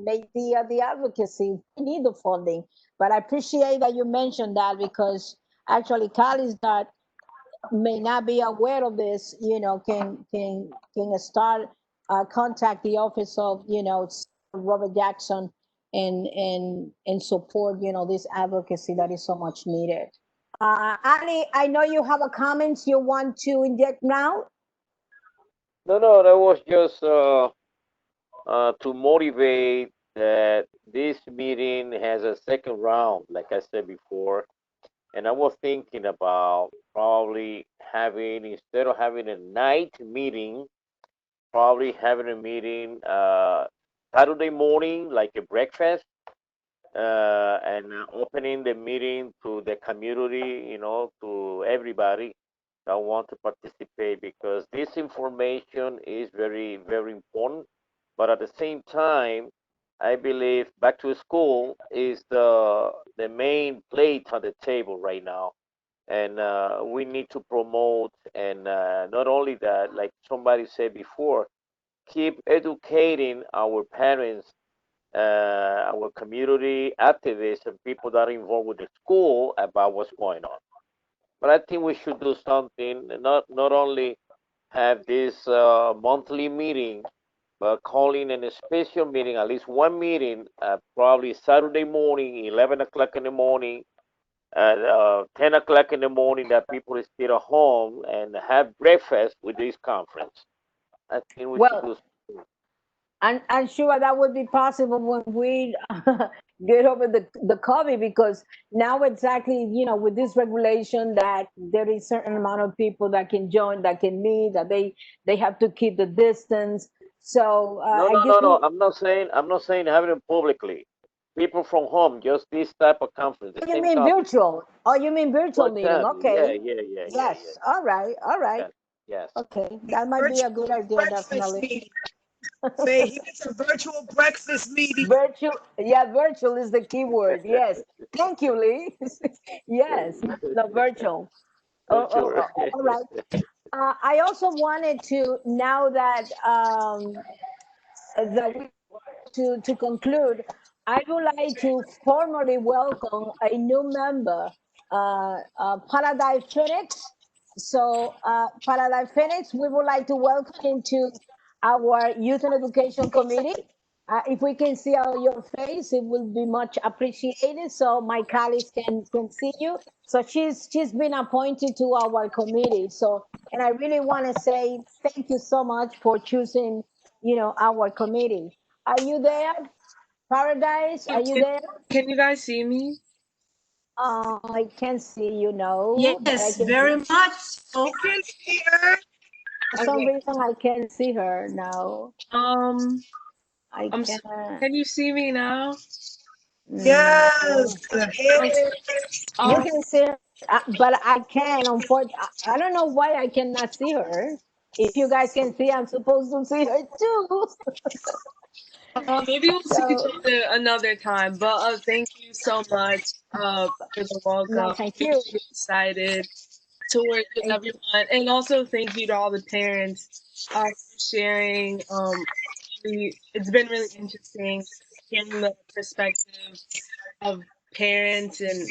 make the advocacy. We need the funding. But I appreciate that you mentioned that because actually Cali's that may not be aware of this, can start contact the office of Robert Jackson and support this advocacy that is so much needed. Ali, I know you have a comments you want to inject now. No, that was just to motivate that this meeting has a second round, like I said before. And I was thinking about probably having, instead of having a night meeting, probably having a meeting Saturday morning, like a breakfast, and opening the meeting to the community, to everybody that want to participate, because this information is very, very important. But at the same time, I believe back to school is the main plate on the table right now, and we need to promote and not only that, like somebody said before, keep educating our parents, our community activists, and people that are involved with the school about what's going on. But I think we should do something, not only have this monthly meeting, but calling in a special meeting, at least one meeting, probably Saturday morning, 11 o'clock in the morning, at 10 o'clock in the morning, that people is still at home and have breakfast with this conference. I think we should do something. And I'm sure that would be possible when we get over the COVID, because now exactly, with this regulation that there is certain amount of people that can join, that can meet, that they have to keep the distance. So No. I'm not saying having it publicly. People from home, just this type of conference, the you same mean topic. virtual? Oh, you mean virtual meeting? Exactly. Yeah, Okay. yeah. Yes. All right. All right. Yes. Okay. That might be a good idea, definitely. Say it's a virtual breakfast meeting. Virtual is the key word. Yes. Thank you, Lee. Yes, the virtual. Sure. All right. I also wanted to, now that we to conclude, I would like to formally welcome a new member, Paradise Phoenix. So, Paradise Phoenix, we would like to welcome into our Youth and Education Committee. If we can see your face, it will be much appreciated. So my colleagues can see you. So she's been appointed to our committee. So, and I really want to say thank you so much for choosing, our committee. Are you there, Paradise? Are you there? Can you guys see me? I can see you, no. Yes, very much. So here. For some reason, I can't see her now. I can't. Can you see me now? Yes. You can see her, but I can. Unfortunately, I don't know why I cannot see her. If you guys can see, I'm supposed to see her too. Maybe we'll see each other another time. But thank you so much for the welcome. No, thank I'm you. really excited to work with everyone, and also thank you to all the parents for sharing. It's been really interesting hearing the perspective of parents and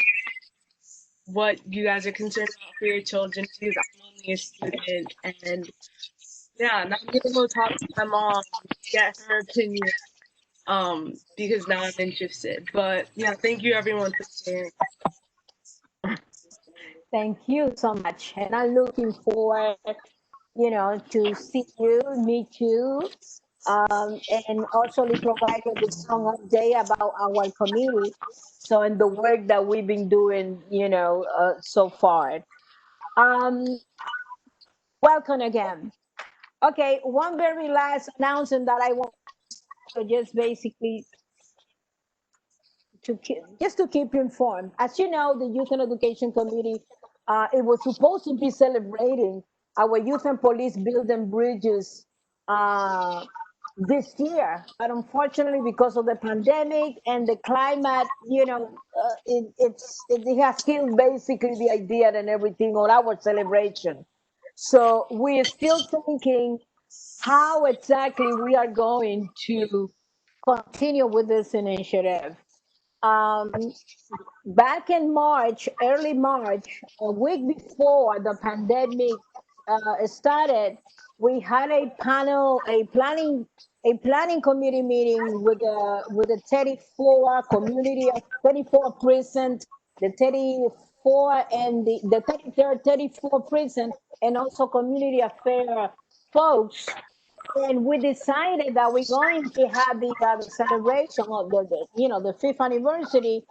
what you guys are concerned about for your children, because I'm only a student, and yeah, now I'm gonna go talk to my mom, get her opinion, because now I'm interested. But yeah, thank you everyone for sharing. Thank you so much, and I'm looking forward, to see you, meet you, and also to provide you with some update about our committee. So, and the work that we've been doing, so far. Welcome again. Okay, one very last announcement that I want to just basically just to keep you informed. As you know, the Youth and Education Committee, it was supposed to be celebrating our youth and police building bridges this year, but unfortunately, because of the pandemic and the climate, it has killed basically the idea and everything on our celebration. So we're still thinking how exactly we are going to continue with this initiative. Back in March, early March, a week before the pandemic started, we had a planning committee meeting with the 34 community, 34 precinct, the 34 and the 33rd, 34 precinct, and also community affair folks. And we decided that we're going to have the celebration of the fifth anniversary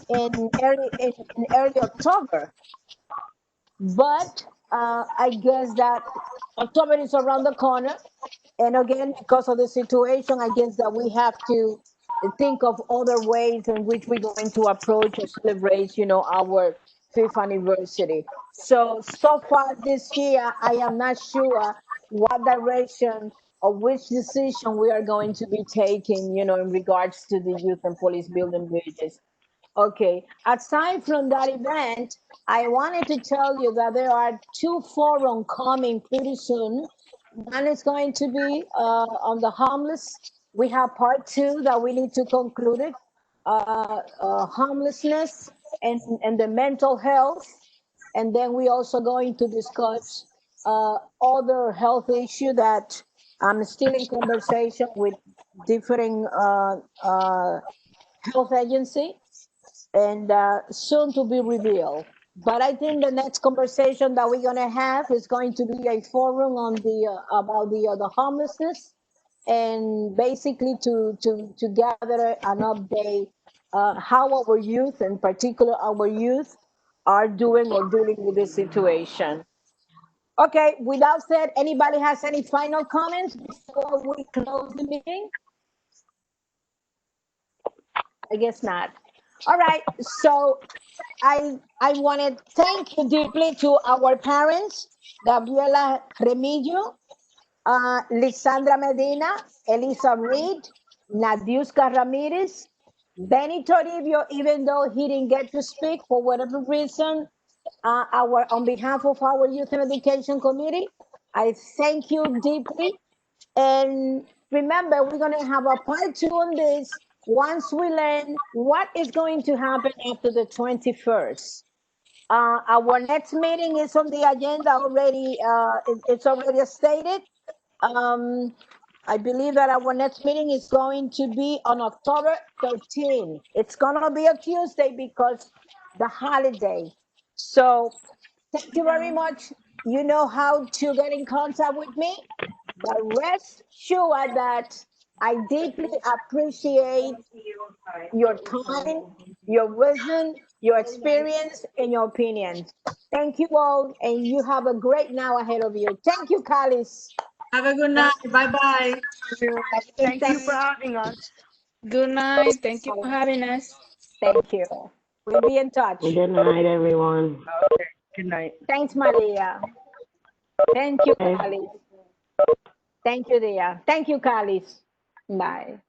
in early October. But I guess that October is around the corner, and again, because of the situation, I guess that we have to think of other ways in which we're going to approach or celebrate, our fifth anniversary. So far this year, I am not sure what direction or which decision we are going to be taking, in regards to the youth and police building bridges. Okay, aside from that event, I wanted to tell you that there are two forums coming pretty soon. One is going to be on the homeless. We have part two that we need to conclude it, homelessness and the mental health. And then we also going to discuss other health issue that I'm still in conversation with different health agency and soon to be revealed. But I think the next conversation that we're gonna have is going to be a forum on the about the homelessness, and basically to gather an update how our youth, in particular our youth, are doing or dealing with this situation. Okay, with that said, anybody has any final comments before we close the meeting? I guess not. All right, so I want to thank you deeply to our parents, Gabriela Remillo, Lisandra Medina, Elisa Reed, Nadiuska Ramirez, Benny Toribio, even though he didn't get to speak for whatever reason, on behalf of our Youth and Education Committee, I thank you deeply. And remember, we're going to have a part two on this once we learn what is going to happen after the 21st. Our next meeting is on the agenda already. It's already stated. I believe that our next meeting is going to be on October 13. It's going to be a Tuesday because the holiday. So thank you very much. You know how to get in contact with me, but rest sure that I deeply appreciate your time, your wisdom, your experience, and your opinions. Thank you all, and you have a great now ahead of you. Thank you, Kalis. Have a good night. Bye-bye. Thank you for having us. Good night. Thank you for having us. Thank you. We'll be in touch. Good night, everyone. Okay. Good night. Thanks, Maria. Thank you, Kalis. Thank you, Dia. Thank you, Kalis. Bye.